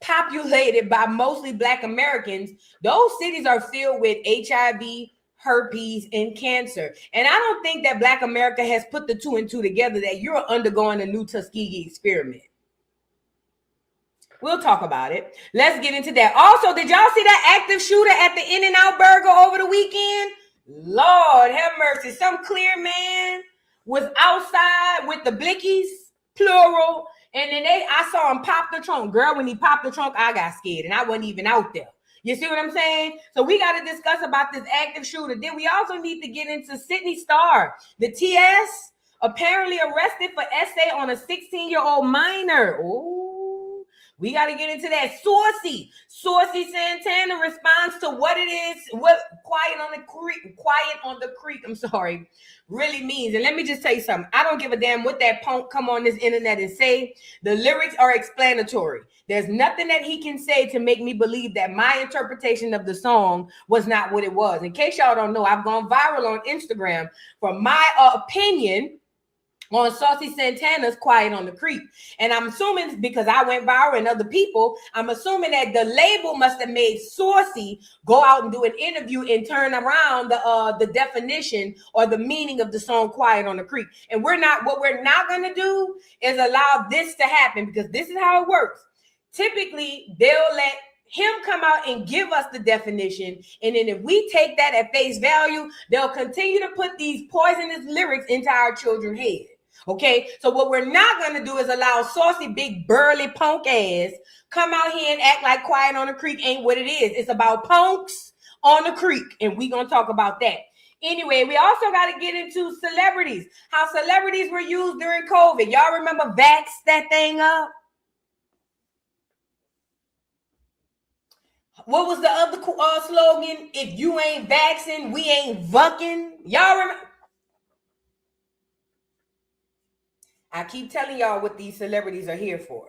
populated by mostly Black Americans, those cities are filled with HIV, herpes, and cancer. And I don't think that Black America has put the two and two together that you're undergoing a new Tuskegee experiment. We'll talk about it. Let's get into that. Also, did y'all see that active shooter at the In-N-Out Burger over the weekend? Lord have mercy. Some clear man was outside with the blickies, plural. And then I saw him pop the trunk. Girl, when he popped the trunk, I got scared and I wasn't even out there. You see what I'm saying? So we got to discuss about this active shooter. Then we also need to get into Sidney Starr, the TS, apparently arrested for essay on a 16-year-old minor. Ooh. We got to get into that. Saucy Santana responds to what it is, what quiet on the creek, really means. And let me just tell you something. I don't give a damn what that punk come on this internet and say. The lyrics are explanatory. There's nothing that he can say to make me believe that my interpretation of the song was not what it was. In case y'all don't know, I've gone viral on Instagram for my opinion on Saucy Santana's Quiet on the Creek. And I'm assuming, because I went viral and other people, I'm assuming that the label must have made Saucy go out and do an interview and turn around the definition or the meaning of the song Quiet on the Creek. And what we're not going to do is allow this to happen, because this is how it works. Typically, they'll let him come out and give us the definition, and then if we take that at face value, they'll continue to put these poisonous lyrics into our children's heads. Okay, so what we're not going to do is allow Saucy, big, burly punk ass come out here and act like Quiet on the Creek ain't what it is. It's about punks on the creek, and we're going to talk about that. Anyway, we also got to get into celebrities, how celebrities were used during COVID. Y'all remember Vax that thing up? What was the other slogan? If you ain't vaccinated, we ain't vucking. Y'all remember? I keep telling y'all what these celebrities are here for.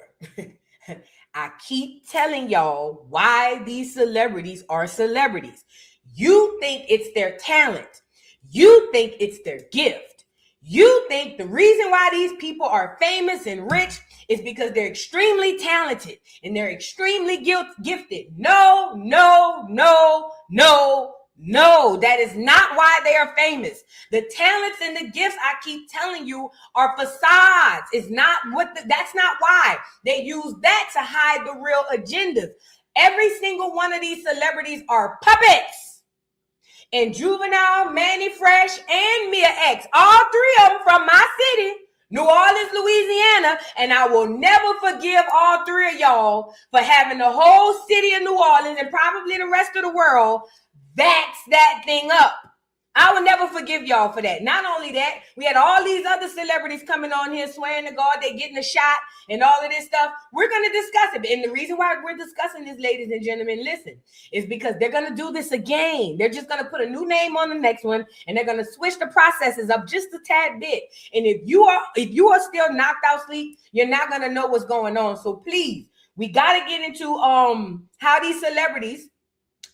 I keep telling y'all why these celebrities are celebrities. You think it's their talent. You think it's their gift. You think the reason why these people are famous and rich is because they're extremely talented and they're extremely gifted. No, that is not why they are famous. The talents and the gifts, I keep telling you, are facades. It's not that's not why. They use that to hide the real agendas. Every single one of these celebrities are puppets. And Juvenile, Manny Fresh, and Mia X, all three of them from my city, New Orleans, Louisiana, and I will never forgive all three of y'all for having the whole city of New Orleans and probably the rest of the world vax that thing up. I will never forgive y'all for that. Not only that, we had all these other celebrities coming on here swearing to God they're getting a shot and all of this stuff. We're going to discuss it. And the reason why we're discussing this, ladies and gentlemen, listen, is because they're going to do this again. They're just going to put a new name on the next one, and they're going to switch the processes up just a tad bit. And if you are still knocked out sleep, you're not going to know what's going on. So please, we got to get into how these celebrities,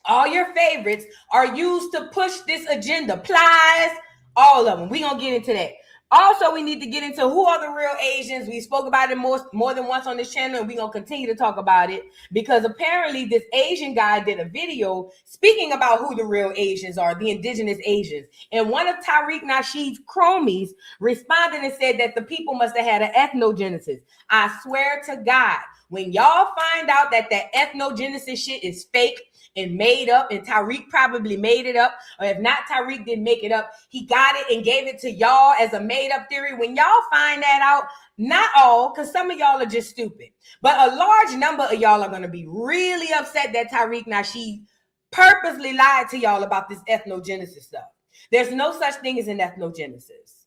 all your favorites, are used to push this agenda. Plies, all of them. We're going to get into that. Also, we need to get into who are the real Asians. We spoke about it more than once on this channel, and we're going to continue to talk about it because apparently this Asian guy did a video speaking about who the real Asians are, the indigenous Asians. And one of Tariq Nasheed's chromies responded and said that the people must have had an ethnogenesis. I swear to God, when y'all find out that that ethnogenesis shit is fake and made up, and Tariq probably made it up, or if not, Tariq didn't make it up, he got it and gave it to y'all as a made-up theory. When y'all find that out, not all, because some of y'all are just stupid, but a large number of y'all are going to be really upset that Tariq Nasheed purposely lied to y'all about this ethnogenesis stuff. There's no such thing as an ethnogenesis.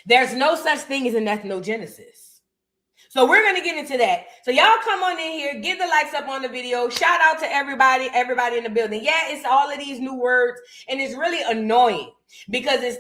There's no such thing as an ethnogenesis. So we're going to get into that. So y'all come on in here, give the likes up on the video. Shout out to everybody in the building. Yeah, it's all of these new words, and it's really annoying. Because this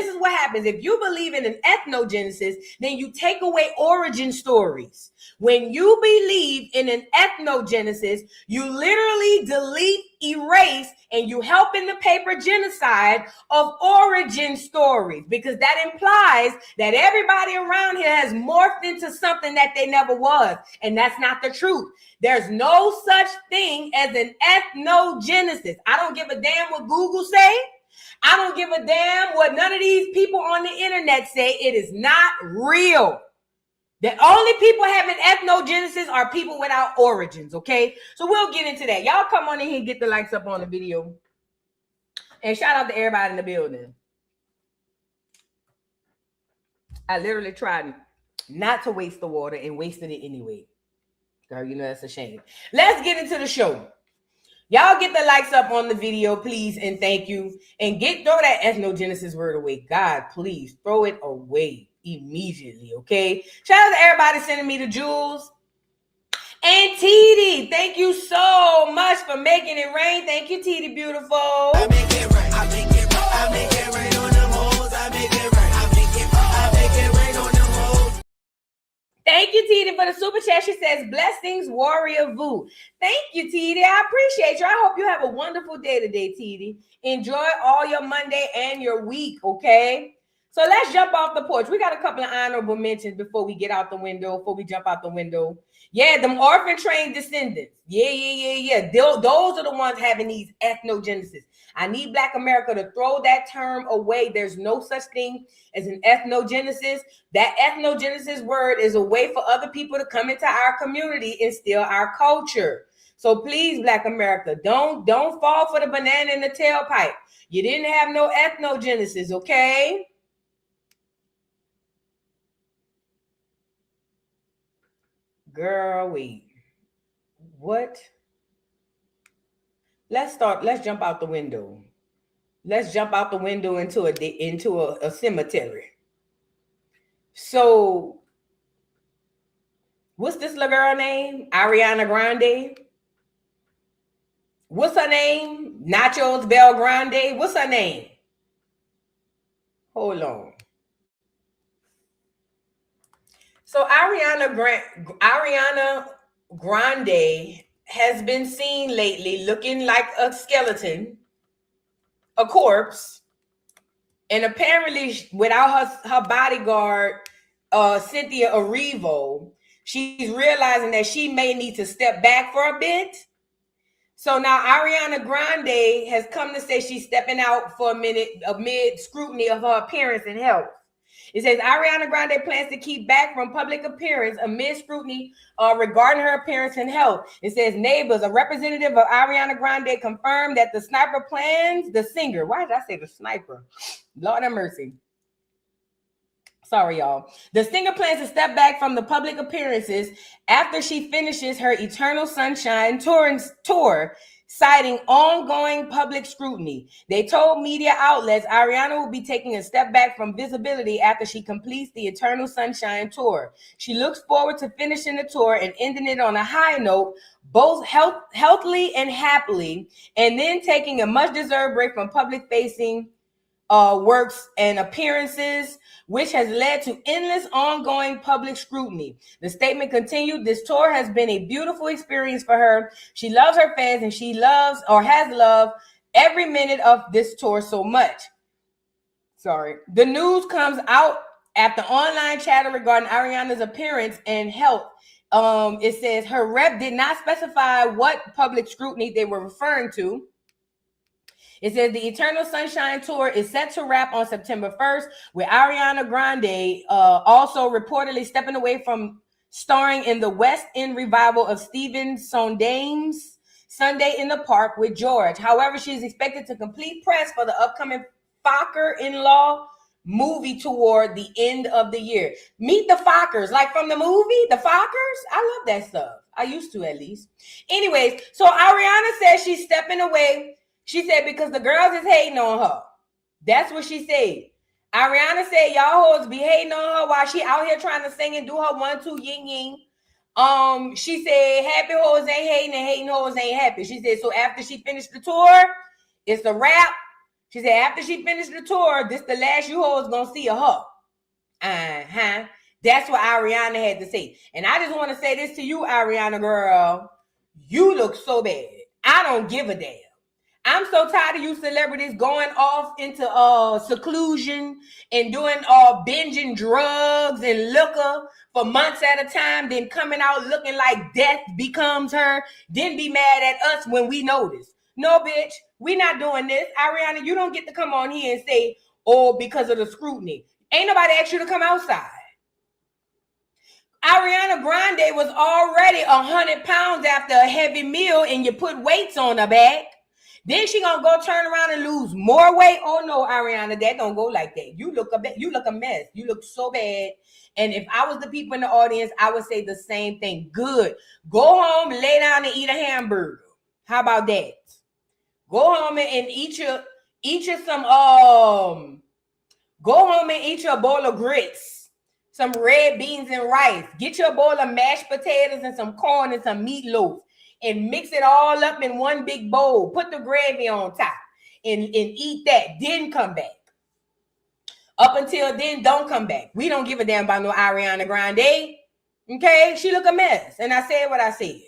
is what happens. If you believe in an ethnogenesis, then you take away origin stories. When you believe in an ethnogenesis, you literally delete, erase, and you help in the paper genocide of origin stories, because that implies that everybody around here has morphed into something that they never was. And that's not the truth. There's no such thing as an ethnogenesis. I don't give a damn what Google say. I don't give a damn what none of these people on the internet say. It is not real. The only people having ethnogenesis are people without origins, okay? So we'll get into that. Y'all come on in here and get the likes up on the video. And shout out to everybody in the building. I literally tried not to waste the water and wasted it anyway. Girl, you know that's a shame. Let's get into the show. Y'all get the likes up on the video, please, and thank you. And throw that ethnogenesis word away. God, please, throw it away immediately, okay? Shout out to everybody sending me the jewels. And TD, thank you so much for making it rain. Thank you, TD, beautiful. I make it rain. I make it rain. I make it rain on them hoes. I make it rain. I make it rain on them hoes. Thank you, TD, for the super chat. She says, blessings, warrior Vu. Thank you, TD. I appreciate you. I hope you have a wonderful day today, TD. Enjoy all your Monday and your week, okay? So let's jump off the porch. We got a couple of honorable mentions before we get out the window, before we jump out the window. Yeah, them orphan trained descendants. Yeah. Those are the ones having these ethnogenesis. I need Black America to throw that term away. There's no such thing as an ethnogenesis. That ethnogenesis word is a way for other people to come into our community and steal our culture. So please, Black America, don't fall for the banana in the tailpipe. You didn't have no ethnogenesis, okay? Girl, wait. What? Let's jump out the window. Let's jump out the window into a cemetery. So, what's this little girl name? Ariana Grande. What's her name? Nachos Bel Grande. What's her name? Hold on. So Ariana Grande has been seen lately looking like a skeleton, a corpse, and apparently without her bodyguard, Cynthia Erivo, she's realizing that she may need to step back for a bit. So now Ariana Grande has come to say she's stepping out for a minute amid scrutiny of her appearance and health. It says Ariana Grande plans to keep back from public appearance amid scrutiny regarding her appearance and health. It says neighbors, a representative of Ariana Grande confirmed that the singer, why did I say the sniper? Lord have mercy. Sorry, y'all. The singer plans to step back from the public appearances after she finishes her Eternal Sunshine tour, citing ongoing public scrutiny. They told media outlets Ariana will be taking a step back from visibility after she completes the Eternal Sunshine tour. She looks forward to finishing the tour and ending it on a high note, both healthily and happily, and then taking a much-deserved break from public-facing works and appearances, which has led to endless ongoing public scrutiny. The statement continued, this tour has been a beautiful experience for her. She loves her fans and she loves or has loved every minute of this tour so much. The news comes out after online chatter regarding Ariana's appearance and health. It says her rep did not specify what public scrutiny they were referring to. It says the Eternal Sunshine Tour is set to wrap on September 1st, with Ariana Grande also reportedly stepping away from starring in the West End revival of Stephen Sondheim's Sunday in the Park with George. However, she is expected to complete press for the upcoming Fokker-in-Law movie toward the end of the year. Meet the Fockers, like from the movie, the Fockers. I love that stuff. I used to, at least. Anyways, so Ariana says she's stepping away. She said because the girls is hating on her. That's what she said. Ariana said y'all hoes be hating on her while she out here trying to sing and do her 1-2 yin yin. She said happy hoes ain't hating and hating hoes ain't happy. She said so after she finished the tour, it's a wrap. She said after she finished the tour, this the last you hoes gonna see of her. Uh-huh. That's what Ariana had to say. And I just want to say this to you, Ariana girl. You look so bad. I don't give a damn. I'm so tired of you celebrities going off into seclusion and doing binging drugs and liquor for months at a time, then coming out looking like death becomes her, then be mad at us when we notice. No, bitch, we not doing this. Ariana, you don't get to come on here and say, oh, because of the scrutiny. Ain't nobody asked you to come outside. Ariana Grande was already 100 pounds after a heavy meal and you put weights on her back. Then she gonna go turn around and lose more weight. Oh no, Ariana, that don't go like that. You look a mess. You look so bad. And if I was the people in the audience, I would say the same thing. Good. Go home, lay down and eat a hamburger. How about that? Go home and eat your some go home and eat your bowl of grits, some red beans and rice. Get your bowl of mashed potatoes and some corn and some meatloaf. And mix it all up in one big bowl. Put the gravy on top and eat that. Then come back. Up until then, don't come back. We don't give a damn about no Ariana Grande. Okay? She look a mess. And I said what I said.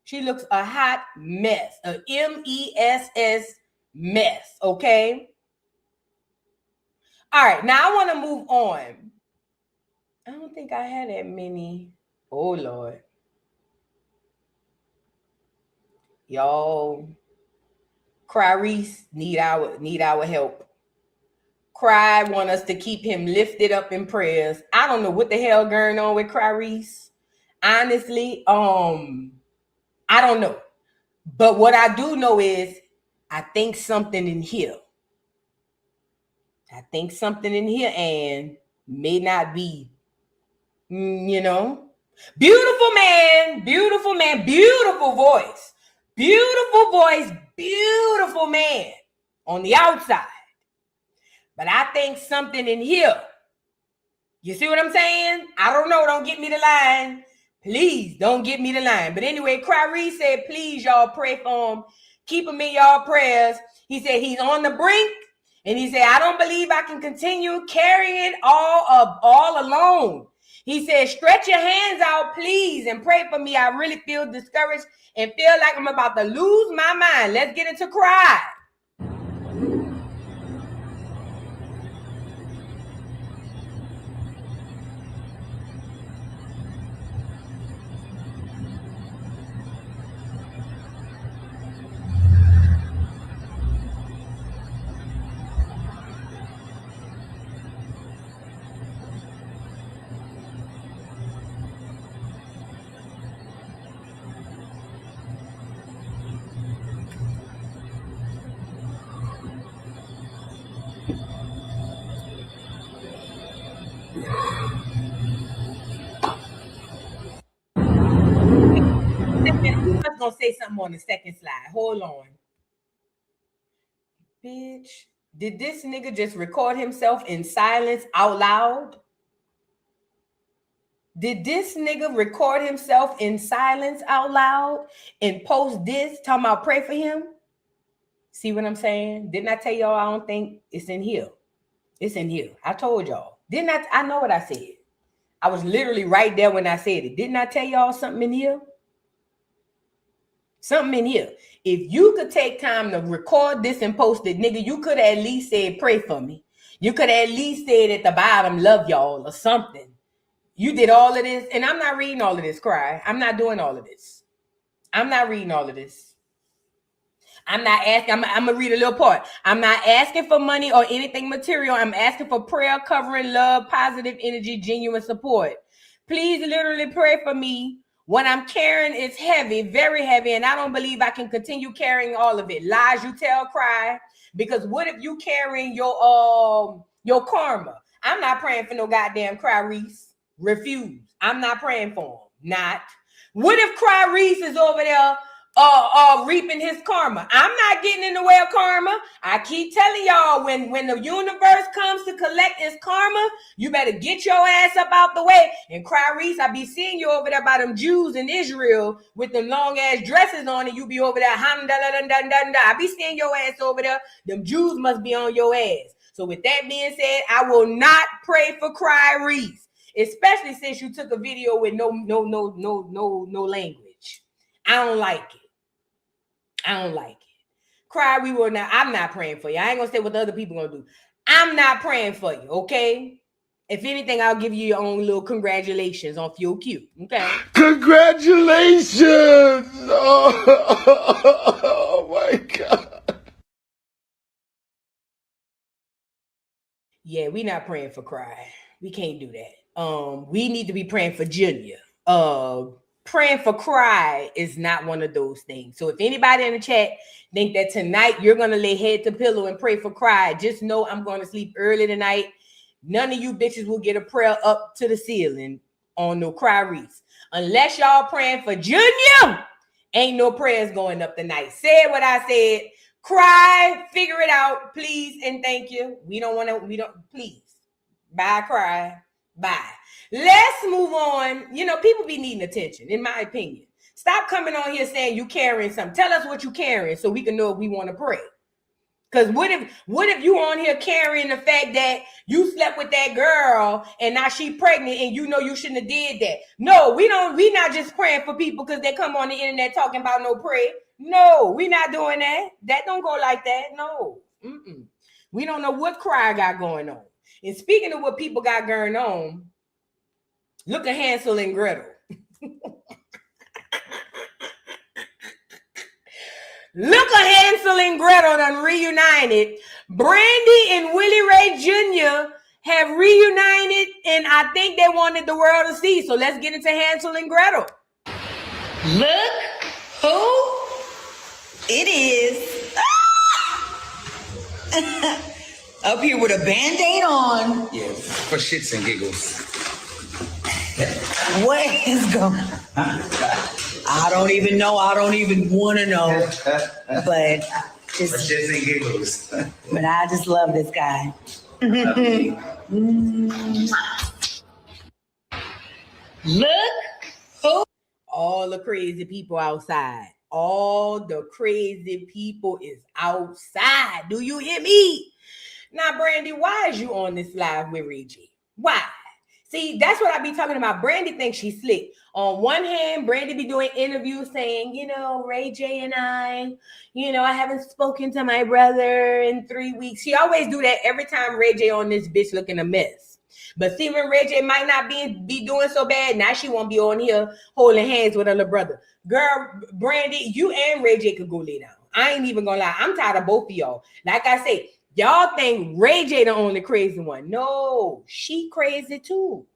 She looks a hot mess. A mess mess. Okay? All right. Now I want to move on. I don't think I had that many. Oh, Lord. Y'all, Clarice need our help. Cry want us to keep him lifted up in prayers. I don't know what the hell going on with Clarice. Honestly, I don't know. But what I do know is I think something in here. And may not be, Beautiful man, beautiful voice. Beautiful voice, beautiful man on the outside. But I think something in here. You see what I'm saying? I don't know. Don't get me the line. Please don't get me the line. But anyway, Clarice said, please, y'all pray for him. Keep him in y'all prayers. He said he's on the brink. And he said, I don't believe I can continue carrying all alone. He said, stretch your hands out, please, and pray for me. I really feel discouraged and feel like I'm about to lose my mind. Let's get into cry. I'm gonna say something on the second slide. Hold on. Bitch, did this nigga just record himself in silence out loud? Did this nigga record himself in silence out loud and post this talking about pray for him? See what I'm saying? Didn't I tell y'all I don't think it's in here? It's in here. I told y'all. Didn't I know what I said? I was literally right there when I said it. Didn't I tell y'all something in here? Something in here. If you could take time to record this and post it, nigga, you could have at least said, pray for me. You could have at least said at the bottom, love y'all or something. You did all of this. And I'm not reading all of this, Cry. I'm not doing all of this. I'm not reading all of this. I'm not asking. I'm going to read a little part. I'm not asking for money or anything material. I'm asking for prayer, covering, love, positive energy, genuine support. Please literally pray for me. What I'm carrying is heavy, very heavy, and I don't believe I can continue carrying all of it. Lies you tell, Cry. Because what if you carrying your karma? I'm not praying for no goddamn Clarice. Refuse. I'm not praying for him. Not. What if Clarice is over there reaping his karma. I'm not getting in the way of karma. I keep telling y'all, when the universe comes to collect its karma, you better get your ass up out the way. And Clarice, I be seeing you over there by them Jews in Israel with them long ass dresses on, and you be over there. I be seeing your ass over there. Them Jews must be on your ass. So with that being said, I will not pray for Clarice, especially since you took a video with no language. I don't like it. I don't like it. Cry, we will not. I'm not praying for you. I ain't gonna say what the other people gonna do. I'm not praying for you, okay? If anything, I'll give you your own little congratulations on Feel Cute, okay? Congratulations! Oh my God. Yeah, we not praying for Cry. We can't do that. We need to be praying for Junior. Praying for Cry is not one of those things. So if anybody in the chat think that tonight you're going to lay head to pillow and pray for Cry, just know I'm going to sleep early tonight. None of you bitches will get a prayer up to the ceiling on no Clarice. Unless y'all praying for Junior, ain't no prayers going up tonight. Said what I said. Cry, figure it out, please, and thank you. Please. Bye, Cry. Bye. Let's move on. You know, people be needing attention, in my opinion. Stop coming on here saying you carrying something. Tell us what you carrying so we can know if we want to pray. Because what if you on here carrying the fact that you slept with that girl and now she pregnant and you know you shouldn't have did that? No, we not just praying for people because they come on the internet talking about no prayer. No, we not doing that. That don't go like that. No. We don't know what Cry got going on. And speaking of what people got going on, look at Hansel and Gretel. Look at Hansel and Gretel done reunited. Brandy and Willie Ray Jr. have reunited, and I think they wanted the world to see. So let's get into Hansel and Gretel. Look who it is. Up here with a Band-Aid on. Yeah, for shits and giggles. What is going on? I don't even know. I don't even want to know. But For just, shits and giggles. but I just love this guy. Look who. All the crazy people outside. All the crazy people is outside. Do you hear me? Now, Brandy, why is you on this live with Reggie? Why? See, that's what I be talking about. Brandy thinks she's slick. On one hand, Brandy be doing interviews saying, you know, Ray J and I haven't spoken to my brother in 3 weeks. She always do that every time Ray J on this bitch looking a mess. But see, when Ray J might not be doing so bad, now she won't be on here holding hands with her little brother. Girl, Brandy, you and Ray J could go lay down. I ain't even gonna lie. I'm tired of both of y'all. Like I say, y'all think Ray J the only crazy one. No, she crazy too.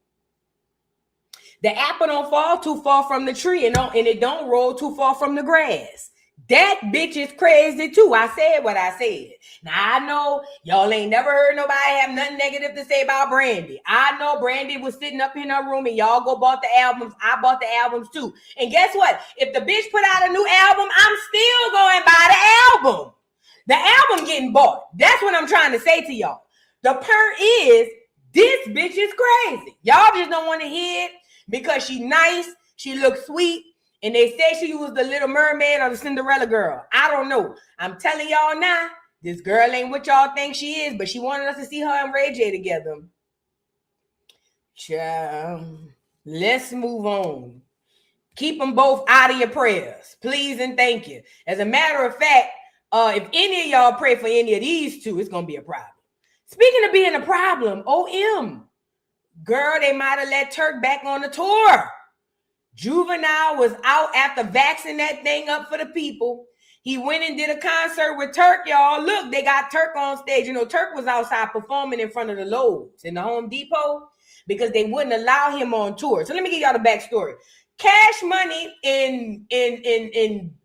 The apple don't fall too far from the tree, and it don't roll too far from the grass. That bitch is crazy too. I said what I said. Now I know y'all ain't never heard nobody have nothing negative to say about Brandy. I know Brandy was sitting up in her room and y'all go bought the albums. I bought the albums too. And guess what? If the bitch put out a new album, I'm still going to buy the album. The album getting bought. That's what I'm trying to say to y'all. The part is, this bitch is crazy. Y'all just don't want to hear it because she nice, she looks sweet, and they say she was the Little Mermaid or the Cinderella girl. I don't know. I'm telling y'all now, this girl ain't what y'all think she is, but she wanted us to see her and Ray J together. Child, let's move on. Keep them both out of your prayers, please and thank you. As a matter of fact, if any of y'all pray for any of these two, it's gonna be a problem. Speaking of being a problem, OM, girl, they might have let Turk back on the tour. Juvenile was out after vaxxing that thing up for the people. He went and did a concert with Turk, y'all. Look, they got Turk on stage. You know, Turk was outside performing in front of the Lowe's in the Home Depot because they wouldn't allow him on tour. So let me give y'all the backstory. Cash Money and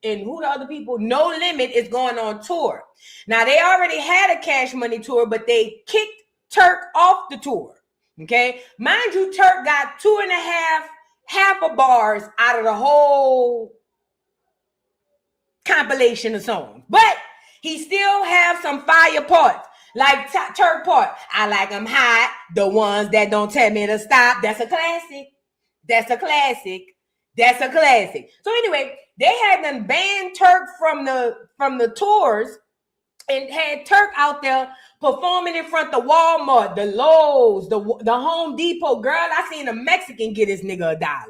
who the other people? No Limit is going on tour. Now, they already had a Cash Money tour, but they kicked Turk off the tour. Okay? Mind you, Turk got 2.5 half a bars out of the whole compilation of songs. But he still have some fire parts. Like Turk part. I like them hot. The ones that don't tell me to stop. That's a classic. That's a classic. That's a classic. So anyway, they had them banned Turk from the tours and had Turk out there performing in front of the Walmart, the Lowe's, the Home Depot. Girl, I seen a Mexican get this nigga $1.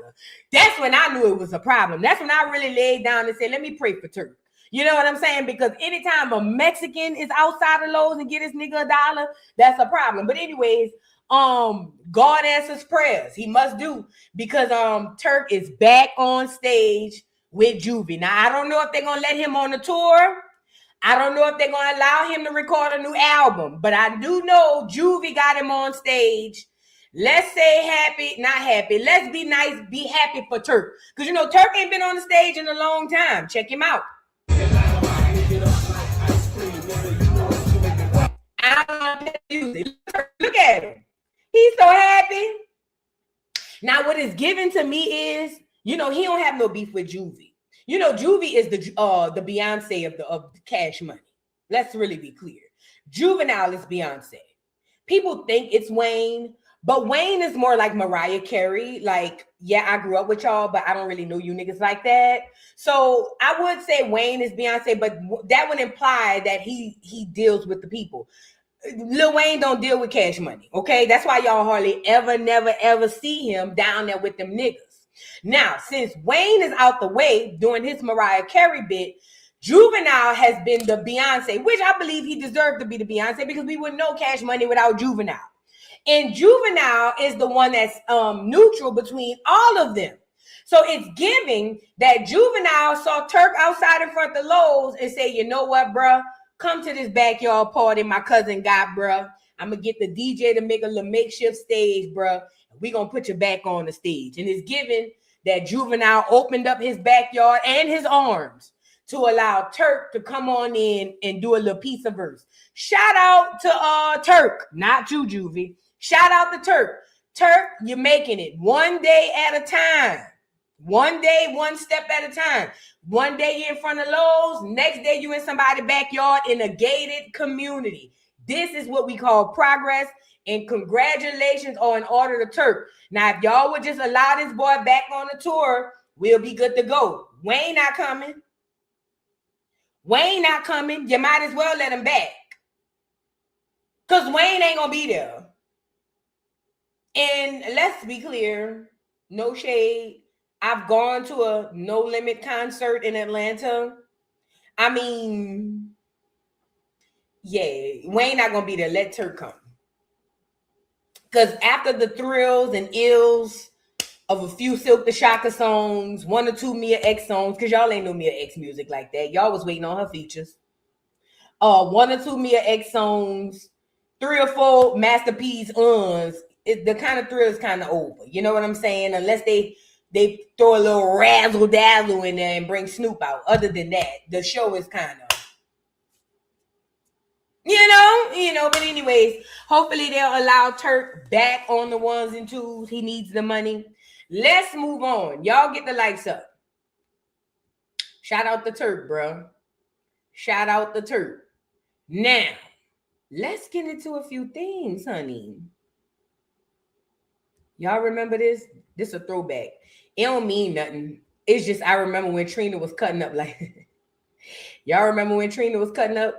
That's when I knew it was a problem. That's when I really laid down and said, let me pray for Turk. You know what I'm saying? Because anytime a Mexican is outside of Lowe's and get this nigga $1, that's a problem. But anyways, God answers prayers. He must do, because Turk is back on stage with Juvie. Now, I don't know if they're gonna let him on the tour. I don't know if they're gonna allow him to record a new album, but I do know Juvie got him on stage. Let's say happy, not happy. Let's be nice, be happy for Turk. Because you know, Turk ain't been on the stage in a long time. Check him out. Look at him. He's so happy. Now, what is given to me is, you know, he don't have no beef with Juvie. You know, Juvie is the Beyonce of the Cash Money. Let's really be clear. Juvenile is Beyonce. People think it's Wayne, but Wayne is more like Mariah Carey. Like, yeah, I grew up with y'all, but I don't really know you niggas like that. So I would say Wayne is Beyonce, but that would imply that he deals with the people. Lil Wayne don't deal with Cash Money, okay? That's why y'all hardly ever, never, ever see him down there with them niggas. Now, since Wayne is out the way doing his Mariah Carey bit, Juvenile has been the Beyonce, which I believe he deserved to be the Beyonce, because we wouldn't know Cash Money without Juvenile. And Juvenile is the one that's neutral between all of them. So it's giving that Juvenile saw Turk outside in front of the Lowe's and say, you know what, bruh? Come to this backyard party my cousin got, bruh. I'm going to get the DJ to make a little makeshift stage, bruh. We're going to put you back on the stage. And it's given that Juvenile opened up his backyard and his arms to allow Turk to come on in and do a little piece of verse. Shout out to Turk, not you, Juvie. Shout out to Turk. Turk, you're making it one day at a time. One day, one step at a time. One day you're in front of Lowe's. Next day you're in somebody's backyard in a gated community. This is what we call progress. And congratulations are in order to Turk. Now, if y'all would just allow this boy back on the tour, we'll be good to go. Wayne not coming. Wayne not coming. You might as well let him back. Because Wayne ain't going to be there. And let's be clear, no shade. I've gone to a No Limit concert in Atlanta. I mean, yeah, Wayne not going to be there. Let Turk come. Because after the thrills and ills of a few Silk the Shocker songs, 1 or 2 Mia X songs, because y'all ain't no Mia X music like that. Y'all was waiting on her features. 1 or 2 Mia X songs, 3 or 4 Master P's uns. The kind of thrill is kind of over. You know what I'm saying? Unless they throw a little razzle dazzle in there and bring Snoop out. Other than that, the show is kind of, you know, but anyways, hopefully they'll allow Turk back on the 1s and 2s. He needs the money. Let's move on. Y'all get the lights up. Shout out to Turk, bro. Shout out to Turk. Now, let's get into a few things, honey. Y'all remember this? This is a throwback. It don't mean nothing. It's just I remember when Trina was cutting up like y'all remember when Trina was cutting up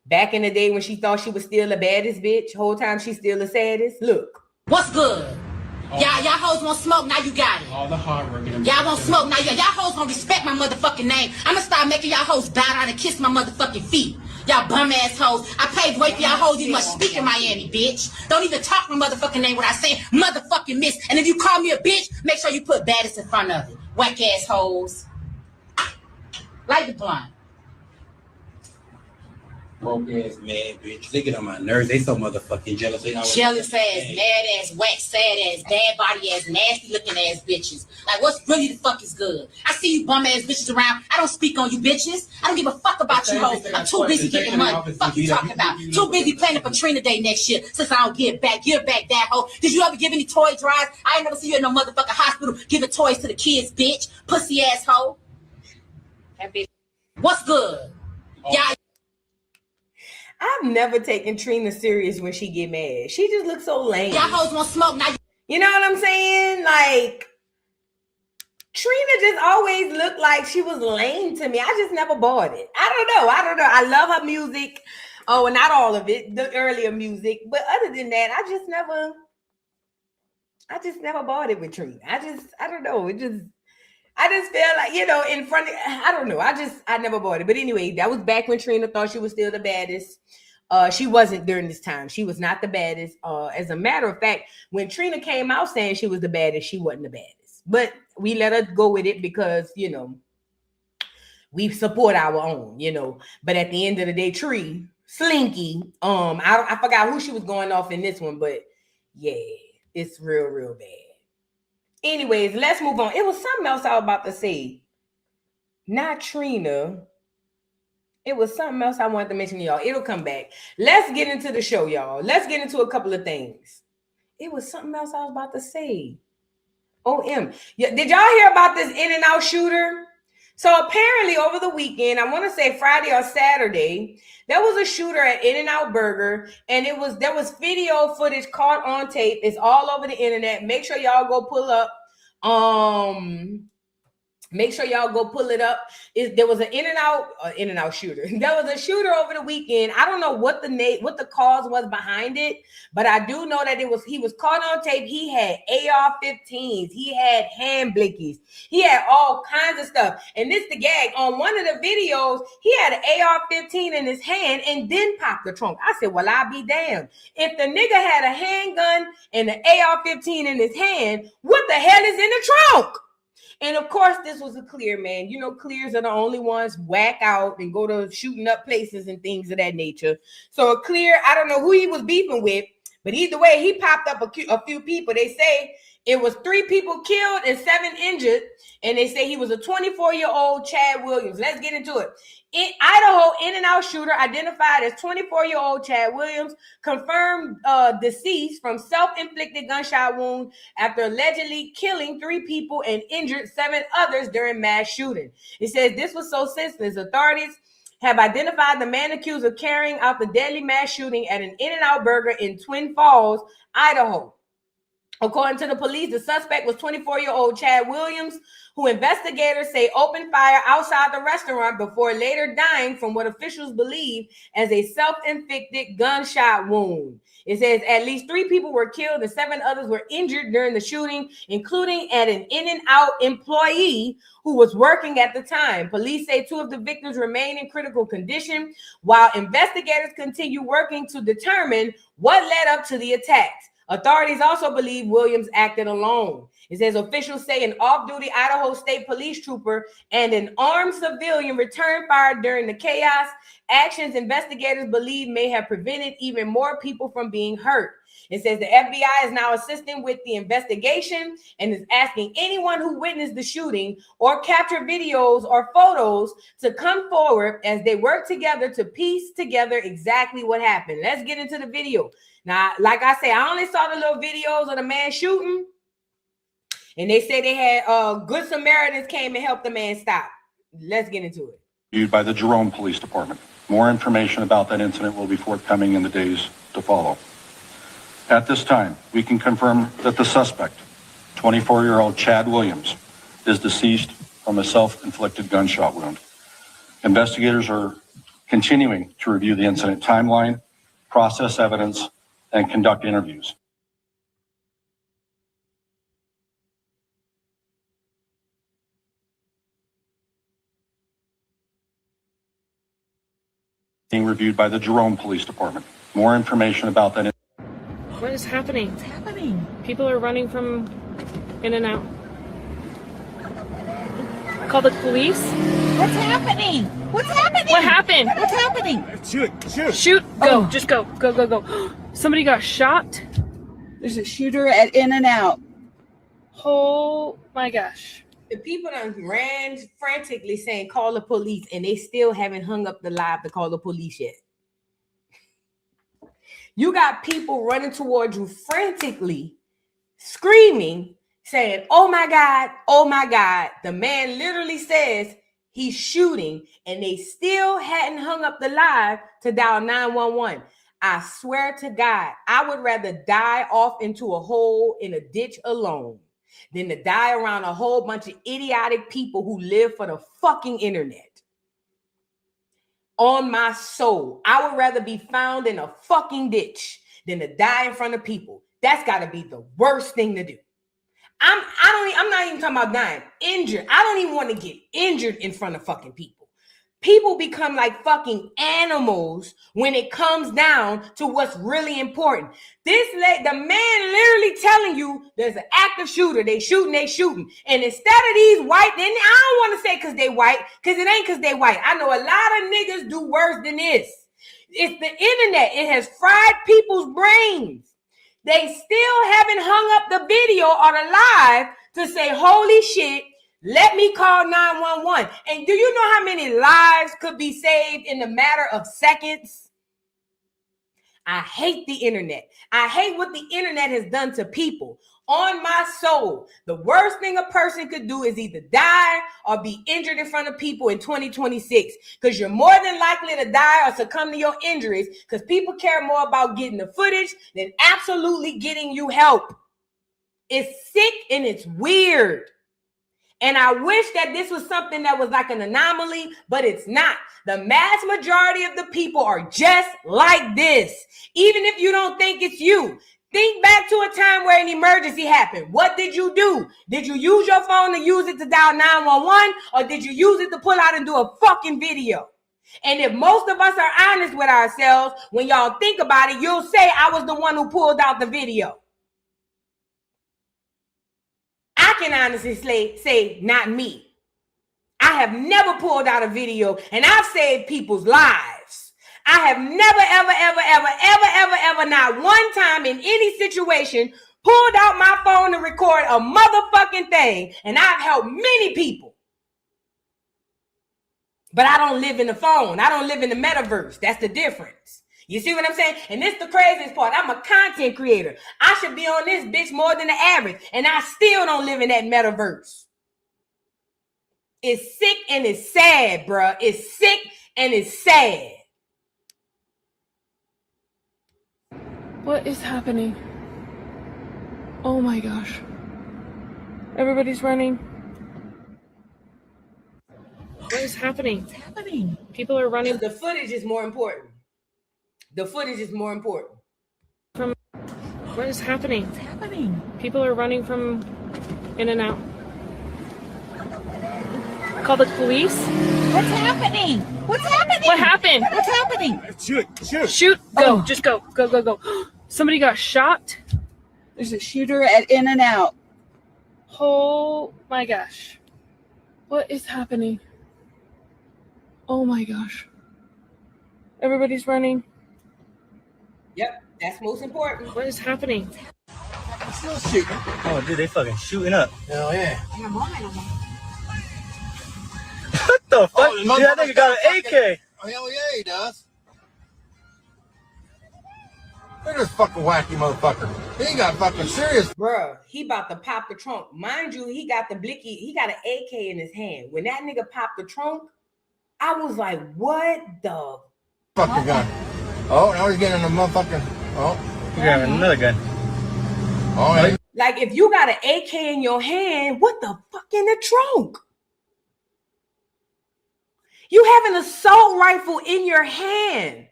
back in the day when she thought she was still the baddest bitch? Whole time she's still the saddest. Look. What's good? Y'all hoes want smoke, now you got it. All the hard work. Y'all want smoke, now y'all hoes gonna respect my motherfucking name. I'm gonna start making y'all hoes bow down and kiss my motherfucking feet. Y'all bum ass hoes. I paid way for y'all hoes. You must speak in Miami, bitch. Don't even talk my motherfucking name when I say motherfucking miss. And if you call me a bitch, make sure you put baddest in front of it. Whack ass hoes. Light the blunt. Broke ass mad bitch. They get on my nerves. They so motherfucking jealous. They Jealous ass, mad ass, whack, sad ass, bad body ass, nasty looking ass bitches. Like, what's really the fuck is good? I see you bum ass bitches around. I don't speak on you bitches. I don't give a fuck about you hoes. I'm too busy getting money. Fuck you talking about? Too busy planning for Trina Day next year. Since I don't give back that hoe. Did you ever give any toy drives? I ain't never see you in no motherfucking hospital giving toys to the kids, bitch. Pussy ass hoe. That bitch. What's good? Y'all. I've never taken Trina serious when she get mad. She just looks so lame. Y'all hoes want smoke now. You know what I'm saying? Like, Trina just always looked like she was lame to me. I just never bought it. I don't know. I love her music. Oh, and not all of it, the earlier music. But other than that, I just never bought it with Trina. I don't know. I just feel like, in front of, I don't know. I never bought it. But anyway, that was back when Trina thought she was still the baddest. She wasn't during this time. She was not the baddest. As a matter of fact, when Trina came out saying she was the baddest, she wasn't the baddest. But we let her go with it because, we support our own, But at the end of the day, Slinky, I forgot who she was going off in this one, but yeah, it's real, real bad. Anyways, let's move on. It was something else I was about to say. Not Trina. It was something else I wanted to mention to y'all. It'll come back. Let's get into the show, y'all. Let's get into a couple of things. It was something else I was about to say. OM. Yeah, did y'all hear about this In-N-Out shooter? So apparently over the weekend, I want to say Friday or Saturday, there was a shooter at In-N-Out Burger, and there was video footage caught on tape. It's all over the internet. Make sure y'all go pull up. Make sure y'all go pull it up. There was an In-N-Out shooter. There was a shooter over the weekend. I don't know what the cause was behind it, but I do know that he was caught on tape. He had AR-15s. He had hand blickies. He had all kinds of stuff. And this the gag. On one of the videos, he had an AR-15 in his hand and then popped the trunk. I said, well, I'll be damned. If the nigga had a handgun and an AR-15 in his hand, what the hell is in the trunk? And of course, this was a clear, man. Clears are the only ones whack out and go to shooting up places and things of that nature. So a clear, I don't know who he was beefing with, but either way, he popped up a few people. They say it was 3 people killed and 7 injured. And they say he was a 24-year-old Chad Williams. Let's get into it. In Idaho, In-N-Out shooter identified as 24-year-old Chad Williams, confirmed deceased from self-inflicted gunshot wound after allegedly killing 3 people and injured 7 others during mass shooting. It says this was so senseless. Authorities have identified the man accused of carrying out the deadly mass shooting at an In-N-Out Burger in Twin Falls, Idaho. According to the police, the suspect was 24-year-old Chad Williams, who investigators say opened fire outside the restaurant before later dying from what officials believe as a self-inflicted gunshot wound. It says at least 3 people were killed and 7 others were injured during the shooting, including an In-N-Out employee who was working at the time. Police say 2 of the victims remain in critical condition, while investigators continue working to determine what led up to the attacks. Authorities also believe Williams acted alone. It says officials say an off-duty Idaho State Police trooper and an armed civilian returned fire during the chaos. Actions investigators believe may have prevented even more people from being hurt. It says the FBI is now assisting with the investigation and is asking anyone who witnessed the shooting or captured videos or photos to come forward as they work together to piece together exactly what happened. Let's get into the video. Now, like I say, I only saw the little videos of the man shooting, and they say they had good Samaritans came and helped the man stop. Let's get into it. Viewed by the Jerome Police Department. More information about that incident will be forthcoming in the days to follow. At this time, we can confirm that the suspect, 24-year-old Chad Williams, is deceased from a self-inflicted gunshot wound. Investigators are continuing to review the incident timeline, process evidence, and conduct interviews. Being reviewed by the Jerome Police Department. More information about that. What is happening? What's happening? People are running from In-N-Out. Call the police? What's happening? What's happening? What happened? What's happening? Shoot. Go. Just go. Go. Somebody got shot? There's a shooter at In-N-Out. Oh my gosh. The people done ran frantically saying, call the police, and they still haven't hung up the live to call the police yet. You got people running towards you frantically, screaming, saying, oh my God. The man literally says, he's shooting, and they still hadn't hung up the live to dial 911. I swear to God, I would rather die off into a hole in a ditch alone than to die around a whole bunch of idiotic people who live for the fucking internet. On my soul, I would rather be found in a fucking ditch than to die in front of people. That's got to be the worst thing to do. I'm not even talking about dying. Injured. I don't even want to get injured in front of fucking people. People become like fucking animals when it comes down to what's really important. The man literally telling you there's an active shooter. They shooting. And instead of these white, then I don't want to say because they white, because it ain't because they white. I know a lot of niggas do worse than this. It's the internet. It has fried people's brains. They still haven't hung up the video or the live to say, holy shit, let me call 911. And do you know how many lives could be saved in the matter of seconds? I hate the internet. I hate what the internet has done to people. On my soul, the worst thing a person could do is either die or be injured in front of people in 2026, because you're more than likely to die or succumb to your injuries because people care more about getting the footage than absolutely getting you help. It's sick and it's weird. And I wish that this was something that was like an anomaly, but it's not. The mass majority of the people are just like this. Even if you don't think it's you. Think back to a time where an emergency happened. What did you do? Did you use your phone to use it to dial 911? Or did you use it to pull out and do a fucking video? And if most of us are honest with ourselves, when y'all think about it, you'll say I was the one who pulled out the video. I can honestly say not me. I have never pulled out a video and I've saved people's lives. I have never, ever, not one time in any situation pulled out my phone to record a motherfucking thing. And I've helped many people. But I don't live in the phone. I don't live in the metaverse. That's the difference. You see what I'm saying? And this is the craziest part. I'm a content creator. I should be on this bitch more than the average. And I still don't live in that metaverse. It's sick and it's sad, bruh. It's sick and it's sad. What is happening? Oh my gosh. Everybody's running. What is happening? What's happening? People are running. The footage is more important. The footage is more important. From what is happening? What's happening? People are running from in and out. Call the police. What's happening? What's happening? What happened? What's happening? Shoot. Go. Just go. Go. Somebody got shot. There's a shooter at In and Out. Oh my gosh. What is happening? Oh my gosh. Everybody's running. Yep, that's most important. What is happening? Still shooting. Oh, dude, they fucking shooting up. Hell yeah. What the fuck? Oh, Dude, that nigga got an AK. Oh, hell yeah, he does. Look at this fucking wacky motherfucker. He got fucking serious. Bruh, he about to pop the trunk. Mind you, he got the blicky. He got an AK in his hand. When that nigga popped the trunk, I was like, what the fucking gun? Oh, now he's getting a motherfucking. Oh, You got another gun. Oh, yeah. Like, if you got an AK in your hand, what the fuck in the trunk? You have an assault rifle in your hand.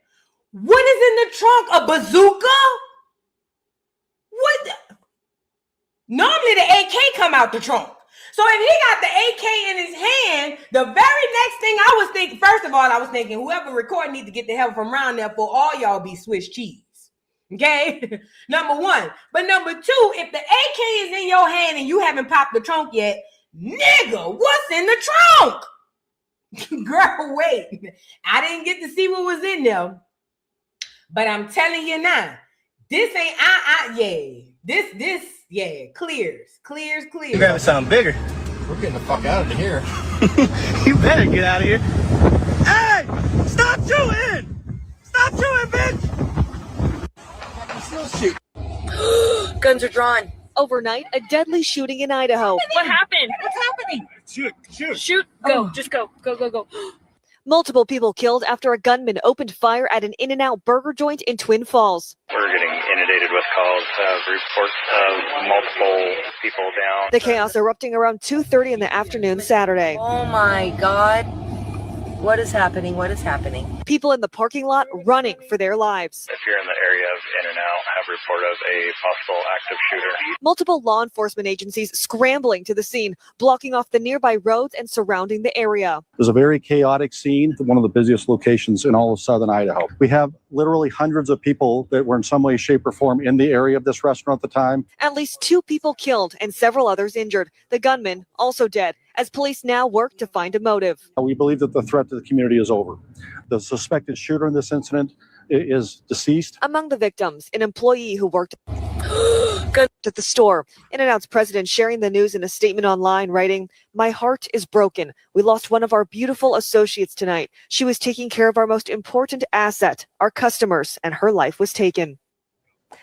What is in the trunk? A bazooka? What? Normally the AK come out the trunk. So if he got the AK in his hand, the very next thing I was thinking, first of all, I was thinking whoever recording needs to get the hell from around there for all y'all be Swiss cheese. Okay? Number one. But number two, if the AK is in your hand and you haven't popped the trunk yet, nigga, what's in the trunk? Girl, wait. I didn't get to see what was in there. But I'm telling you now, this ain't clears. You grabbing something bigger. We're getting the fuck out of here. You better get out of here. Hey! Stop shooting! Stop shooting, bitch! He's still shooting. Guns are drawn. Overnight, a deadly shooting in Idaho. What happened? What's happening? Shoot. Shoot. Go. Just go. Go, go, go. Multiple people killed after a gunman opened fire at an In-N-Out burger joint in Twin Falls. We're getting inundated with calls of reports of multiple people down. The chaos erupting around 2:30 in the afternoon Saturday. Oh my God. What is happening? What is happening? People in the parking lot running for their lives. If you're in the area of In-N-Out, have a report of a possible active shooter. Multiple law enforcement agencies scrambling to the scene, blocking off the nearby roads and surrounding the area. It was a very chaotic scene, one of the busiest locations in all of southern Idaho. We have literally hundreds of people that were in some way, shape, or form in the area of this restaurant at the time. At least 2 people killed and several others injured. The gunman also dead, as police now work to find a motive. We believe that the threat to the community is over. The suspected shooter in this incident is deceased. Among the victims, an employee who worked at the store. In-N-Out's president sharing the news in a statement online, writing, "My heart is broken. We lost one of our beautiful associates tonight. She was taking care of our most important asset, our customers, and her life was taken."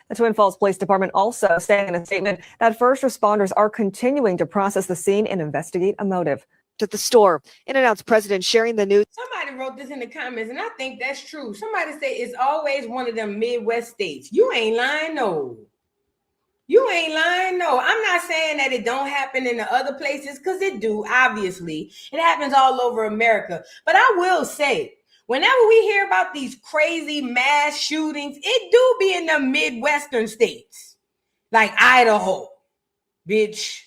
The Twin Falls Police Department also saying in a statement that first responders are continuing to process the scene and investigate a motive. At the store, In-N-Out's president sharing the news. Somebody wrote this in the comments, and I think that's true. Somebody say it's always one of them Midwest states. You ain't lying, no. You ain't lying, no. I'm not saying that it don't happen in the other places, because it do, obviously. It happens all over America. But I will say, whenever we hear about these crazy mass shootings, it do be in the Midwestern states. Like Idaho, bitch.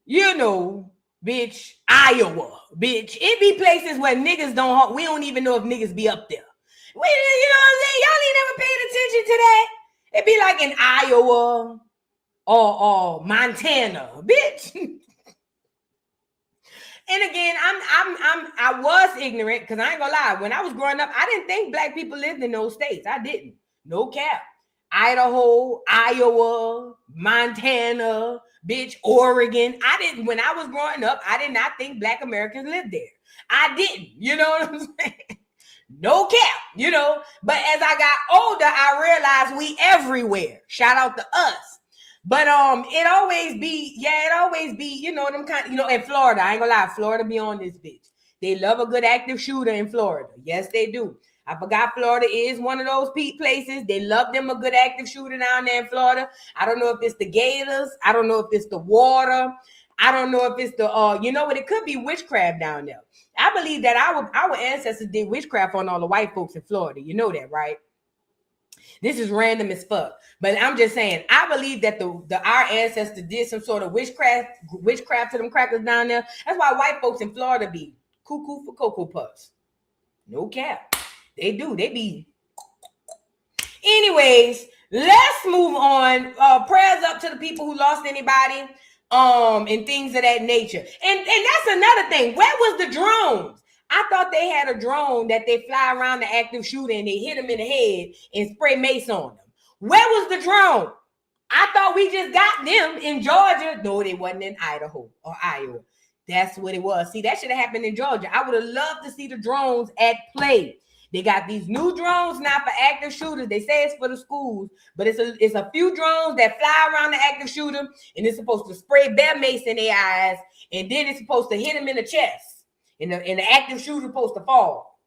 You know, bitch. Iowa, bitch. It be places where niggas don't, we don't even know if niggas be up there. You know what I'm saying? Y'all ain't never paid attention to that. It be like in Iowa or Montana, bitch. And again, I was ignorant, because I ain't gonna lie. When I was growing up, I didn't think black people lived in those states. I didn't. No cap. Idaho, Iowa, Montana, bitch, Oregon. When I was growing up, I did not think black Americans lived there. I didn't. You know what I'm saying? No cap, you know. But as I got older, I realized we everywhere. Shout out to us. But it always be, you know, them kind, you know, in Florida. I ain't gonna lie, Florida be on this bitch. They love a good active shooter in Florida. Yes, they do. I forgot Florida is one of those places. They love them a good active shooter down there in Florida. I don't know if it's the gators. I don't know if it's the water. I don't know if it's the, you know what? It could be witchcraft down there. I believe that our ancestors did witchcraft on all the white folks in Florida. You know that, right? This is random as fuck. But I'm just saying, I believe that our ancestors did some sort of witchcraft to them crackers down there. That's why white folks in Florida be cuckoo for Cocoa Puffs. No cap. They do. They be. Anyways, let's move on. Prayers up to the people who lost anybody, and things of that nature. And that's another thing. Where was the drones? I thought they had a drone that they fly around the active shooter and they hit him in the head and spray mace on them. Where was the drone? I thought we just got them in Georgia. No, they wasn't in Idaho or Iowa. That's what it was. See, that should have happened in Georgia. I would have loved to see the drones at play. They got these new drones now for active shooters. They say it's for the schools, but it's a few drones that fly around the active shooter, and it's supposed to spray bear mace in their eyes, and then it's supposed to hit them in the chest, and the active shooter supposed to fall.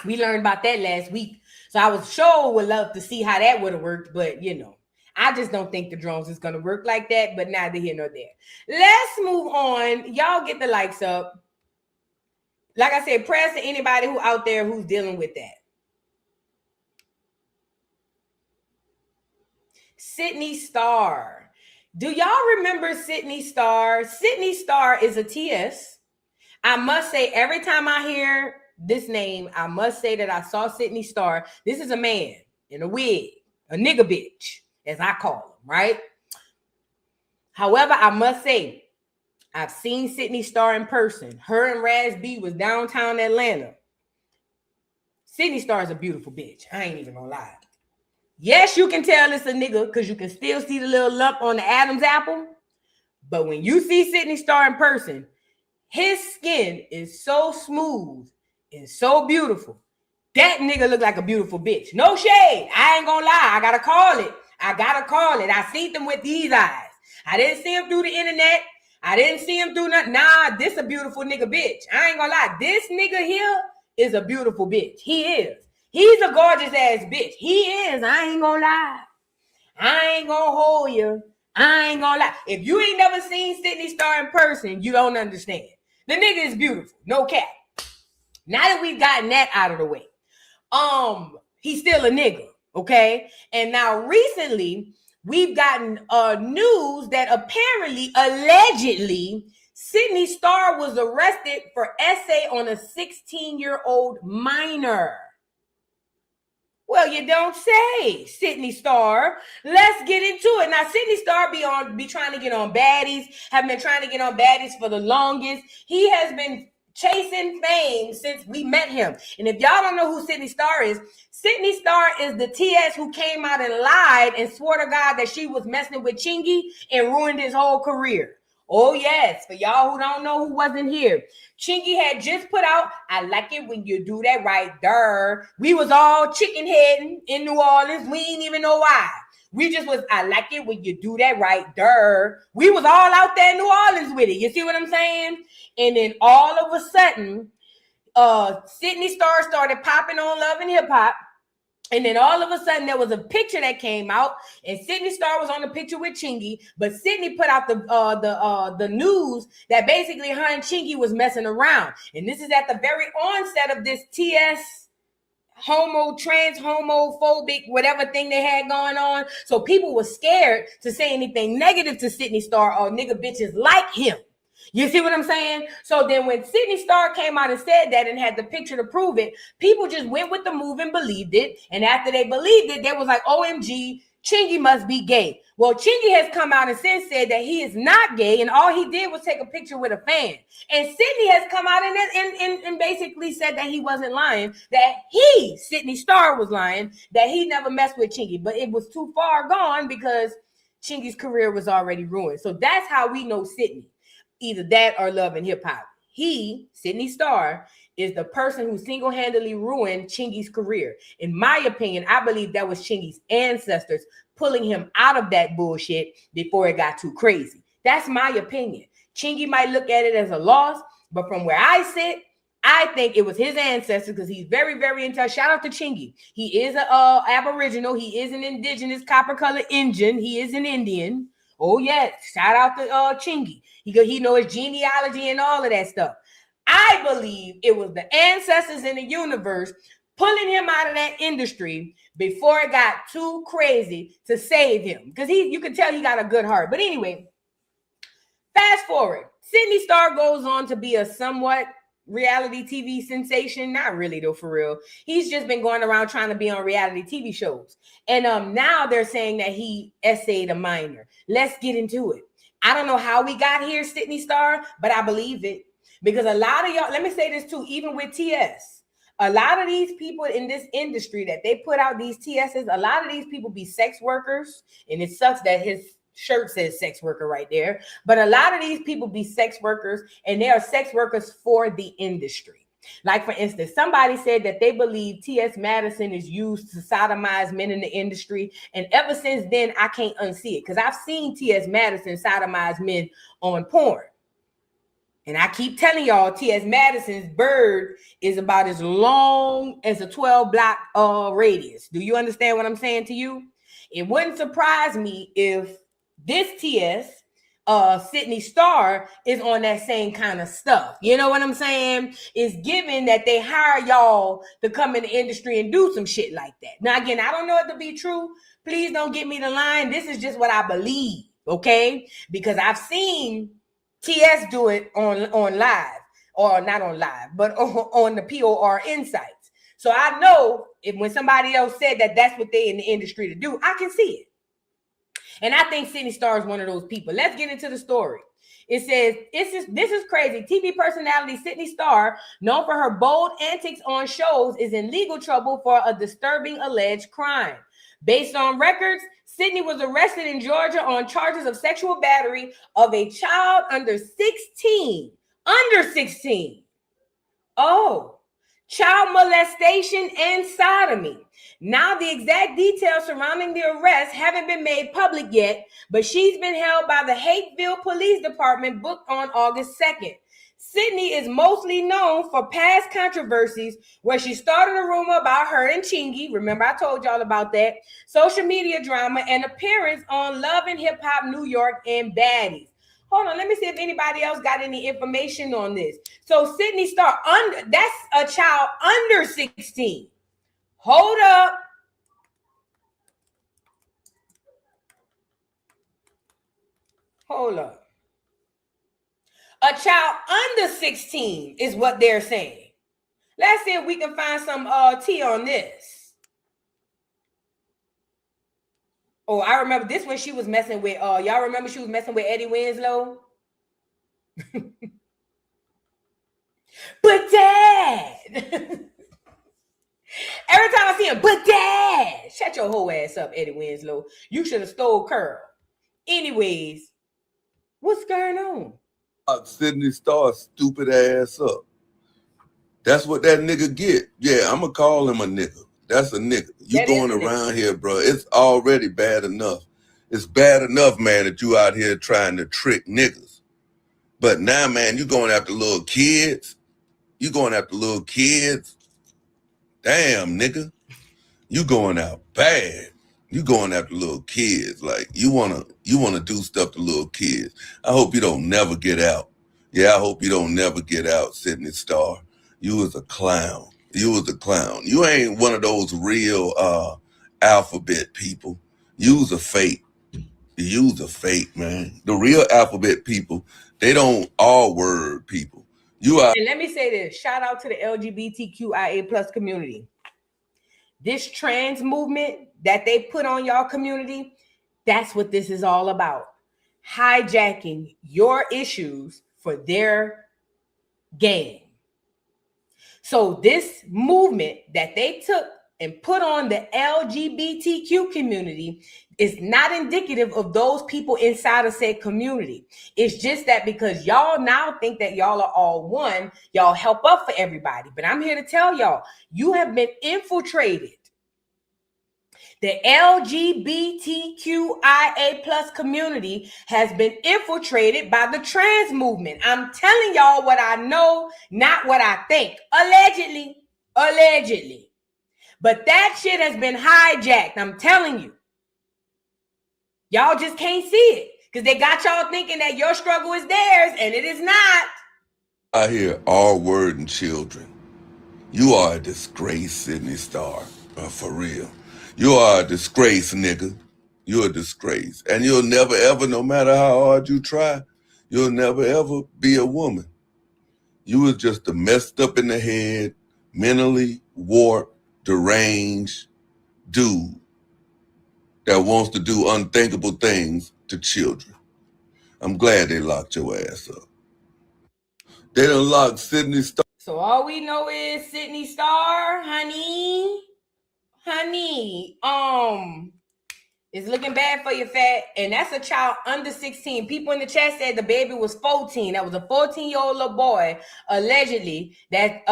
We learned about that last week, so I was sure would love to see how that would have worked, but you know, I just don't think the drones is gonna work like that. But neither here nor there. Let's move on. Y'all get the likes up. Like I said, prayers to anybody who out there who's dealing with that. Sidney Starr. Do y'all remember Sidney Starr? Sidney Starr is a TS. I must say, every time I hear this name, I must say that I saw Sidney Starr. This is a man in a wig, a nigga bitch, as I call him, right? However, I must say, I've seen Sidney Starr in person. Her and Raz B was downtown Atlanta. Sidney Starr is a beautiful bitch. I ain't even gonna lie. Yes, you can tell it's a nigga because you can still see the little lump on the Adam's apple. But when you see Sidney Starr in person, his skin is so smooth and so beautiful. That nigga look like a beautiful bitch. No shade. I ain't gonna lie. I gotta call it. I seen them with these eyes. I didn't see him through the internet. I didn't see him do nothing. Nah, this a beautiful nigga bitch. I ain't gonna lie. This nigga here is a beautiful bitch. He is. He's a gorgeous ass bitch. He is. I ain't gonna lie. I ain't gonna hold you. I ain't gonna lie. If you ain't never seen Sidney Starr in person, you don't understand. The nigga is beautiful. No cap. Now that we've gotten that out of the way, he's still a nigga, okay? And now recently, we've gotten news that apparently, allegedly, Sidney Starr was arrested for essay on a 16-year-old minor. Well, you don't say, Sidney Starr. Let's get into it. Now, Sidney Starr be trying to get on baddies, have been trying to get on baddies for the longest. He has been chasing fame since we met him. And if y'all don't know who Sidney Starr is the TS who came out and lied and swore to God that she was messing with Chingy and ruined his whole career. Oh, yes. For y'all who don't know who wasn't here. Chingy had just put out, I like it when you do that right there. We was all chicken heading in New Orleans. We didn't even know why. We just was, I like it when you do that right there. We was all out there in New Orleans with it. You see what I'm saying? And then all of a sudden, Sidney Starr started popping on Love and Hip Hop. And then all of a sudden there was a picture that came out and Sidney Starr was on the picture with Chingy, but Sidney put out the news that basically her and Chingy was messing around. And this is at the very onset of this TS trans homophobic, whatever thing they had going on. So people were scared to say anything negative to Sidney Starr or nigga bitches like him. You see what I'm saying? So then when Sidney Starr came out and said that and had the picture to prove it, people just went with the move and believed it. And after they believed it, they was like, OMG, Chingy must be gay. Well, Chingy has come out and since said that he is not gay and all he did was take a picture with a fan. And Sidney has come out and basically said that he wasn't lying, that Sidney Starr was lying, that he never messed with Chingy. But it was too far gone because Chingy's career was already ruined. So that's how we know Sidney. Either that or Love and Hip Hop. He, Sidney Starr, is the person who single-handedly ruined Chingy's career. In my opinion, I believe that was Chingy's ancestors pulling him out of that bullshit before it got too crazy. That's my opinion. Chingy might look at it as a loss, but from where I sit, I think it was his ancestors because he's very, very intelligent. Shout out to Chingy. He is an Aboriginal. He is an indigenous copper-colored Indian. He is an Indian. Oh, yes. Shout out to Chingy. He knows his genealogy and all of that stuff. I believe it was the ancestors in the universe pulling him out of that industry before it got too crazy to save him. Because you can tell he got a good heart. But anyway, fast forward. Sidney Starr goes on to be a somewhat reality TV sensation. Not really though, for real. He's just been going around trying to be on reality TV shows. And now they're saying that he essayed a minor. Let's get into it. I don't know how we got here, Sidney Starr, but I believe it. Because a lot of y'all, let me say this too, even with TS, a lot of these people in this industry that they put out these TSs, a lot of these people be sex workers. And it sucks that his shirt says sex worker right there. But a lot of these people be sex workers and they are sex workers for the industry. Like, for instance, somebody said that they believe T.S. Madison is used to sodomize men in the industry. And ever since then, I can't unsee it because I've seen T.S. Madison sodomize men on porn. And I keep telling y'all, T.S. Madison's bird is about as long as a 12-block radius. Do you understand what I'm saying to you? It wouldn't surprise me if this T.S., Sidney Starr is on that same kind of stuff. You know what I'm saying? It's given that they hire y'all to come in the industry and do some shit like that. Now, again, I don't know it to be true. Please don't get me the line. This is just what I believe, okay? Because I've seen TS do it on live, or not on live, but on the POR Insights. So I know if when somebody else said that that's what they in the industry to do, I can see it. And I think Sidney Starr is one of those people. Let's get into the story. It says, this is crazy. TV personality Sidney Starr, known for her bold antics on shows, is in legal trouble for a disturbing alleged crime. Based on records, Sidney was arrested in Georgia on charges of sexual battery of a child under 16. Under 16. Oh, child molestation, and sodomy. Now, the exact details surrounding the arrest haven't been made public yet, but she's been held by the Hateville Police Department, booked on August 2nd. Sidney is mostly known for past controversies where she started a rumor about her and Chingy. Remember, I told y'all about that. Social media drama and appearance on Love and Hip Hop New York and Baddies. Hold on, let me see if anybody else got any information on this. So Sidney Starr, that's a child under 16. Hold up. Hold up. A child under 16 is what they're saying. Let's see if we can find some tea on this. Oh, I remember this when she was messing with, y'all remember she was messing with Eddie Winslow? But Dad! Every time I see him, but Dad! Shut your whole ass up, Eddie Winslow. You should have stole Curl. Anyways, what's going on? Sidney Starr stupid ass up. That's what that nigga get. Yeah, I'm gonna call him a nigga. That's a nigga. You That going is a nigga. around here, bro. It's already bad enough. It's bad enough, man, that you out here trying to trick niggas. But now, man, you going after little kids. You going after little kids. Damn, nigga. You going out bad. You going after little kids. Like, you wanna do stuff to little kids. I hope you don't never get out. Yeah, I hope you don't never get out, Sidney Starr. You was a clown. You was a clown. You ain't one of those real alphabet people. You was a fake. You was a fake, man. The real alphabet people, they don't all word people. You are. And let me say this. Shout out to the LGBTQIA plus community. This trans movement that they put on y'all community, that's what this is all about. Hijacking your issues for their gain. So this movement that they took and put on the LGBTQ community is not indicative of those people inside of said community. It's just that because y'all now think that y'all are all one, y'all help up for everybody. But I'm here to tell y'all, you have been infiltrated. The LGBTQIA plus community has been infiltrated by the trans movement. I'm telling y'all what I know, not what I think. Allegedly. But that shit has been hijacked. I'm telling you. Y'all just can't see it because they got y'all thinking that your struggle is theirs and it is not. I hear all wording children. You are a disgrace, Sidney Starr. For real. You are a disgrace, nigga. You're a disgrace. And you'll never ever, no matter how hard you try, you'll never ever be a woman. You was just a messed up in the head, mentally warped, deranged dude that wants to do unthinkable things to children. I'm glad they locked your ass up. They done locked Sidney Starr. So all we know is Sidney Starr, honey, it's looking bad for you, fat. And that's a child under 16. People in the chat said the baby was 14. That was a 14-year-old little boy, allegedly, that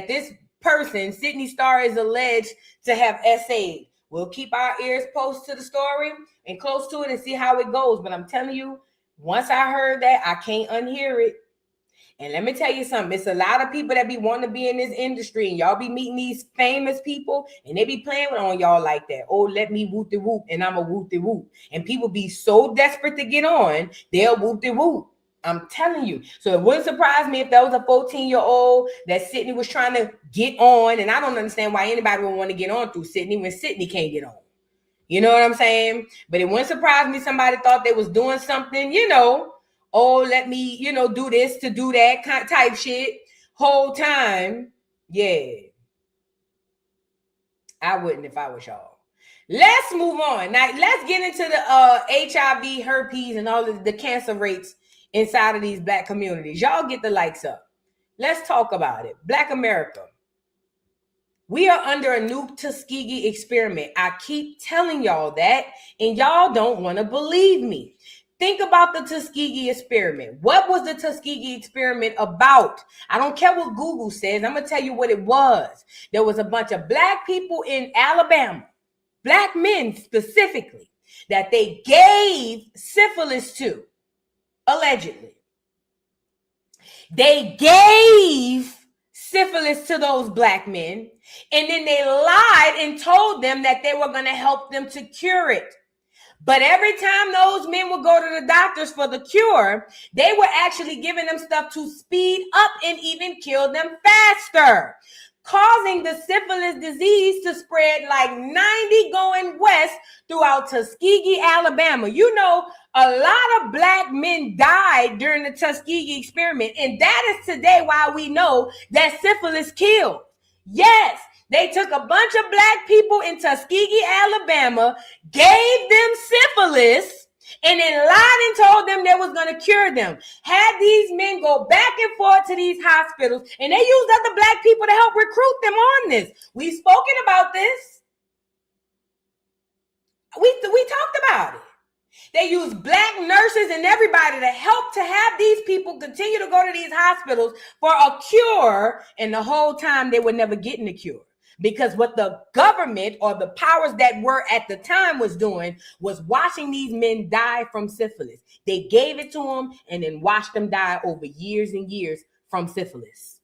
this person, Sidney Starr, is alleged to have SA'd. We'll keep our ears close to the story and close to it and see how it goes. But I'm telling you, once I heard that, I can't unhear it. And let me tell you something. It's a lot of people that be wanting to be in this industry, and y'all be meeting these famous people, and they be playing on y'all like that. Oh, let me whoop the whoop, and I'm a whoop the whoop. And people be so desperate to get on, they'll whoop the whoop. I'm telling you. So it wouldn't surprise me if that was a 14-year-old that Sidney was trying to get on. And I don't understand why anybody would want to get on through Sidney when Sidney can't get on. You know what I'm saying? But it wouldn't surprise me somebody thought they was doing something, oh, let me, do this to do that kind of type shit whole time. Yeah. I wouldn't if I was y'all. Let's move on. Now, let's get into the HIV, herpes, and all of the cancer rates inside of these Black communities. Y'all get the likes up. Let's talk about it. Black America. We are under a new Tuskegee experiment. I keep telling y'all that, and y'all don't want to believe me. Think about the Tuskegee experiment. What was the Tuskegee experiment about? I don't care what Google says. I'm going to tell you what it was. There was a bunch of black people in Alabama, black men specifically, that they gave syphilis to, allegedly. They gave syphilis to those black men, and then they lied and told them that they were going to help them to cure it. But every time those men would go to the doctors for the cure, they were actually giving them stuff to speed up and even kill them faster, causing the syphilis disease to spread like 90 going west throughout Tuskegee, Alabama. You know, a lot of black men died during the Tuskegee experiment, and that is today why we know that syphilis killed. Yes, they took a bunch of black people in Tuskegee, Alabama, gave them syphilis, and then lied and told them they was going to cure them. Had these men go back and forth to these hospitals, and they used other black people to help recruit them on this. We've spoken about this. We talked about it. They used black nurses and everybody to help to have these people continue to go to these hospitals for a cure, and the whole time they were never getting the cure. Because what the government or the powers that were at the time was doing was watching these men die from syphilis. They gave it to them and then watched them die over years and years from syphilis.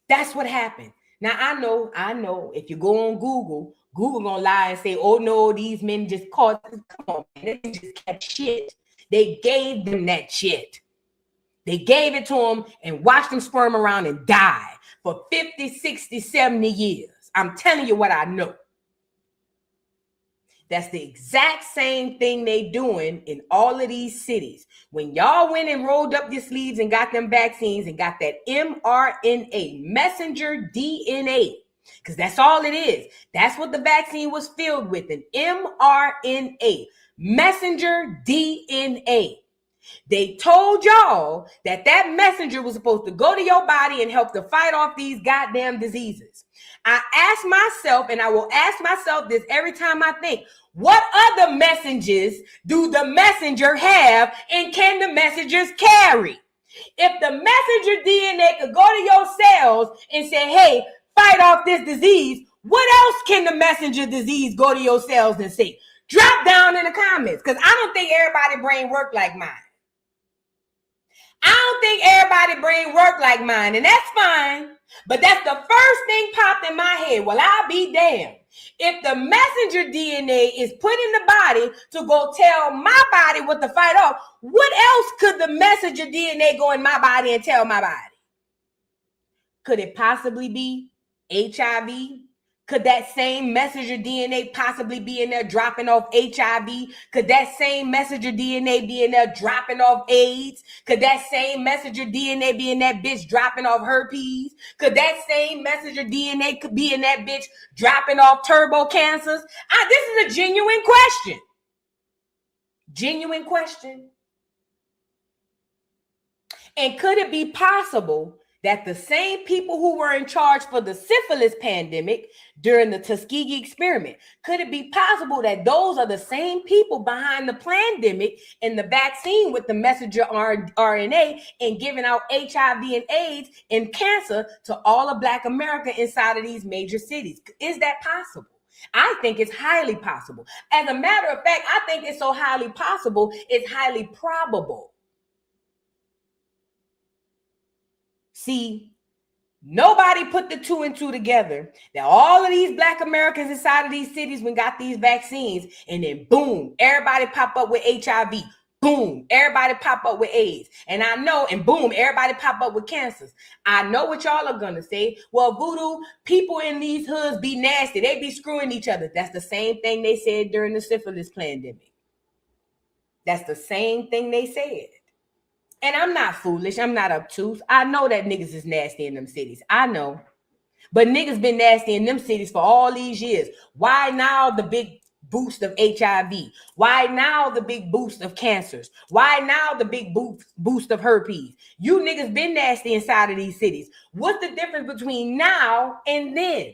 That's what happened. Now, I know if you go on Google gonna lie and say, oh no, these men just caught. Come on, man, they just kept shit. They gave them that shit. They gave it to them and watched them squirm around and die for 50, 60, 70 years. I'm telling you what I know. That's the exact same thing they doing in all of these cities. When y'all went and rolled up your sleeves and got them vaccines and got that mRNA, messenger DNA, because that's all it is. That's what the vaccine was filled with, an mRNA, messenger DNA. They told y'all that that messenger was supposed to go to your body and help to fight off these goddamn diseases. I ask myself, and I will ask myself this every time I think, what other messages do the messenger have, and can the messengers carry? If the messenger DNA could go to your cells and say, hey, fight off this disease, what else can the messenger disease go to your cells and say? Drop down in the comments, because I don't think everybody's brain work like mine. I don't think everybody's brain work like mine, and that's fine. But that's the first thing popped in my head. Well, I'll be damned. If the messenger DNA is put in the body to go tell my body what to fight off, what else could the messenger DNA go in my body and tell my body? Could it possibly be HIV? Could that same messenger DNA possibly be in there dropping off HIV? Could that same messenger DNA be in there dropping off AIDS? Could that same messenger DNA be in that bitch dropping off herpes? Could that same messenger DNA could be in that bitch dropping off turbo cancers? This is a genuine question. Genuine question. And could it be possible that the same people who were in charge for the syphilis pandemic during the Tuskegee experiment, could it be possible that those are the same people behind the pandemic and the vaccine with the messenger RNA and giving out HIV and AIDS and cancer to all of Black America inside of these major cities? Is that possible? I think it's highly possible. As a matter of fact, I think it's so highly possible, it's highly probable. See, nobody put the two and two together that all of these Black Americans inside of these cities when got these vaccines, and then boom, everybody pop up with HIV. Boom, everybody pop up with AIDS. And I know, and boom, everybody pop up with cancers. I know what y'all are going to say. Well, voodoo, people in these hoods be nasty. They be screwing each other. That's the same thing they said during the syphilis pandemic. That's the same thing they said. And I'm not foolish. I'm not obtuse. I know that niggas is nasty in them cities. I know. But niggas been nasty in them cities for all these years. Why now the big boost of HIV? Why now the big boost of cancers? Why now the big boost of herpes? You niggas been nasty inside of these cities. What's the difference between now and then?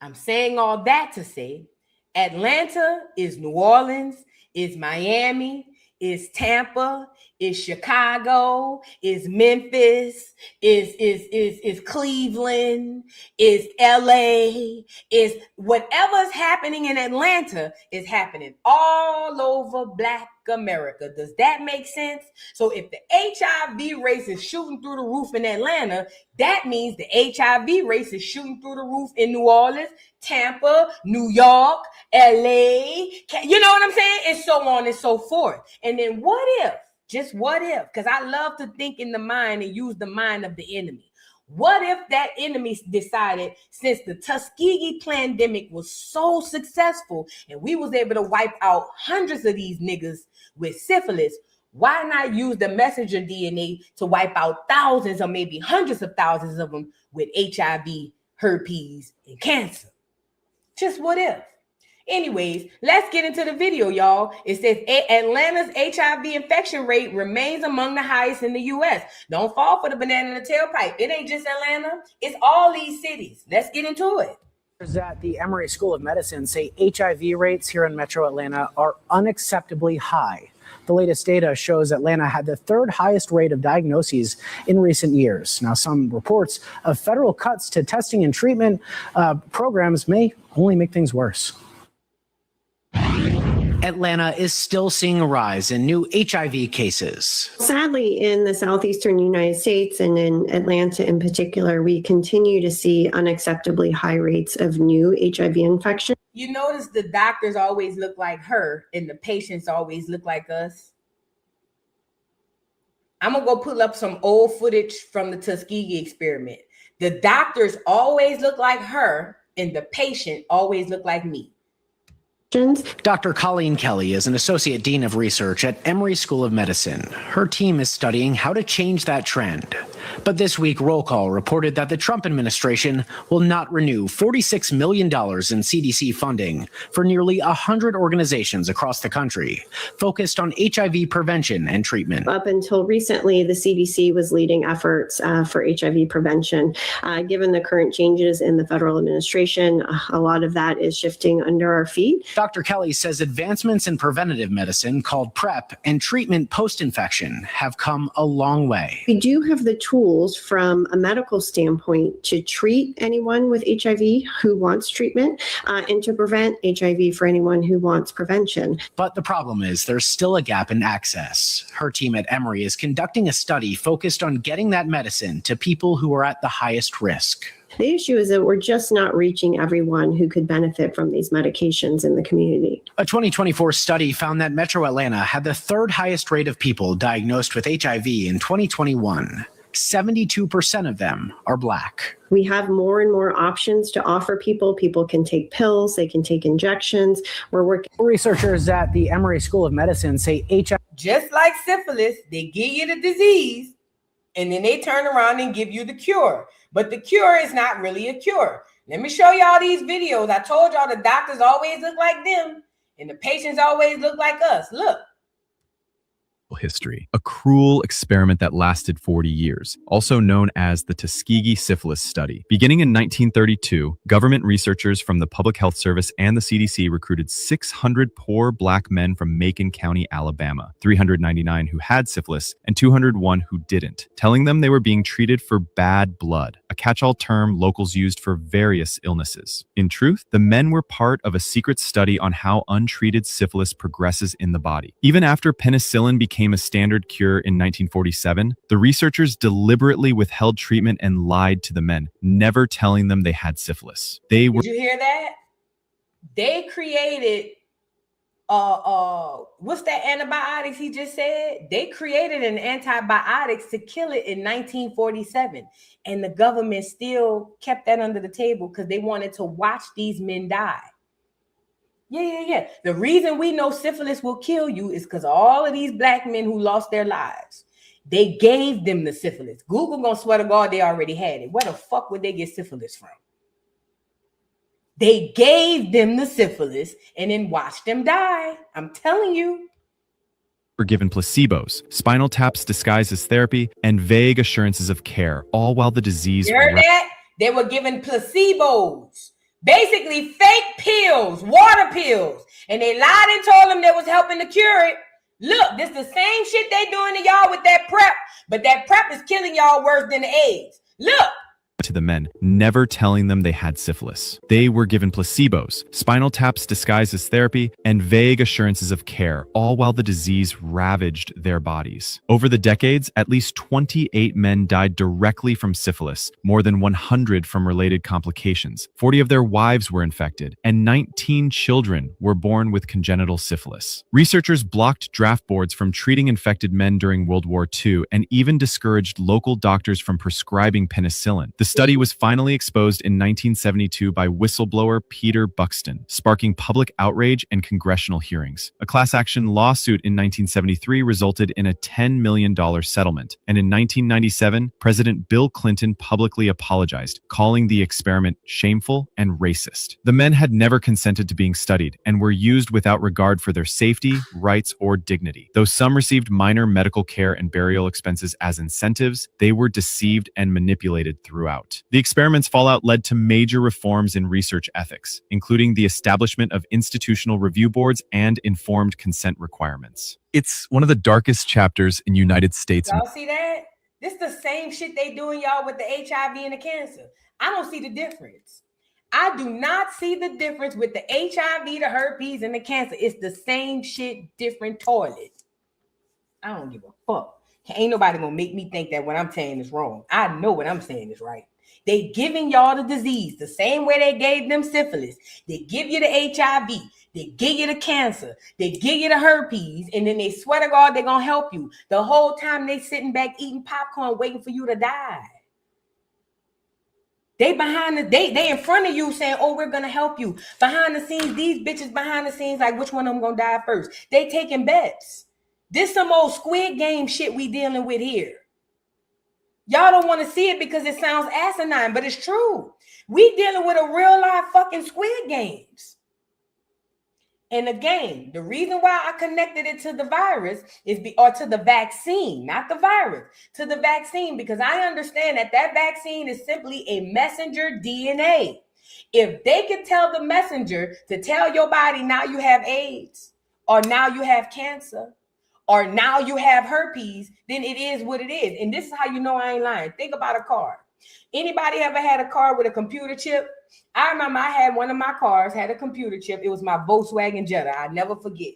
I'm saying all that to say Atlanta is New Orleans, is Miami, is Tampa, is Chicago, is Memphis, is Cleveland, is LA, is whatever's happening in Atlanta is happening all over Black America. Does that make sense? So if the HIV race is shooting through the roof in Atlanta, that means the HIV race is shooting through the roof in New Orleans, Tampa, New York, LA, you know what I'm saying? And so on and so forth. And then what if, just what if, because I love to think in the mind and use the mind of the enemy. What if that enemy decided, since the Tuskegee pandemic was so successful and we was able to wipe out hundreds of these niggas with syphilis, why not use the messenger DNA to wipe out thousands or maybe hundreds of thousands of them with HIV, herpes, and cancer? Just what if? Anyways, let's get into the video, y'all. It says Atlanta's HIV infection rate remains among the highest in the U.S. Don't fall for the banana in the tailpipe. It ain't just Atlanta. It's all these cities. Let's get into it. At the Emory School of Medicine say HIV rates here in Metro Atlanta are unacceptably high. The latest data shows Atlanta had the third highest rate of diagnoses in recent years. Now, some reports of federal cuts to testing and treatment programs may only make things worse. Atlanta is still seeing a rise in new HIV cases. Sadly, in the southeastern United States and in Atlanta in particular, we continue to see unacceptably high rates of new HIV infection. You notice the doctors always look like her and the patients always look like us. I'm going to go pull up some old footage from the Tuskegee experiment. The doctors always look like her and the patient always look like me. Dr. Colleen Kelly is an associate dean of research at Emory School of Medicine. Her team is studying how to change that trend. But this week, Roll Call reported that the Trump administration will not renew $46 million in CDC funding for nearly 100 organizations across the country focused on HIV prevention and treatment. Up until recently, the CDC was leading efforts for HIV prevention. Given the current changes in the federal administration, a lot of that is shifting under our feet. Dr. Kelly says advancements in preventative medicine called PrEP and treatment post-infection have come a long way. We do have the tools from a medical standpoint to treat anyone with HIV who wants treatment and to prevent HIV for anyone who wants prevention. But the problem is there's still a gap in access. Her team at Emory is conducting a study focused on getting that medicine to people who are at the highest risk. The issue is that we're just not reaching everyone who could benefit from these medications in the community. A 2024 study found that Metro Atlanta had the third highest rate of people diagnosed with HIV in 2021. 72% of them are Black. We have more and more options to offer people. People can take pills, they can take injections. We're working. Researchers at the Emory School of Medicine say HIV. Just like syphilis, they give you the disease and then they turn around and give you the cure. But the cure is not really a cure. Let me show y'all these videos. I told y'all the doctors always look like them and the patients always look like us. Look. History, a cruel experiment that lasted 40 years, also known as the Tuskegee Syphilis Study. Beginning in 1932, government researchers from the Public Health Service and the CDC recruited 600 poor Black men from Macon County, Alabama, 399 who had syphilis and 201 who didn't, telling them they were being treated for bad blood, a catch-all term locals used for various illnesses. In truth, the men were part of a secret study on how untreated syphilis progresses in the body. Even after penicillin became a standard cure in 1947, the researchers deliberately withheld treatment and lied to the men, never telling them they had syphilis. Did you hear that? They created what's that antibiotics he just said? They created an antibiotics to kill it in 1947. And the government still kept that under the table because they wanted to watch these men die. Yeah. The reason we know syphilis will kill you is because all of these Black men who lost their lives, they gave them the syphilis. Google gonna swear to God they already had it. Where the fuck would they get syphilis from? They gave them the syphilis and then watched them die. I'm telling you. Were given placebos, spinal taps disguised as therapy, and vague assurances of care, all while the disease. You heard that? They were given placebos. Basically, fake pills, water pills. And they lied and told them they was helping to cure it. Look, this the same shit they doing to y'all with that PrEP, but that PrEP is killing y'all worse than the AIDS. Look. To the men, never telling them they had syphilis. They were given placebos, spinal taps disguised as therapy, and vague assurances of care, all while the disease ravaged their bodies. Over the decades, at least 28 men died directly from syphilis, more than 100 from related complications. 40 of their wives were infected, and 19 children were born with congenital syphilis. Researchers blocked draft boards from treating infected men during World War II and even discouraged local doctors from prescribing penicillin. The study was finally exposed in 1972 by whistleblower Peter Buxton, sparking public outrage and congressional hearings. A class action lawsuit in 1973 resulted in a $10 million settlement, and in 1997, President Bill Clinton publicly apologized, calling the experiment shameful and racist. The men had never consented to being studied and were used without regard for their safety, rights, or dignity. Though some received minor medical care and burial expenses as incentives, they were deceived and manipulated throughout. The experiment's fallout led to major reforms in research ethics, including the establishment of institutional review boards and informed consent requirements. It's one of the darkest chapters in United States. Y'all see that? This the same shit they doing y'all with the HIV and the cancer. I don't see the difference. I do not see the difference with the HIV, the herpes, and the cancer. It's the same shit, different toilet. I don't give a fuck. Ain't nobody gonna make me think that what I'm saying is wrong. I know what I'm saying is right. They giving y'all the disease the same way they gave them syphilis. They give you the HIV. They give you the cancer. They give you the herpes. And then they swear to God they're gonna help you. The whole time they sitting back eating popcorn waiting for you to die. They behind the they in front of you saying, oh, we're gonna help you. Behind the scenes, these bitches behind the scenes, like which one of them gonna die first? They taking bets. This some old Squid Game shit we dealing with here. Y'all don't want to see it because it sounds asinine, but it's true. We dealing with a real life fucking Squid Games. And again, the reason why I connected it to the virus or to the vaccine, not the virus, to the vaccine, because I understand that vaccine is simply a messenger DNA. If they could tell the messenger to tell your body now you have AIDS, or now you have cancer, or now you have herpes, then it is what it is. And this is how you know I ain't lying. Think about a car. Anybody ever had a car with a computer chip? I remember I had one of my cars, had a computer chip. It was my Volkswagen Jetta. I never forget.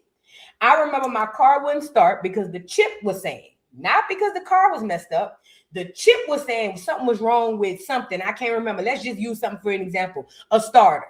I remember my car wouldn't start because the chip was saying, not because the car was messed up. The chip was saying something was wrong with something. I can't remember. Let's just use something for an example. A starter.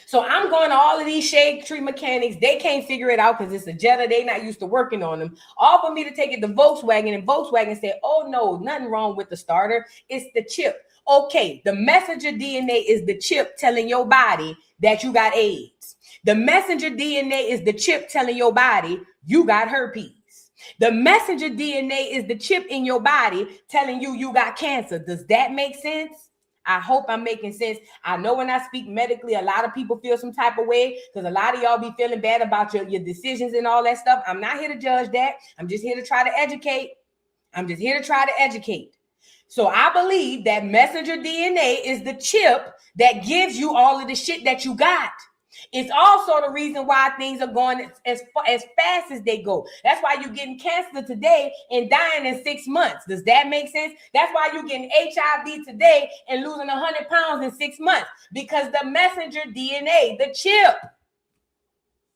So I'm going to all of these shade tree mechanics. They can't figure it out because it's a Jetta. They not used to working on them. All for me to take it to Volkswagen, and Volkswagen said, oh no, nothing wrong with the starter. It's the chip. Okay, the messenger DNA is the chip telling your body that you got AIDS. The messenger DNA is the chip telling your body you got herpes. The messenger DNA is the chip in your body telling you you got cancer. Does that make sense? I hope I'm making sense. I know when I speak medically, a lot of people feel some type of way because a lot of y'all be feeling bad about your decisions and all that stuff. I'm not here to judge that. I'm just here to try to educate. So I believe that messenger DNA is the chip that gives you all of the shit that you got. It's also the reason why things are going as fast as they go. That's why you're getting cancer today and dying in 6 months. Does that make sense? That's why you're getting HIV today and losing 100 pounds in 6 months, because the messenger DNA, the chip.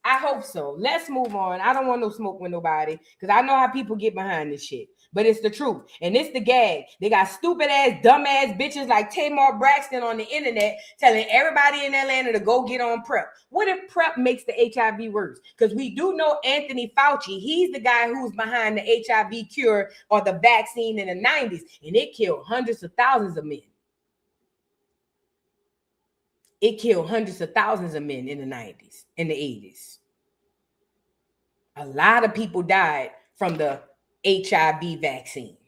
I hope so. Let's move on. I don't want no smoke with nobody because I know how people get behind this shit. But it's the truth. And it's the gag. They got stupid ass, dumb ass bitches like Tamar Braxton on the internet telling everybody in Atlanta to go get on PrEP. What if PrEP makes the HIV worse? Because we do know Anthony Fauci. He's the guy who's behind the HIV cure or the vaccine in the 90s. And it killed hundreds of thousands of men. It killed hundreds of thousands of men in the 90s, in the 80s. A lot of people died from the HIV vaccine.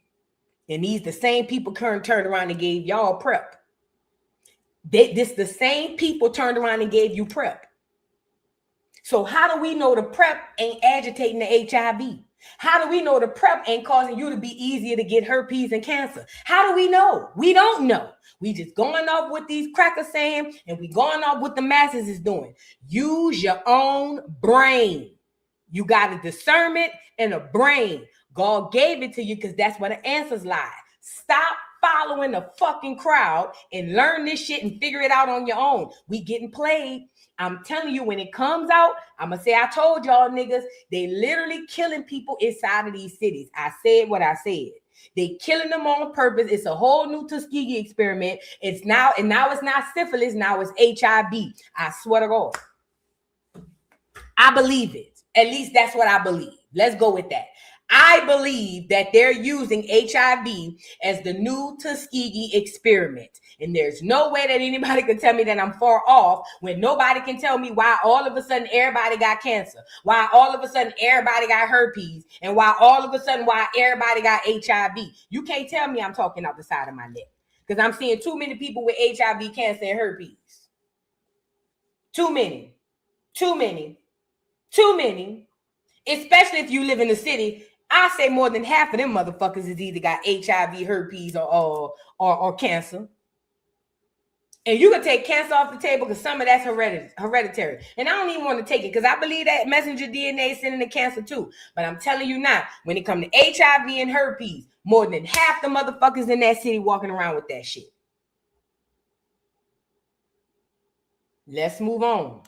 And these the same people turned around and gave y'all PrEP. This the same people turned around and gave you PrEP. So how do we know the PrEP ain't agitating the HIV? How do we know the PrEP ain't causing you to be easier to get herpes and cancer? How do we know? We don't know. We just going off what these crackers saying, and we going off what the masses is doing. Use your own brain. You got a discernment and a brain. God gave it to you because that's where the answers lie. Stop following the fucking crowd and learn this shit and figure it out on your own. We getting played. I'm telling you, when it comes out, I'm going to say, I told y'all niggas, they literally killing people inside of these cities. I said what I said. They killing them on purpose. It's a whole new Tuskegee experiment. It's now it's not syphilis. Now it's HIV. I swear to God. I believe it. At least that's what I believe. Let's go with that. I believe that they're using HIV as the new Tuskegee experiment. And there's no way that anybody can tell me that I'm far off when nobody can tell me why all of a sudden everybody got cancer, why all of a sudden everybody got herpes, and why all of a sudden why everybody got HIV. You can't tell me I'm talking out the side of my neck because I'm seeing too many people with HIV, cancer, and herpes. Too many. Especially if you live in the city. I say more than half of them motherfuckers is either got HIV, herpes, or cancer. And you can take cancer off the table because some of that's hereditary. And I don't even want to take it because I believe that messenger DNA is sending the cancer too. But I'm telling you now, when it comes to HIV and herpes, more than half the motherfuckers in that city walking around with that shit. Let's move on.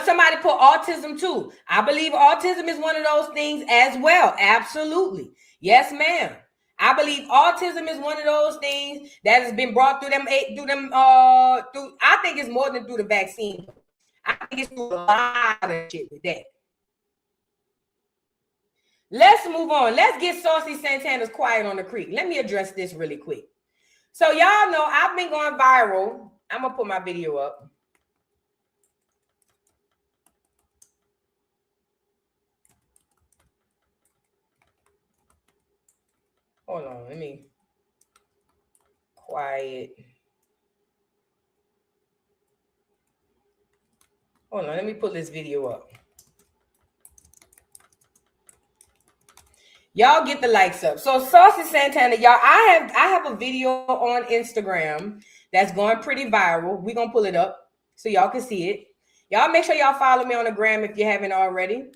Somebody put autism too. I believe autism is one of those things as well. Absolutely. Yes, ma'am. I believe autism is one of those things that has been brought I think it's more than through the vaccine. I think it's through a lot of shit with that. Let's move on. Let's get Saucy Santana's Quiet on the Creek. Let me address this really quick. So y'all know I've been going viral. I'm going to put my video up. Hold on, let me quiet. Hold on, let me put this video up. Y'all get the likes up. So Saucy Santana, y'all, I have a video on Instagram that's going pretty viral. We're gonna pull it up so y'all can see it. Y'all make sure y'all follow me on the gram if you haven't already.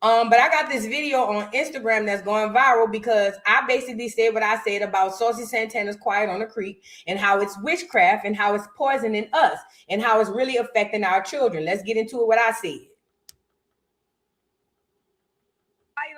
But I got this video on Instagram that's going viral because I basically said what I said about Saucy Santana's Quiet on the Creek and how it's witchcraft and how it's poisoning us and how it's really affecting our children. Let's get into it, what I said.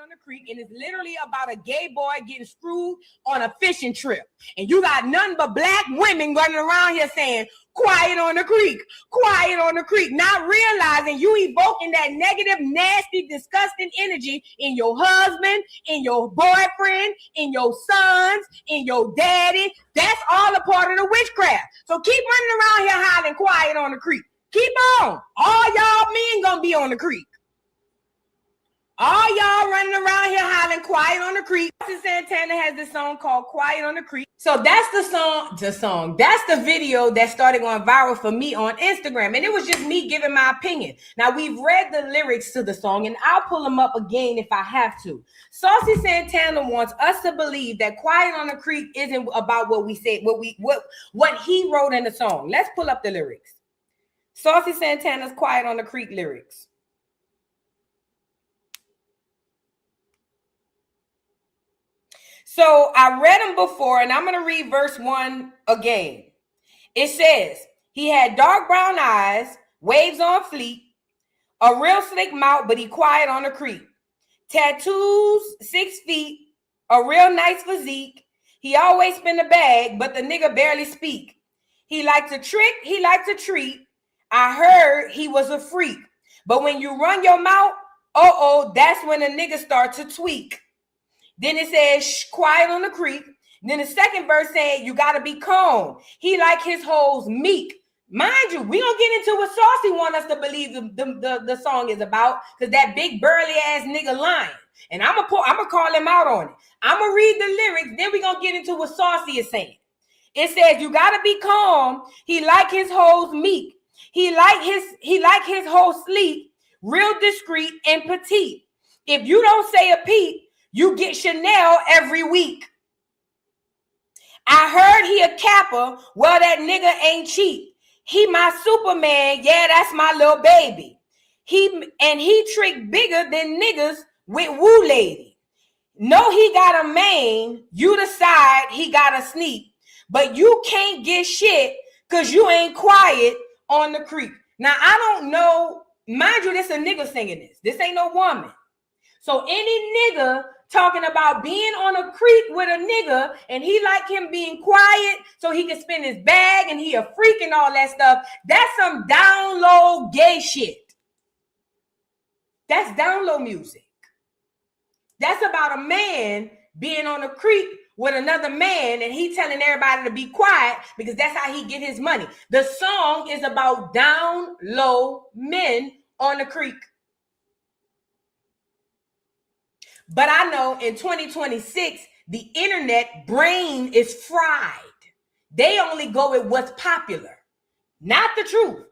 On the creek, and it's literally about a gay boy getting screwed on a fishing trip, and you got none but black women running around here saying quiet on the creek, not realizing you evoking that negative, nasty, disgusting energy in your husband, in your boyfriend, in your sons, in your daddy. That's all a part of the witchcraft. So keep running around here hollering quiet on the creek. Keep on. All y'all men gonna be on the creek. All y'all running around here hollering quiet on the creek. Saucy Santana has this song called Quiet on the Creek. So that's the song. That's the video that started going viral for me on Instagram. And it was just me giving my opinion. Now we've read the lyrics to the song and I'll pull them up again if I have to. Saucy Santana wants us to believe that Quiet on the Creek isn't about what we said, what he wrote in the song. Let's pull up the lyrics. Saucy Santana's Quiet on the Creek lyrics. So I read them before, and I'm going to read verse 1 again. It says, he had dark brown eyes, waves on fleet, a real slick mouth, but he quiet on the creek. Tattoos, 6 feet, a real nice physique. He always spin the bag, but the nigga barely speak. He liked to trick, he liked to treat. I heard he was a freak. But when you run your mouth, that's when a nigga start to tweak. Then it says, shh, quiet on the creek. Then the second verse said, you got to be calm. He like his hoes meek. Mind you, we don't get into what Saucy want us to believe the song is about because that big burly ass nigga lying. And I'm gonna call him out on it. I'm going to read the lyrics. Then we're going to get into what Saucy is saying. It says, you got to be calm. He like his hoes meek. He like his hoes sleep, real discreet and petite. If you don't say a peep, you get Chanel every week. I heard he a capper. Well, that nigga ain't cheap. He my Superman. Yeah, that's my little baby. He trick bigger than niggas with woo lady. No, he got a main. You decide he got a sneak. But you can't get shit because you ain't quiet on the creek. Now, I don't know. Mind you, this a nigga singing this. This ain't no woman. So any nigga talking about being on a creek with a nigga and he like him being quiet so he can spin his bag and he a freak and all that stuff, that's some down low gay shit. That's down low music. That's about a man being on a creek with another man and he telling everybody to be quiet because that's how he get his money. The song is about down low men on the creek. But I know in 2026, the internet brain is fried. They only go with what's popular, not the truth.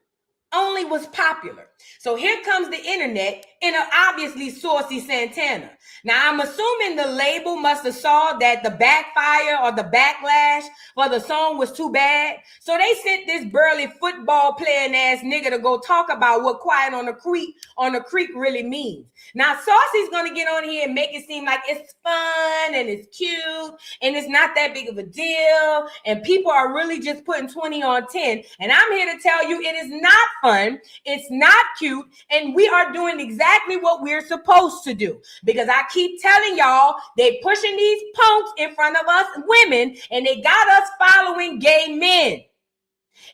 Only what's popular. So here comes the internet and obviously Saucy Santana. Now I'm assuming the label must have saw that the backfire or the backlash for the song was too bad. So they sent this burly football playing ass nigga to go talk about what quiet on the creek really means. Now Saucy's gonna get on here and make it seem like it's fun and it's cute and it's not that big of a deal and people are really just putting 20 on 10. And I'm here to tell you it is not fun, it's not cute, and we are doing exactly what we're supposed to do. Because I keep telling y'all, they pushing these punks in front of us women, and they got us following gay men.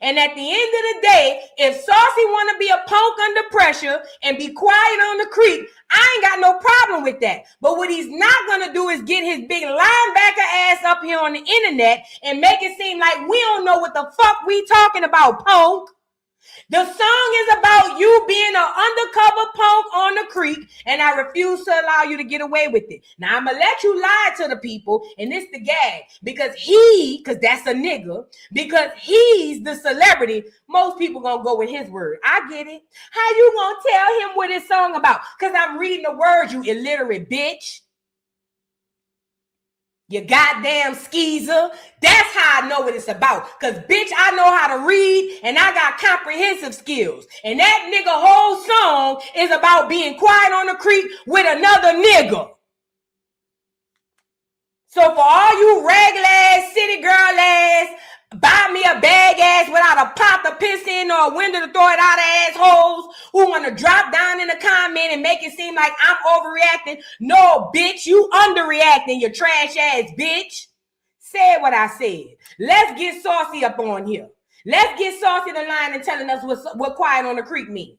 And at the end of the day, if Saucy want to be a punk under pressure and be quiet on the creek, I ain't got no problem with that. But what he's not going to do is get his big linebacker ass up here on the internet and make it seem like we don't know what the fuck we talking about, punk. The song is about you being an undercover punk on the creek, and I refuse to allow you to get away with it. Now, I'm going to let you lie to the people, and it's the gag, because that's a nigga, because he's the celebrity, most people going to go with his word. I get it. How you going to tell him what his song about? Because I'm reading the words, you illiterate bitch. You goddamn skeezer. That's how I know what it's about. Because, bitch, I know how to read and I got comprehensive skills. And that nigga whole song is about being quiet on the creek with another nigga. So for all you regular ass, city girl ass, buy me a bag ass without a pot to piss in or a window to throw it out of assholes who want to drop down in the comment and make it seem like I'm overreacting. No, bitch, you underreacting, you trash ass bitch. Said what I said. Let's get Saucy up on here. Let's get Saucy the line and telling us what quiet on the creek means.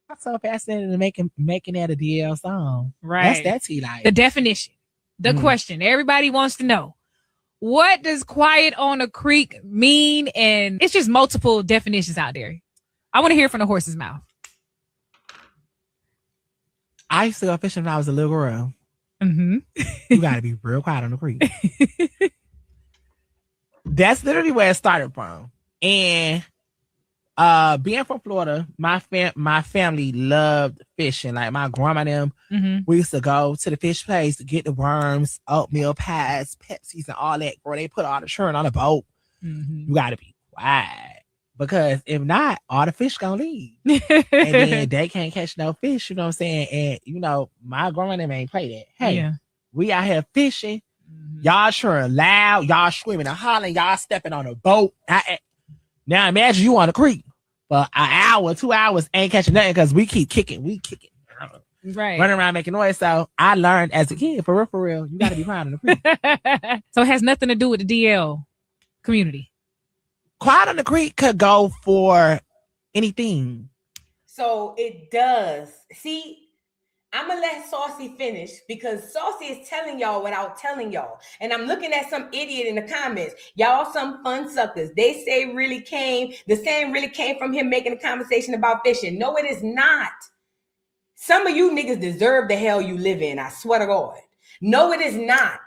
I'm so fascinated in making that a DL song. Right. That's he like. The definition. The question. Everybody wants to know. What does quiet on a creek mean? And it's just multiple definitions out there. I want to hear from the horse's mouth. I used to go fishing when I was a little girl. Mm-hmm. You got to be real quiet on the creek. That's literally where it started from. And being from Florida, my family loved fishing. Like my grandma and them, we used to go to the fish place to get the worms, oatmeal pies, Pepsis, and all that. Bro, they put all the churn on the boat. You got to be quiet. Because if not, all the fish gonna leave. And then they can't catch no fish, you know what I'm saying? And, you know, my grandma and them ain't play that. Hey, we out here fishing. Y'all churn loud. Y'all screaming and hollering. Y'all stepping on a boat. Now imagine you on the creek. For an hour, 2 hours, ain't catching nothing because we keep kicking. Right. Running around making noise. So I learned as a kid, for real, you got to be quiet on the creek. So it has nothing to do with the DL community. Quiet on the creek could go for anything. So it does. See, I'm going to let Saucy finish because Saucy is telling y'all without telling y'all. And I'm looking at some idiot in the comments. Y'all some fun suckers. They say the saying really came from him making a conversation about fishing. No, it is not. Some of you niggas deserve the hell you live in. I swear to God. No, it is not.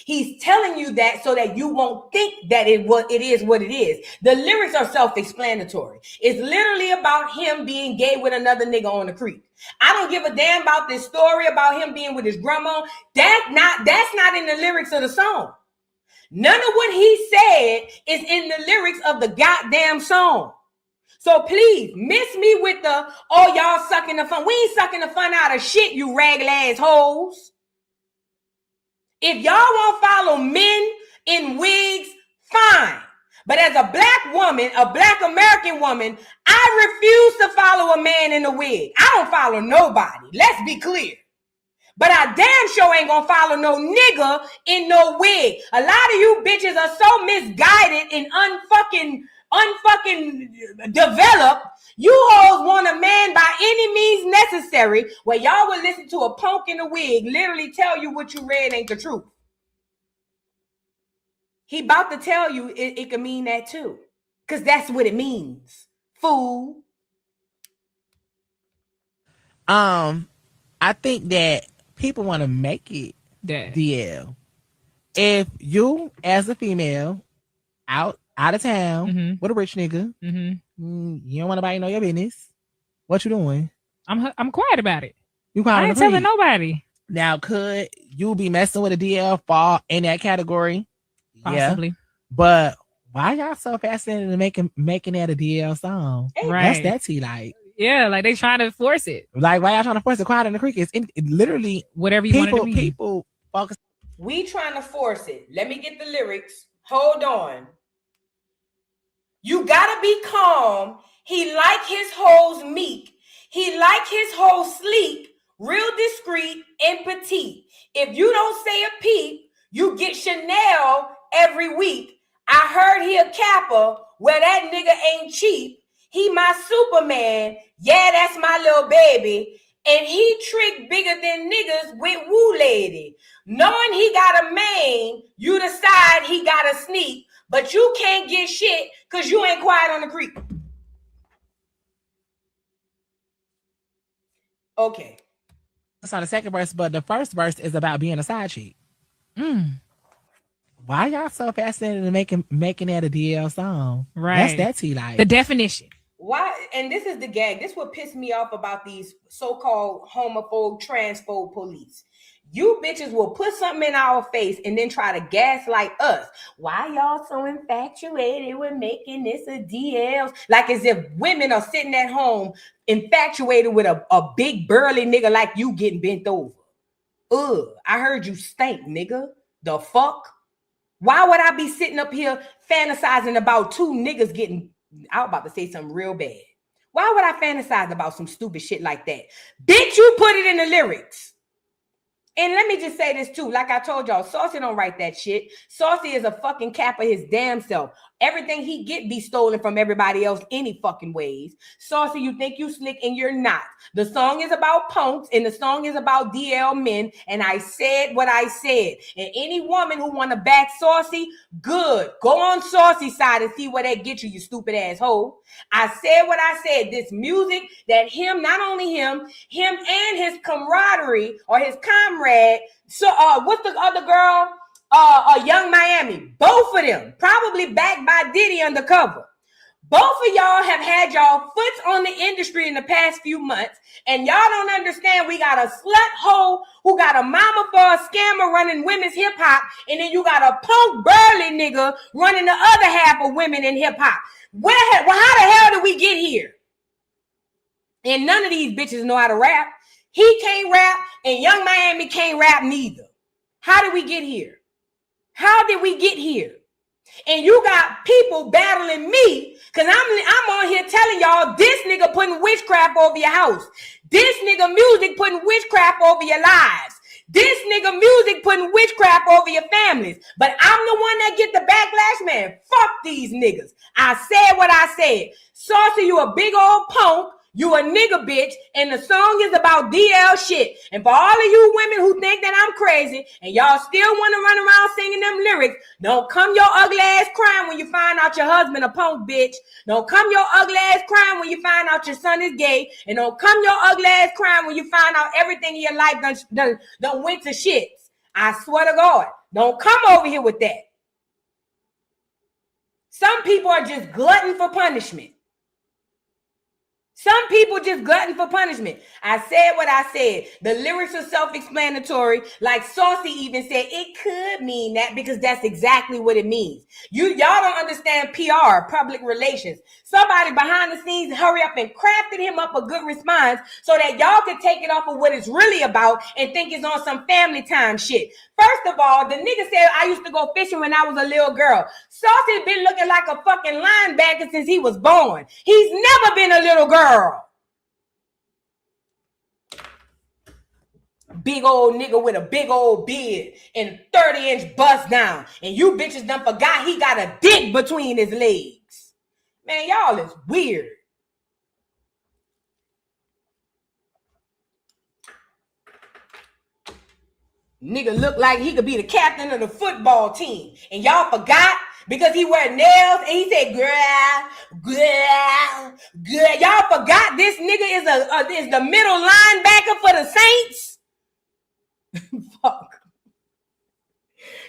He's telling you that so that you won't think that it is what it is. The lyrics are self-explanatory. It's literally about him being gay with another nigga on the creek. I don't give a damn about this story about him being with his grandma. That's not in the lyrics of the song. None of what he said is in the lyrics of the goddamn song. So please miss me with the, oh, y'all sucking the fun. We ain't sucking the fun out of shit, you ragged ass hoes. If y'all won't follow men in wigs, fine. But as a black woman, a black American woman, I refuse to follow a man in a wig. I don't follow nobody. Let's be clear. But I damn sure ain't gonna follow no nigga in no wig. A lot of you bitches are so misguided and unfucking developed. You hoes want a man by any means necessary, where y'all will listen to a punk in a wig literally tell you what you read ain't the truth. He about to tell you it can mean that too. Because that's what it means. Fool. I think that people want to make it DL. If you, as a female, out of town with a rich nigga, you don't want nobody to know your business. What you doing? I'm quiet about it. You quiet? I ain't telling nobody. Now, could you be messing with a DL fall in that category? Possibly. Yeah. But why y'all so fascinated in making that a DL song? Right. That's that tea like. Yeah, like they trying to force it. Like, why y'all trying to force it? Quiet in the Creek is it literally whatever you want it to be. People focus. We trying to force it. Let me get the lyrics. Hold on. You gotta be calm. He like his hoes meek. He like his hoes sleek, real discreet and petite. If you don't say a peep, you get Chanel every week. I heard he a capper, where that nigga ain't cheap. He my Superman. Yeah, that's my little baby. And he trick bigger than niggas with woo lady. Knowing he got a main, you decide he got a sneak, but you can't get shit because you ain't quiet on the creek. Okay. That's not the second verse, but the first verse is about being a side chick. Why y'all so fascinated in making that a DL song? Right. That's that tea like. The definition. Why? And this is the gag. This what pissed me off about these so-called homophobe, transphobe police. You bitches will put something in our face and then try to gaslight us. Why y'all so infatuated with making this a DL? Like as if women are sitting at home infatuated with a big burly nigga like you getting bent over. I heard you stink, nigga. The fuck? Why would I be sitting up here fantasizing about two niggas getting... I was about to say something real bad. Why would I fantasize about some stupid shit like that? Bitch, you put it in the lyrics. And let me just say this too. Like I told y'all, Saucy don't write that shit. Saucy is a fucking cap of his damn self. Everything he get be stolen from everybody else any fucking ways. Saucy, you think you slick and you're not. The song is about punks and the song is about DL men. And I said what I said. And any woman who want to back Saucy, good. Go on Saucy's side and see where that get you, you stupid asshole. I said what I said. This music that him, not only him and his camaraderie or his comrade. So what's the other girl? Young Miami, both of them probably backed by Diddy undercover. Both of y'all have had y'all foot on the industry in the past few months, and y'all don't understand. We got a slut hoe who got a mama for a scammer running women's hip hop, and then you got a punk burly nigga running the other half of women in hip hop. How the hell did we get here? And none of these bitches know how to rap. He can't rap, and Young Miami can't rap neither. How did we get here? How did we get here? And you got people battling me because I'm on here telling y'all this nigga putting witchcraft over your house. This nigga music putting witchcraft over your lives. This nigga music putting witchcraft over your families. But I'm the one that get the backlash, man. Fuck these niggas. I said what I said. Saucy, you a big old punk. You a nigga bitch, and the song is about DL shit. And for all of you women who think that I'm crazy, and y'all still want to run around singing them lyrics, don't come your ugly ass crying when you find out your husband a punk bitch. Don't come your ugly ass crying when you find out your son is gay. And don't come your ugly ass crying when you find out everything in your life done went to shit. I swear to God, Don't come over here with that. Some people are just glutton for punishment. Some people just glutton for punishment. I said what I said. The lyrics are self-explanatory. Like Saucy even said, it could mean that because that's exactly what it means. Y'all don't understand PR, public relations. Somebody behind the scenes hurry up and crafted him up a good response so that y'all can take it off of what it's really about and think it's on some family time shit. First of all, the nigga said I used to go fishing when I was a little girl. Saucy been looking like a fucking linebacker since he was born. He's never been a little girl. Big old nigga with a big old beard and 30-inch bust down. And you bitches done forgot he got a dick between his legs. Man, y'all is weird. Nigga look like he could be the captain of the football team. And y'all forgot because he wear nails and he said, girl. Y'all forgot this nigga is the middle linebacker for the Saints? Fuck.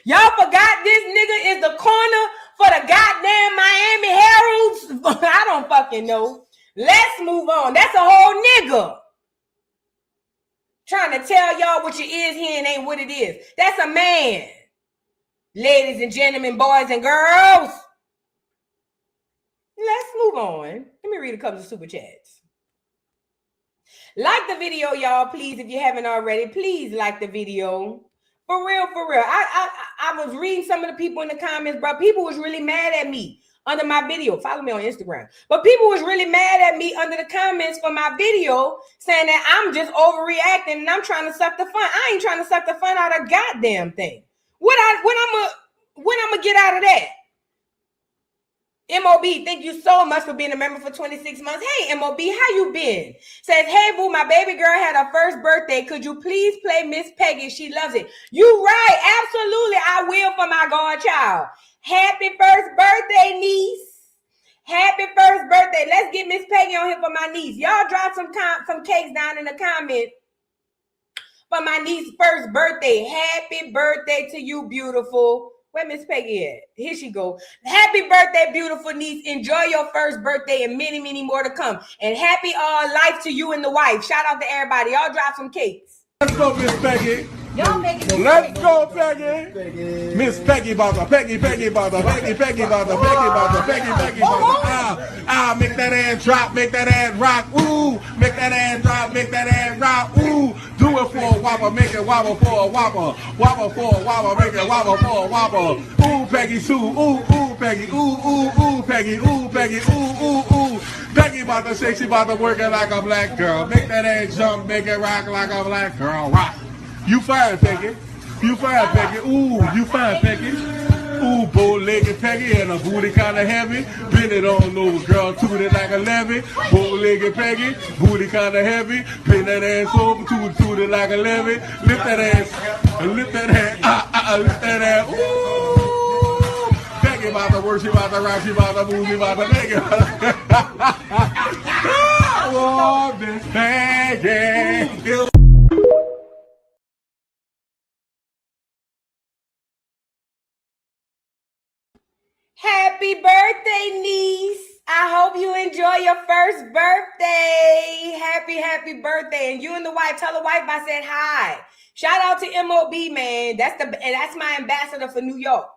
Y'all forgot this nigga is the corner for the goddamn Miami Heralds? I don't fucking know. Let's move on. That's a whole nigga. Trying to tell y'all what your ears hearing ain't what it is. That's a man. Ladies and gentlemen, boys and girls. Let's move on. Let me read a couple of super chats. Like the video, y'all, please. If you haven't already, please like the video. For real, for real. I was reading some of the people in the comments, bro. People was really mad at me under my video. Follow me on Instagram. But people was really mad at me under the comments for my video saying that I'm just overreacting and I'm trying to suck the fun. I ain't trying to suck the fun out of goddamn thing. When I'm gonna get out of that? MOB, thank you so much for being a member for 26 months. Hey, MOB, how you been? Says, hey, boo, my baby girl had her first birthday. Could you please play Miss Peggy? She loves it. You right. Absolutely. I will for my godchild. Happy first birthday, niece. Happy first birthday. Let's get Miss Peggy on here for my niece. Y'all drop some cakes down in the comments for my niece's first birthday. Happy birthday to you, beautiful. Where Miss Peggy at? Here she go. Happy birthday, beautiful niece. Enjoy your first birthday and many, many more to come. And happy life to you and the wife. Shout out to everybody. Y'all drop some cakes. Let's go, Miss Peggy. Y'all making it. Let's go, Peggy. Miss Peggy bother. Peggy bother. Peggy bother. Make that ass drop. Make that ass rock. Ooh. Make that ass drop. Make that ass rock. Ooh. Do it for a whopper. Make it wobble for a whopper. Wobble for a whopper. Make it wobble for a whopper. Ooh, Peggy Sue. Ooh, Peggy. Ooh, Peggy. Ooh, Peggy. Ooh. Peggy about to say she about to work it like a black girl. Make that ass jump. Make it rock like a black girl. Rock. You fine, Peggy. You fine, Peggy. Ooh, you fine, Peggy. Ooh, bow-legged Peggy and a booty kind of heavy. Bend it on over, girl, toot it like a levy. Bow-legged Peggy, booty kind of heavy. Bend that ass over, toot it like a levy. Lift that ass, lift that ass, lift that ass. Ooh, Peggy about to work, she about to rock, she about to move, she about to make it. Oh, Miss Peggy. Happy birthday, niece. I hope you enjoy your first birthday. Happy birthday. And you and the wife, tell the wife I said hi. Shout out to MOB, man. That's my ambassador for New York.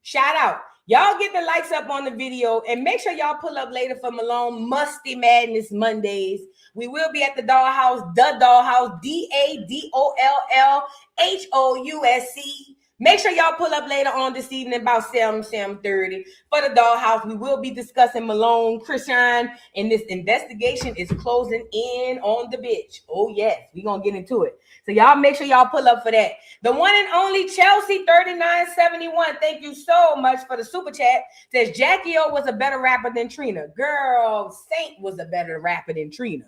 Shout out. Y'all get the likes up on the video and make sure y'all pull up later for Malone Musty Madness Mondays. We will be at the Dollhouse, DADOLLHOUSC. Make sure y'all pull up later on this evening about 7:30 for the Dollhouse. We will be discussing Malone, Christian, and this investigation is closing in on the bitch. Oh, yes, we're going to get into it. So y'all make sure y'all pull up for that. The one and only Chelsea 3971. Thank you so much for the super chat. Says Jackie O was a better rapper than Trina. Girl, Saint was a better rapper than Trina.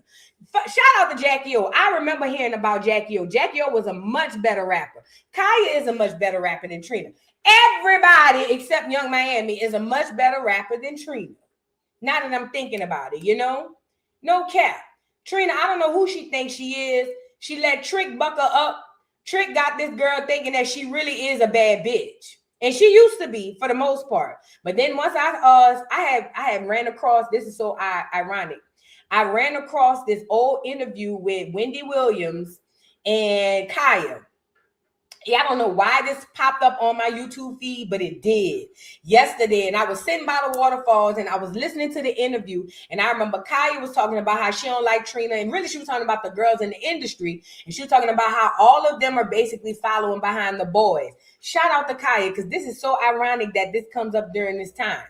Shout out to Jackie O. I remember hearing about Jackie O. Jackie O was a much better rapper. Kaya is a much better rapper than Trina. Everybody except Young Miami is a much better rapper than Trina. Now that I'm thinking about it, you know? No cap. Trina, I don't know who she thinks she is. She let Trick buck her up Trick got this girl thinking that she really is a bad bitch. And she used to be for the most part. But then once I have ran across, this is so ironic. I ran across this old interview with Wendy Williams and Kaya. Yeah, I don't know why this popped up on my YouTube feed, but it did yesterday. And I was sitting by the waterfalls and I was listening to the interview. And I remember Kaya was talking about how she don't like Trina. And really, she was talking about the girls in the industry. And she was talking about how all of them are basically following behind the boys. Shout out to Kaya, because this is so ironic that this comes up during this time.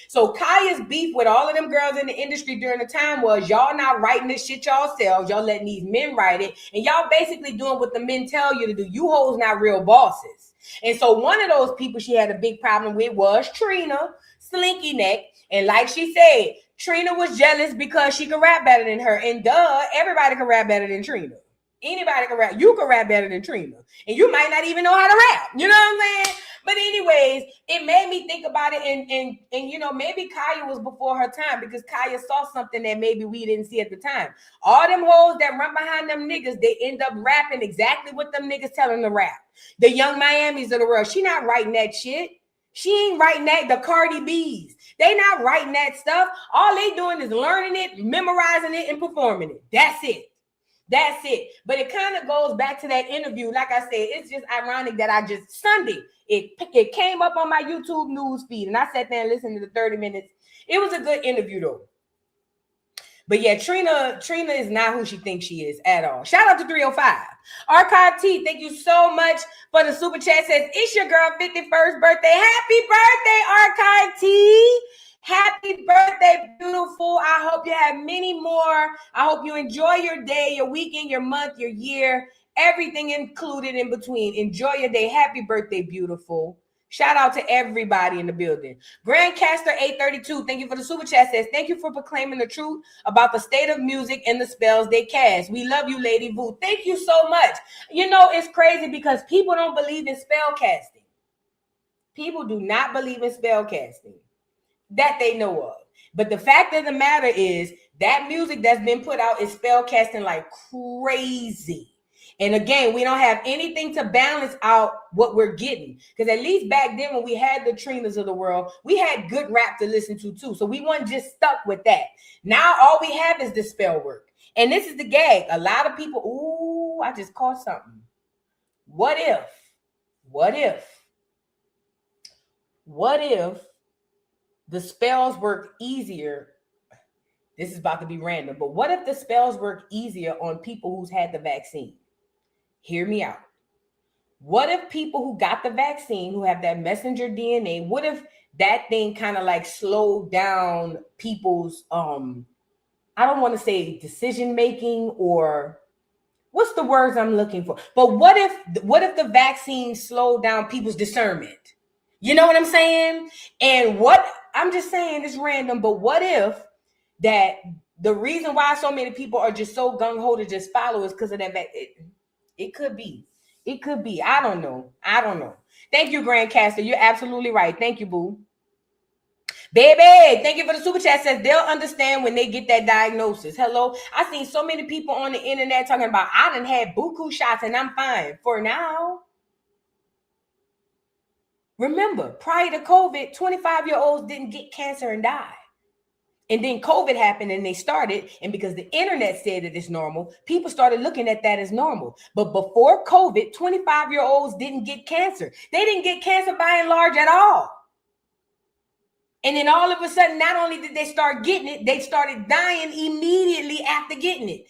So Kaya's beef with all of them girls in the industry during the time was y'all not writing this shit yourselves. Y'all letting these men write it. And y'all basically doing what the men tell you to do. You hoes not real bosses. And so one of those people she had a big problem with was Trina, Slinky Neck. And like she said, Trina was jealous because she could rap better than her. And duh, everybody can rap better than Trina. Anybody can rap. You can rap better than Trina. And you might not even know how to rap. You know what I'm saying? But anyways, it made me think about it. And you know, maybe Kaya was before her time, because Kaya saw something that maybe we didn't see at the time. All them hoes that run behind them niggas, they end up rapping exactly what them niggas tell them to rap. The Young Miamis of the world. She not writing that shit. She ain't writing that. The Cardi B's. They not writing that stuff. All they doing is learning it, memorizing it, and performing it. That's it. That's it. But it kind of goes back to that interview. Like I said, it's just ironic that Sunday, it came up on my YouTube news feed, and I sat there and listened to the 30 minutes. It was a good interview though. But yeah, Trina is not who she thinks she is at all. Shout out to 305. Archive T, thank you so much for the super chat. Says, it's your girl 51st birthday. Happy birthday, Archive T. Happy birthday, beautiful. I hope you have many more. I hope you enjoy your day, your weekend, your month, your year, everything included in between. Enjoy your day. Happy birthday, beautiful. Shout out to everybody in the building. Grandcaster 832, thank you for the super chat. Says, thank you for proclaiming the truth about the state of music and the spells they cast. We love you, Lady Vu. Thank you so much. You know, it's crazy because people don't believe in spell casting. People do not believe in spell casting that they know of. But the fact of the matter is that music that's been put out is spell casting like crazy. And again, we don't have anything to balance out what we're getting. Because at least back then when we had the Trinas of the world, we had good rap to listen to too. So we weren't just stuck with that. Now all we have is the spell work. And this is the gag. A lot of people, ooh, I just caught something. What if the spells work easier? This is about to be random, but what if the spells work easier on people who's had the vaccine? Hear me out. What if people who got the vaccine, who have that messenger DNA, what if that thing kind of like slowed down people's, I don't want to say decision making, or what's the words I'm looking for? But what if the vaccine slowed down people's discernment? You know what I'm saying? And what I'm just saying is random, but what if that the reason why so many people are just so gung-ho to just follow is because of that vaccine? It could be. It could be. I don't know. Thank you, Grandcaster. You're absolutely right. Thank you, boo. Baby, thank you for the super chat. Says they'll understand when they get that diagnosis. Hello. I've seen so many people on the internet talking about I done had buku shots and I'm fine for now. Remember, prior to COVID, 25-year-olds didn't get cancer and die. And then COVID happened and they started, and because the internet said that it's normal, people started looking at that as normal. But before COVID, 25-year-olds didn't get cancer. They didn't get cancer by and large at all. And then all of a sudden, not only did they start getting it, they started dying immediately after getting it.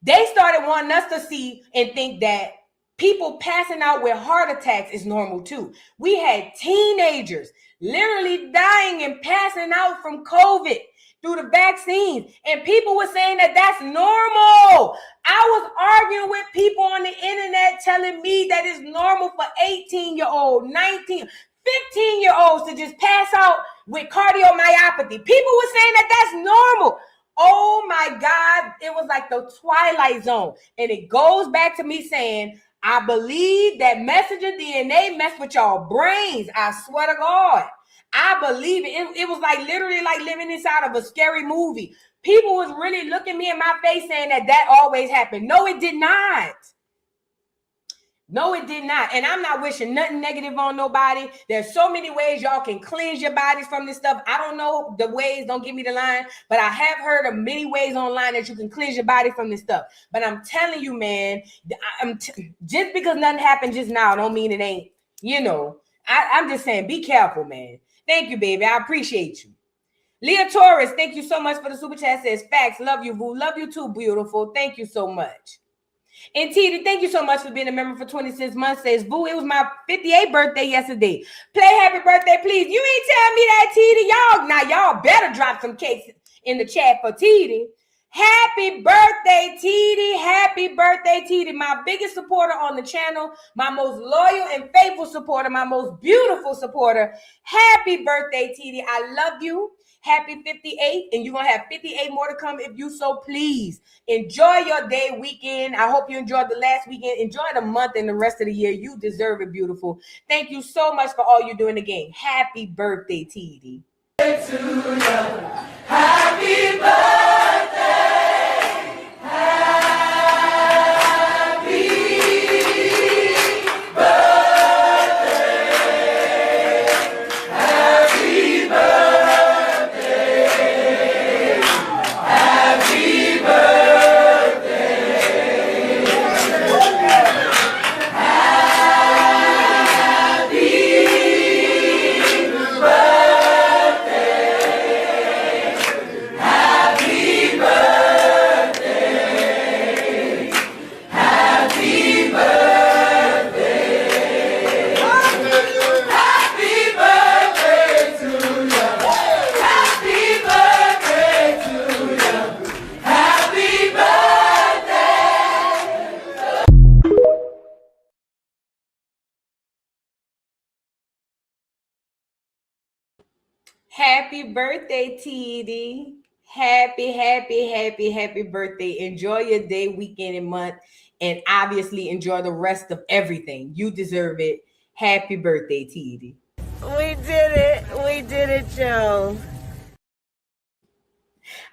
They started wanting us to see and think that people passing out with heart attacks is normal too. We had teenagers literally dying and passing out from COVID through the vaccines. And people were saying that that's normal. I was arguing with people on the internet telling me that it's normal for 18-year-old, 19, 15-year-olds to just pass out with cardiomyopathy. People were saying that that's normal. Oh my God, it was like the Twilight Zone. And it goes back to me saying, I believe that messenger DNA messed with y'all brains. I swear to God. I believe it. It was like literally like living inside of a scary movie. People was really looking me in my face saying that always happened. No, it did not. No, it did not. And I'm not wishing nothing negative on nobody. There's so many ways y'all can cleanse your bodies from this stuff. I don't know the ways, don't give me the line, but I have heard of many ways online that you can cleanse your body from this stuff. But I'm telling you, man, just because nothing happened just now don't mean it ain't, you know. I'm just saying, be careful, man. Thank you, baby. I appreciate you. Leah Torres, thank you so much for the super chat. Says, facts. Love you, boo. Love you too, beautiful. Thank you so much. And Titi, thank you so much for being a member for 26 months. Says, boo, it was my 58th birthday yesterday. Play happy birthday, please. You ain't tell me that, Titi. Y'all better drop some cakes in the chat for Titi. Happy birthday, Titi. Happy birthday, Titi. My biggest supporter on the channel, my most loyal and faithful supporter, my most beautiful supporter. Happy birthday, Titi. I love you. Happy 58, and you're going to have 58 more to come if you so please. Enjoy your day, weekend. I hope you enjoyed the last weekend. Enjoy the month and the rest of the year. You deserve it, beautiful. Thank you so much for all you're doing again. Happy birthday, TD. Happy birthday. Happy birthday, TD. Happy birthday. Enjoy your day, weekend, and month. And obviously enjoy the rest of everything. You deserve it. Happy birthday, TD. We did it, Joe.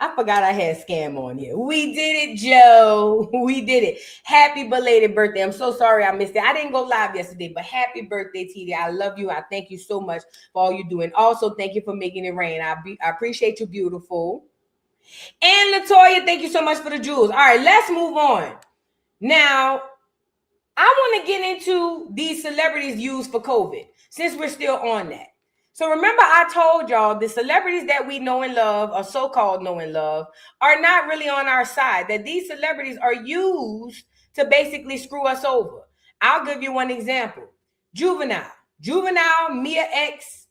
I forgot I had Scam on here. We did it, Joe. We did it. Happy belated birthday. I'm so sorry I missed it. I didn't go live yesterday, but happy birthday, TD. I love you. I thank you so much for all you do. And also thank you for making it rain. I appreciate you, beautiful. And Latoya, thank you so much for the jewels. All right, let's move on. Now, I want to get into these celebrities used for COVID, since we're still on that. So remember, I told y'all the celebrities that we know and love, or so-called know and love, are not really on our side. That these celebrities are used to basically screw us over. I'll give you one example. Juvenile, Mia X,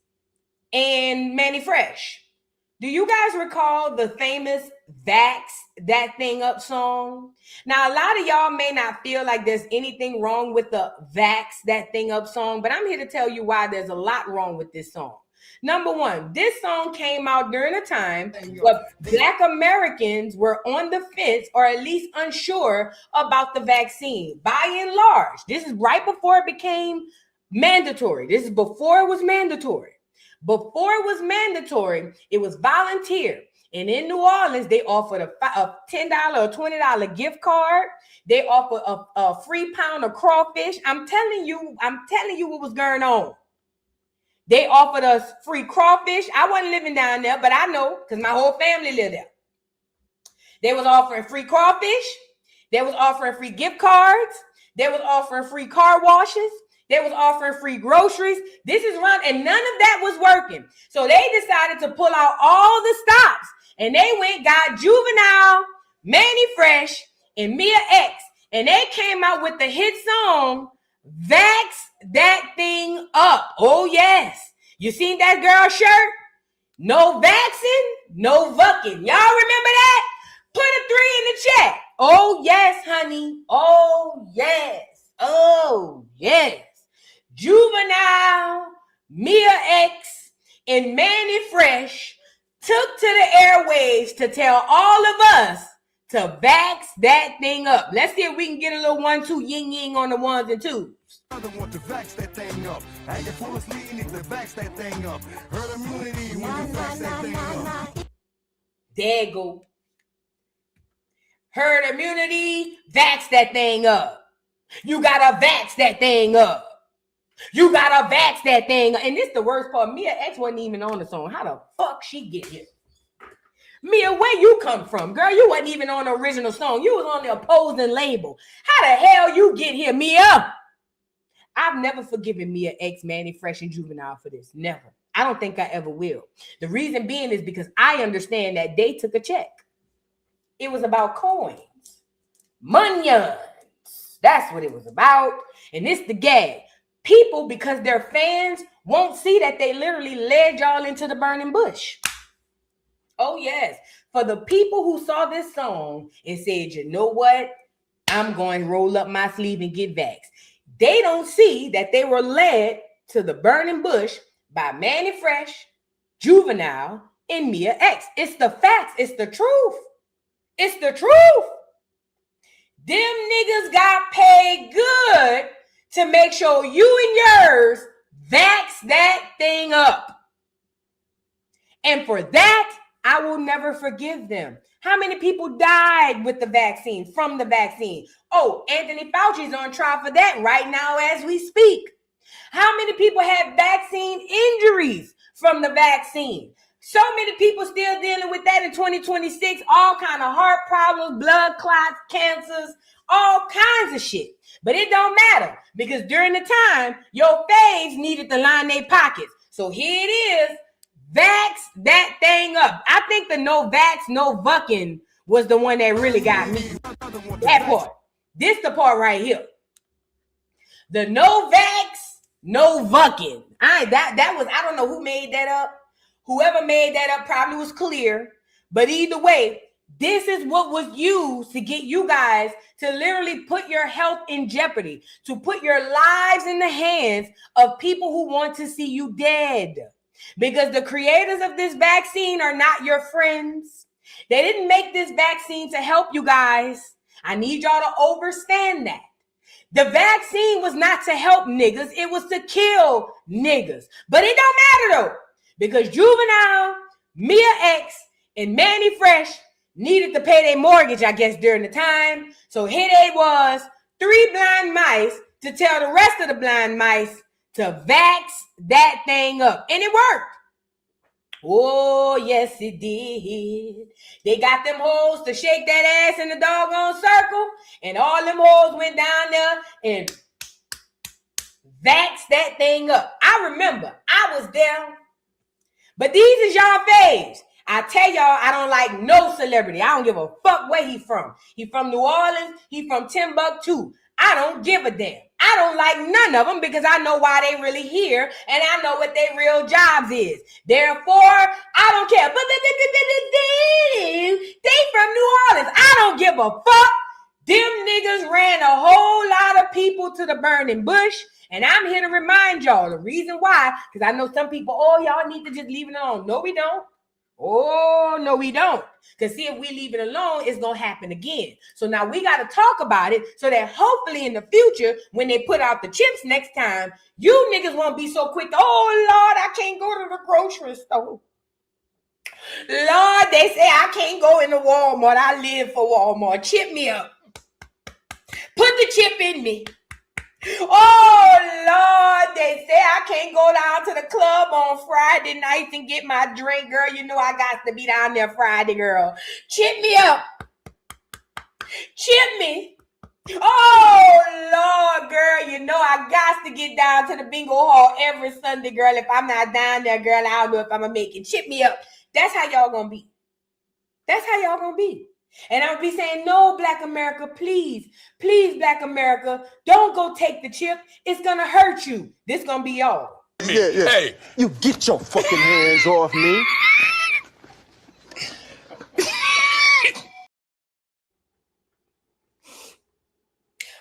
and Manny Fresh. Do you guys recall the famous Vax That Thing Up song? Now, a lot of y'all may not feel like there's anything wrong with the Vax That Thing Up song, but I'm here to tell you why there's a lot wrong with this song. Number one, this song came out during a time where Black Americans were on the fence, or at least unsure about the vaccine. By and large, this is right before it became mandatory. This is before it was mandatory. Before it was mandatory, it was volunteer. And in New Orleans, they offered a $10 or $20 gift card. They offered a free pound of crawfish. I'm telling you what was going on. They offered us free crawfish. I wasn't living down there, but I know because my whole family lived there. They was offering free crawfish. They was offering free gift cards. They was offering free car washes. They was offering free groceries. This is run, and none of that was working. So they decided to pull out all the stops, and they got Juvenile, Manny Fresh, and Mia X, and they came out with the hit song, Vax That Thing Up. Oh, yes. You seen that girl shirt? No vaccine, no vucking. Y'all remember that? Put a 3 in the chat. Oh, yes, honey. Oh, yes. Oh, yes. Juvenile, Mia X, and Manny Fresh took to the airwaves to tell all of us to vax that thing up. Let's see if we can get a little 1-2 yin on the ones and twos. I want to vax that thing up. I can pull a sleeve, need to vax that thing up. Herd immunity, when you vax that thing up. There you go. Herd immunity, vax that thing up. You gotta vax that thing up. You gotta vax that thing. And this the worst part. Mia X wasn't even on the song. How the fuck she get here? Mia, where you come from? Girl, you wasn't even on the original song. You was on the opposing label. How the hell you get here, Mia? I've never forgiven Mia X, Manny Fresh, and Juvenile for this. Never. I don't think I ever will. The reason being is because I understand that they took a check. It was about coins. Munions. That's what it was about. And it's the gag. People, because they're fans, won't see that they literally led y'all into the burning bush. Oh, yes. For the people who saw this song and said, you know what? I'm going to roll up my sleeve and get vaxxed. They don't see that they were led to the burning bush by Manny Fresh, Juvenile, and Mia X. It's the facts. It's the truth. It's the truth. Them niggas got paid good to make sure you and yours vax that thing up. And for that, I will never forgive them. How many people died with the vaccine, from the vaccine? Oh, Anthony Fauci's on trial for that right now as we speak. How many people had vaccine injuries from the vaccine? So many people still dealing with that in 2026. All kind of heart problems, blood clots, cancers, all kinds of shit. But it don't matter because during the time, your faves needed to line their pockets. So here it is. Vax that thing up. I think the no vax, no vucking was the one that really got me. That part. This the part right here. The no vax, no vucking. I don't know who made that up. Whoever made that up probably was clear. But either way, this is what was used to get you guys to literally put your health in jeopardy, to put your lives in the hands of people who want to see you dead. Because the creators of this vaccine are not your friends. They didn't make this vaccine to help you guys. I need y'all to understand that. The vaccine was not to help niggas. It was to kill niggas. But it don't matter though. Because Juvenile, Mia X, and Manny Fresh needed to pay their mortgage, I guess, during the time. So here they was, 3 blind mice to tell the rest of the blind mice to vax that thing up. And it worked. Oh, yes, it did. They got them hoes to shake that ass in the doggone circle. And all them hoes went down there and vaxed that thing up. I remember. I was there. But these is y'all faves. I tell y'all, I don't like no celebrity. I don't give a fuck where he from. He from New Orleans. He from Timbuktu. I don't give a damn. I don't like none of them because I know why they really here and I know what their real jobs is. Therefore, I don't care. But they from New Orleans. I don't give a fuck. Them niggas ran a whole lot of people to the burning bush. And I'm here to remind y'all the reason why, because I know some people, oh, y'all need to just leave it alone. No, we don't. Oh, no, we don't. Because see, if we leave it alone, it's going to happen again. So now we got to talk about it so that hopefully in the future, when they put out the chips next time, you niggas won't be so quick to, oh, Lord, I can't go to the grocery store. Lord, they say I can't go into Walmart. I live for Walmart. Chip me up. Put the chip in me. Oh, Lord, they say I can't go down to the club on Friday nights and get my drink, girl. You know I got to be down there Friday, girl. Chip me up. Chip me. Oh, Lord, girl, you know I got to get down to the bingo hall every Sunday, girl. If I'm not down there, girl, I don't know if I'm going to make it. Chip me up. That's how y'all going to be. That's how y'all going to be. And I'll be saying, no, Black America, please, please, Black America, don't go take the chip. It's going to hurt you. This going to be y'all. Yeah. Hey, you get your fucking hands off me.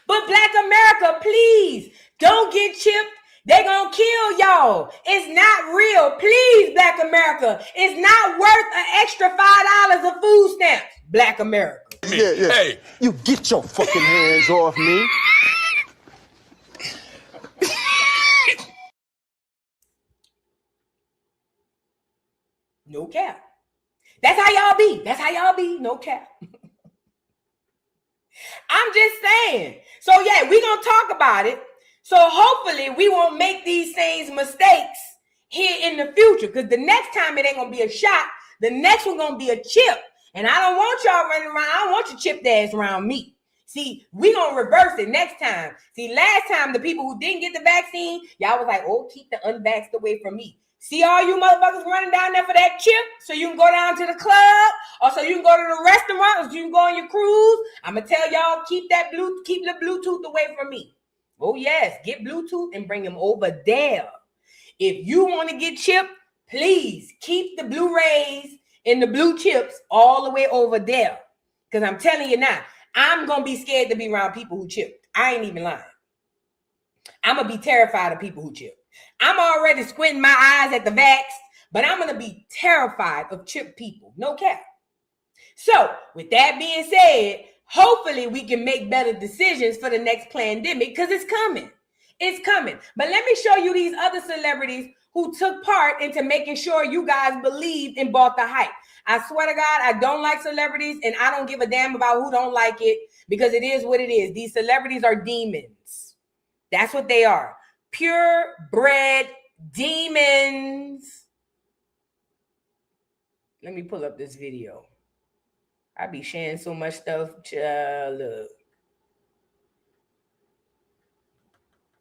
But Black America, please, don't get chipped. They gonna kill y'all. It's not real. Please, Black America. It's not worth an extra $5 of food stamps. Black America. Yeah. Hey, you get your fucking hands off me. No cap. That's how y'all be. That's how y'all be. No cap. I'm just saying. So yeah, we're gonna talk about it. So hopefully we won't make these same mistakes here in the future. Because the next time it ain't gonna be a shot, the next one gonna be a chip. And I don't want y'all running around. I don't want your chipped ass around me. See, we gonna reverse it next time. See, last time the people who didn't get the vaccine, y'all was like, oh, keep the unvaxxed away from me. See all you motherfuckers running down there for that chip so you can go down to the club or so you can go to the restaurant or so you can go on your cruise. I'm going to tell y'all, keep the Bluetooth away from me. Oh, yes, get Bluetooth and bring them over there. If you want to get chipped, please keep the Blu-rays and the blue chips all the way over there. Because I'm telling you now, I'm going to be scared to be around people who chipped. I ain't even lying. I'm going to be terrified of people who chip. I'm already squinting my eyes at the vax, but I'm going to be terrified of chipped people. No cap. So with that being said, hopefully we can make better decisions for the next pandemic because it's coming. It's coming. But let me show you these other celebrities who took part into making sure you guys believed and bought the hype. I swear to God, I don't like celebrities and I don't give a damn about who don't like it because it is what it is. These celebrities are demons. That's what they are. Purebred demons. Let me pull up this video. I be sharing so much stuff. Look.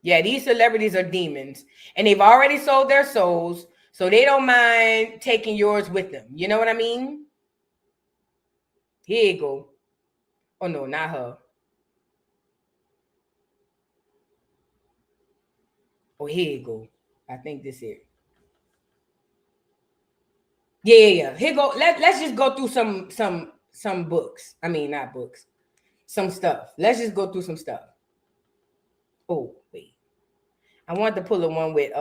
Yeah, these celebrities are demons. And they've already sold their souls. So they don't mind taking yours with them. You know what I mean? Here you go. Oh, no, not her. Oh, here you go. I think this here. Yeah. Here go. Let's just go through some books. I mean, not books. Some stuff. Let's just go through some stuff. Oh, wait. I want to pull the one with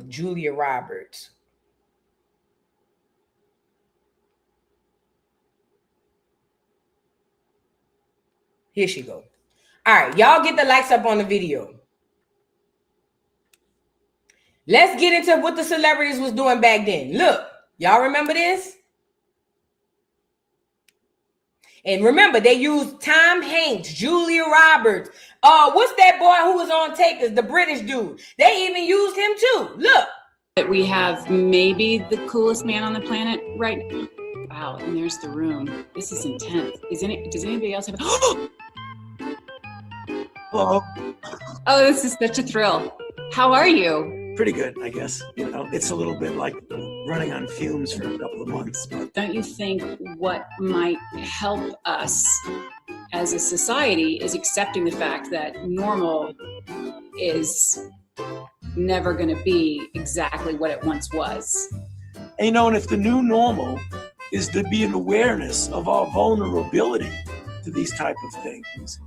Julia Roberts. Here she go. All right, y'all get the likes up on the video. Let's get into what the celebrities was doing back then. Look, y'all remember this? And remember, they used Tom Hanks, Julia Roberts. What's that boy who was on Takers, the British dude? They even used him too. Look. That we have maybe the coolest man on the planet right now. Wow, and there's the room. This is intense. Does anybody else have Hello. Oh, this is such a thrill. How are you? Pretty good, I guess. You know, it's a little bit like running on fumes for a couple of months. But don't you think what might help us as a society is accepting the fact that normal is never going to be exactly what it once was? And you know, and if the new normal is to be an awareness of our vulnerability to these type of things,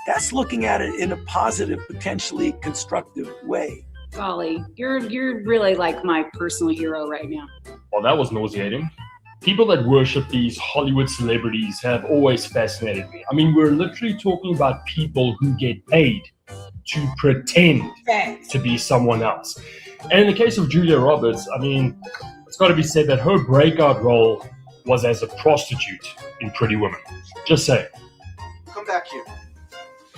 that's looking at it in a positive, potentially constructive way. Golly, you're really like my personal hero right now. Well, that was nauseating. People that worship these Hollywood celebrities have always fascinated me. I mean, we're literally talking about people who get paid to pretend to be someone else. And in the case of Julia Roberts, I mean, it's got to be said that her breakout role was as a prostitute in Pretty Woman. Just saying. Come back here.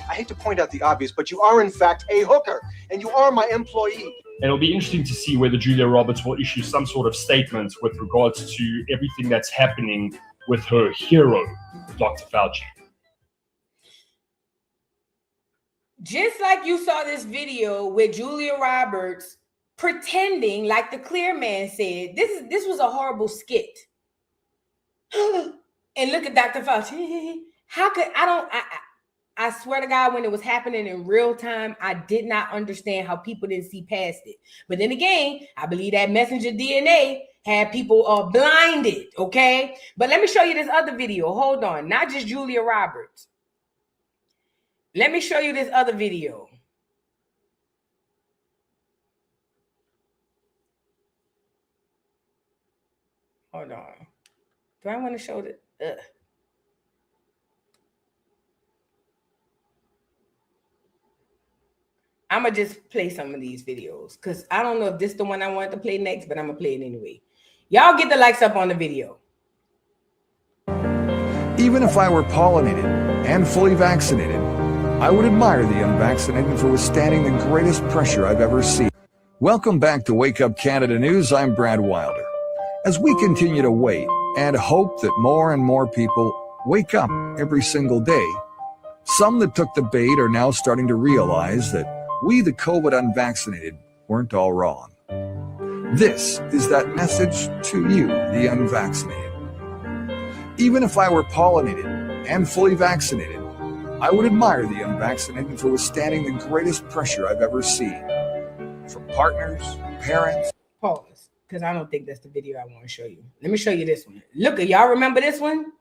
I hate to point out the obvious, but you are in fact a hooker, and you are my employee. And it'll be interesting to see whether Julia Roberts will issue some sort of statement with regards to everything that's happening with her hero, Dr. Fauci. Just like you saw this video with Julia Roberts pretending, like the clear man said, this was a horrible skit. And look at Dr. Fauci. How could I swear to God, when it was happening in real time, I did not understand how people didn't see past it. But then again, I believe that messenger DNA had people blinded, okay? But let me show you this other video. Hold on. Not just Julia Roberts. Let me show you this other video. Hold on. Do I want to show the... I'm going to just play some of these videos because I don't know if this is the one I want to play next, but I'm going to play it anyway. Y'all get the likes up on the video. Even if I were pollinated, and fully vaccinated, I would admire the unvaccinated for withstanding the greatest pressure I've ever seen. Welcome back to Wake Up Canada News. I'm Brad Wilder. As we continue to wait and hope that more and more people wake up every single day, some that took the bait are now starting to realize that we, the COVID unvaccinated, weren't all wrong. This is that message to you, the unvaccinated. Even if I were pollinated and fully vaccinated, I would admire the unvaccinated for withstanding the greatest pressure I've ever seen. From partners, parents. Pause, because I don't think that's the video I want to show you. Let me show you this one. Look, y'all remember this one?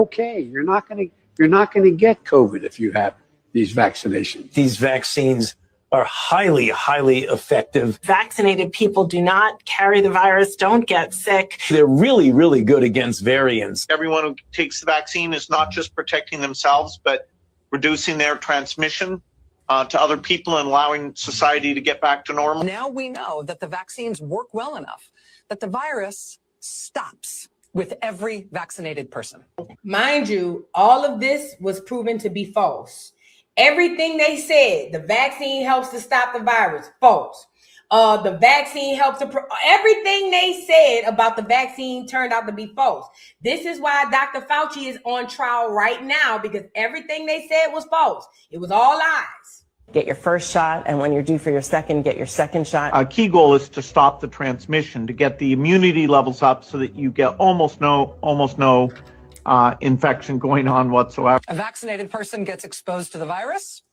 Okay, you're not going to get COVID if you have these vaccinations. These vaccines are highly, highly effective. Vaccinated people do not carry the virus, don't get sick. They're really, really good against variants. Everyone who takes the vaccine is not just protecting themselves, but reducing their transmission to other people and allowing society to get back to normal. Now we know that the vaccines work well enough that the virus stops with every vaccinated person. Mind you, all of this was proven to be false. Everything they said, the vaccine helps to stop the virus, false. The vaccine helps to, everything they said about the vaccine turned out to be false. This is why Dr. Fauci is on trial right now, because everything they said was false. It was all lies. Get your first shot, and when you're due for your second, get your second shot. Our key goal is to stop the transmission, to get the immunity levels up so that you get almost no infection going on whatsoever. A vaccinated person gets exposed to the virus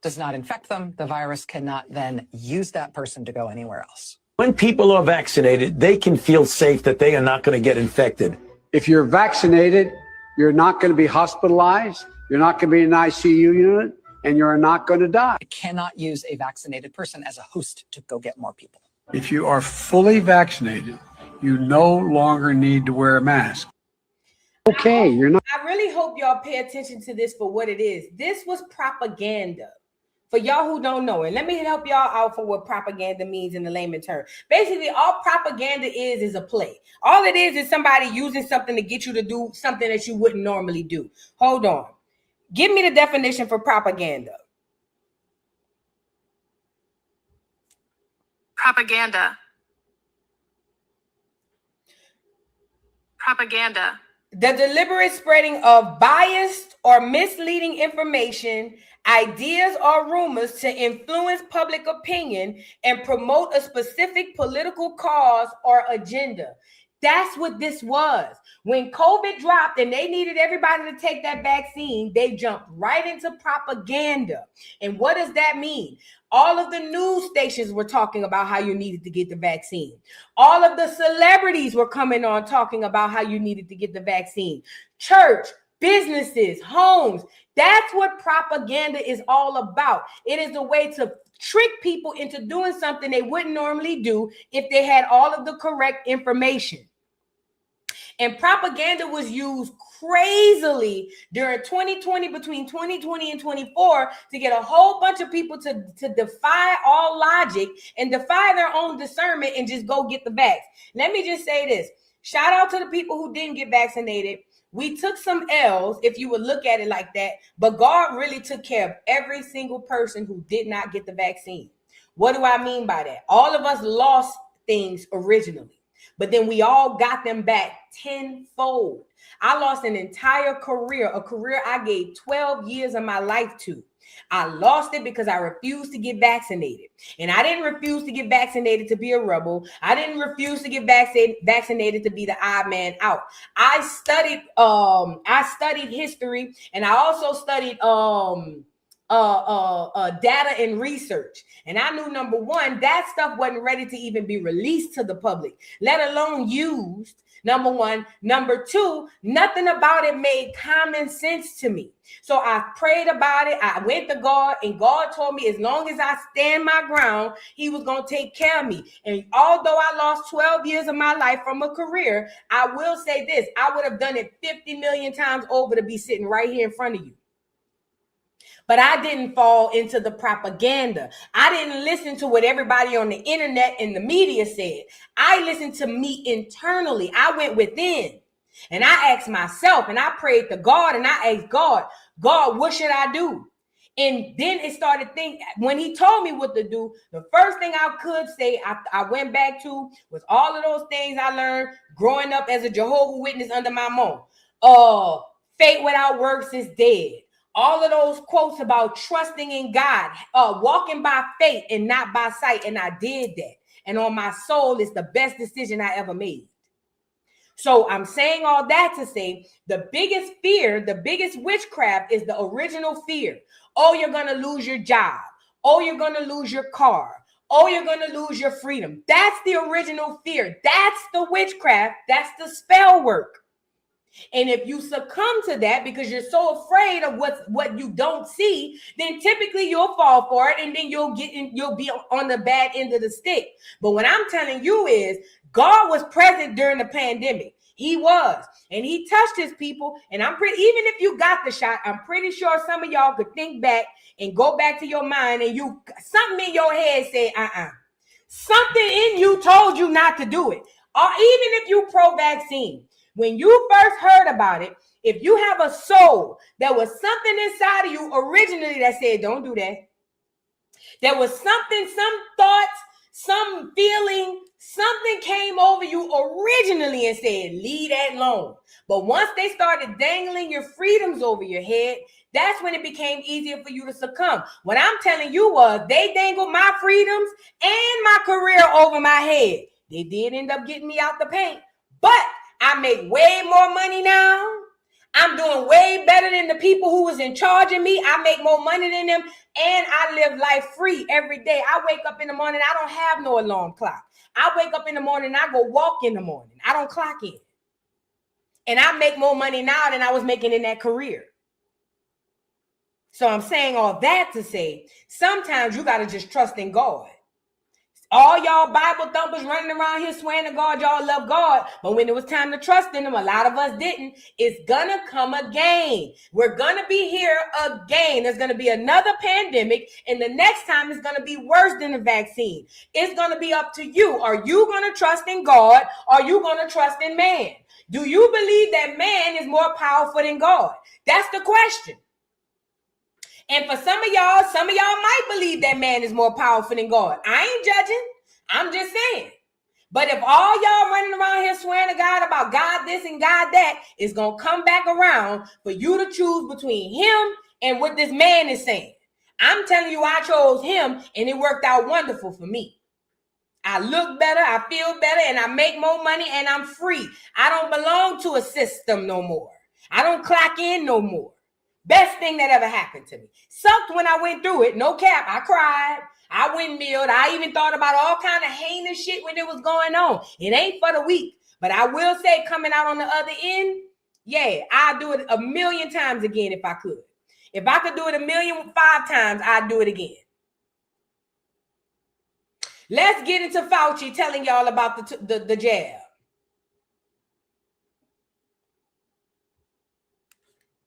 does not infect them. The virus cannot then use that person to go anywhere else. When people are vaccinated, they can feel safe that they are not going to get infected. If you're vaccinated, you're not going to be hospitalized, you're not going to be in an ICU unit, and you're not going to die. You cannot use a vaccinated person as a host to go get more people. If you are fully vaccinated, you no longer need to wear a mask. Okay, you're not. I really hope y'all pay attention to this for what it is. This was propaganda. For y'all who don't know, and let me help y'all out for what propaganda means in the layman term. Basically, all propaganda is a play. All it is somebody using something to get you to do something that you wouldn't normally do. Hold on. Give me the definition for propaganda. Propaganda. The deliberate spreading of biased or misleading information, ideas, or rumors to influence public opinion and promote a specific political cause or agenda. That's what this was. When COVID dropped and they needed everybody to take that vaccine, they jumped right into propaganda. And what does that mean? All of the news stations were talking about how you needed to get the vaccine. All of the celebrities were coming on talking about how you needed to get the vaccine. Church, businesses, homes. That's what propaganda is all about. It is a way to trick people into doing something they wouldn't normally do if they had all of the correct information. And propaganda was used crazily during 2020, between 2020 and 24, to get a whole bunch of people to defy all logic and defy their own discernment and just go get the vax. Let me just say this. Shout out to the people who didn't get vaccinated. We took some L's, if you would look at it like that, but God really took care of every single person who did not get the vaccine. What do I mean by that? All of us lost things originally, but then we all got them back tenfold. I lost an entire career, a career I gave 12 years of my life to. I lost it because I refused to get vaccinated. And I didn't refuse to get vaccinated to be a rebel. I didn't refuse to get vaccinated to be the odd man out. I studied history, and I also studied data and research. And I knew, number one, that stuff wasn't ready to even be released to the public, let alone used. Number one. Number two, nothing about it made common sense to me. So I prayed about it. I went to God, and God told me as long as I stand my ground, he was going to take care of me. And although I lost 12 years of my life from a career, I will say this, I would have done it 50 million times over to be sitting right here in front of you. but I didn't fall into the propaganda. I didn't listen to what everybody on the internet and the media said. I listened to me internally. I went within and I asked myself and I prayed to God and I asked God, what should I do? And then it started thinking, when he told me what to do, the first thing I could say, I went back to was all of those things I learned growing up as a Jehovah's Witness under my mom. Faith without works is dead. All of those quotes about trusting in God, walking by faith and not by sight. And I did that. And on my soul, it's the best decision I ever made. So I'm saying all that to say the biggest fear, the biggest witchcraft is the original fear. Oh, you're going to lose your job. Oh, you're going to lose your car. Oh, you're going to lose your freedom. That's the original fear. That's the witchcraft. That's the spell work. And if you succumb to that because you're so afraid of what you don't see, then typically you'll fall for it and then you'll be on the bad end of the stick. But what I'm telling you is God was present during the pandemic. He was, and he touched his people. And even if you got the shot, I'm pretty sure some of y'all could think back and go back to your mind and something in your head said, something in you told you not to do it. Or even if you pro-vaccine, when you first heard about it, if you have a soul, there was something inside of you originally that said, don't do that. There was something, some thoughts, some feeling, something came over you originally and said, leave that alone. But once they started dangling your freedoms over your head, that's when it became easier for you to succumb. What I'm telling you was they dangled my freedoms and my career over my head. They did end up getting me out the paint, but I make way more money now. I'm doing way better than the people who was in charge of me. I make more money than them, and I live life free every day. I wake up in the morning. I don't have no alarm clock. I wake up in the morning. I go walk in the morning. I don't clock in. And I make more money now than I was making in that career. So I'm saying all that to say, sometimes you got to just trust in God. All y'all Bible thumpers running around here swearing to God, y'all love God. But when it was time to trust in him, a lot of us didn't. It's going to come again. We're going to be here again. There's going to be another pandemic. And the next time it's going to be worse than the vaccine. It's going to be up to you. Are you going to trust in God? Or are you going to trust in man? Do you believe that man is more powerful than God? That's the question. And for some of y'all might believe that man is more powerful than God. I ain't judging. I'm just saying. But if all y'all running around here swearing to God about God this and God that, it's going to come back around for you to choose between him and what this man is saying. I'm telling you, I chose him and it worked out wonderful for me. I look better, I feel better, and I make more money and I'm free. I don't belong to a system no more. I don't clock in no more. Best thing that ever happened to me. Sucked when I went through it. No cap. I cried. I windmilled. I even thought about all kind of heinous shit when it was going on. It ain't for the weak. But I will say coming out on the other end, yeah, I'd do it 1,000,000 times again if I could. If I could do it 1,000,005 times, I'd do it again. Let's get into Fauci telling y'all about the jab.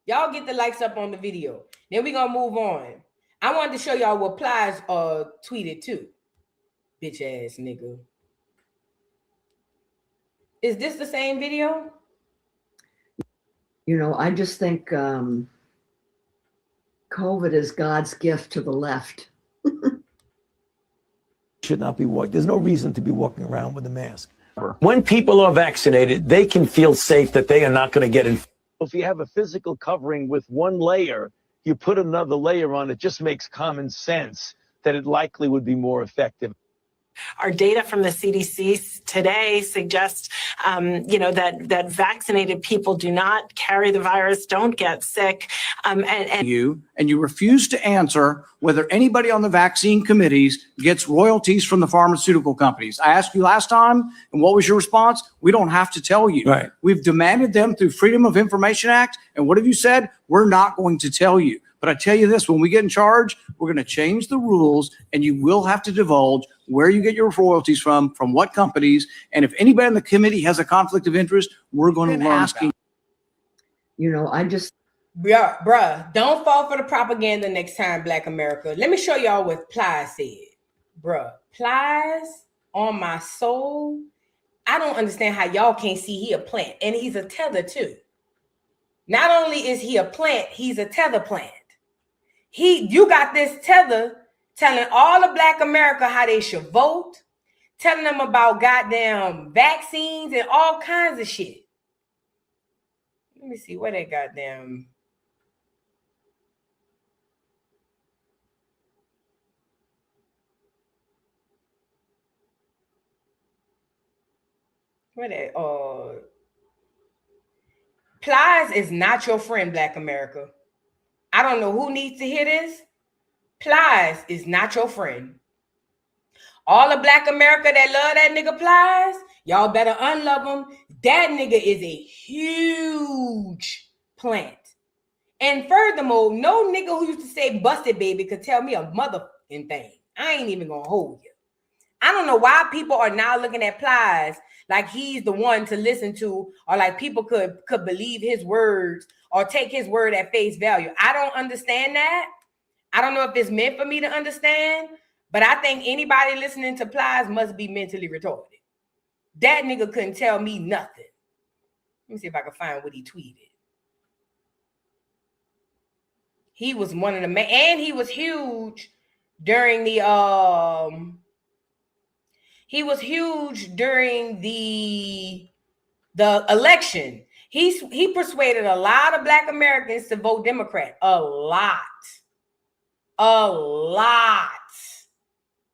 Y'all get the likes up on the video. Then we're going to move on. I wanted to show y'all what Plies tweeted too. Bitch ass nigga. Is this the same video? You know, I just think COVID is God's gift to the left. Should not be walking. There's no reason to be walking around with a mask. When people are vaccinated, they can feel safe that they are not going to get infected. If you have a physical covering with one layer, you put another layer on, it just makes common sense that it likely would be more effective. Our data from the CDC today suggests, that vaccinated people do not carry the virus, don't get sick. You refuse to answer whether anybody on the vaccine committees gets royalties from the pharmaceutical companies. I asked you last time, and what was your response? We don't have to tell you. Right. We've demanded them through Freedom of Information Act. And what have you said? We're not going to tell you. But I tell you this, when we get in charge, we're going to change the rules and you will have to divulge where you get your royalties from what companies. And if anybody in the committee has a conflict of interest, we're going to learn. You know, I just Bruh, don't fall for the propaganda next time, Black America. Let me show y'all what Plies said. Bruh, Plies on my soul. I don't understand how y'all can't see he a plant. And he's a tether too. Not only is he a plant, he's a tether plant. You got this tether telling all of Black America how they should vote, telling them about goddamn vaccines and all kinds of shit. Let me see where they goddamn. Where they Plies is not your friend, Black America. I don't know who needs to hear this. Plies is not your friend. All of Black America that love that nigga Plies, y'all better unlove him. That nigga is a huge plant. And furthermore, no nigga who used to say busted baby could tell me a motherfucking thing. I ain't even gonna hold you. I don't know why people are now looking at Plies like he's the one to listen to, or like people could believe his words or take his word at face value. I don't understand that. I don't know if it's meant for me to understand, but I think anybody listening to Plies must be mentally retarded. That nigga couldn't tell me nothing. Let me see if I can find what he tweeted. He was one of the and he was huge during the election. He persuaded a lot of Black Americans to vote Democrat. A lot.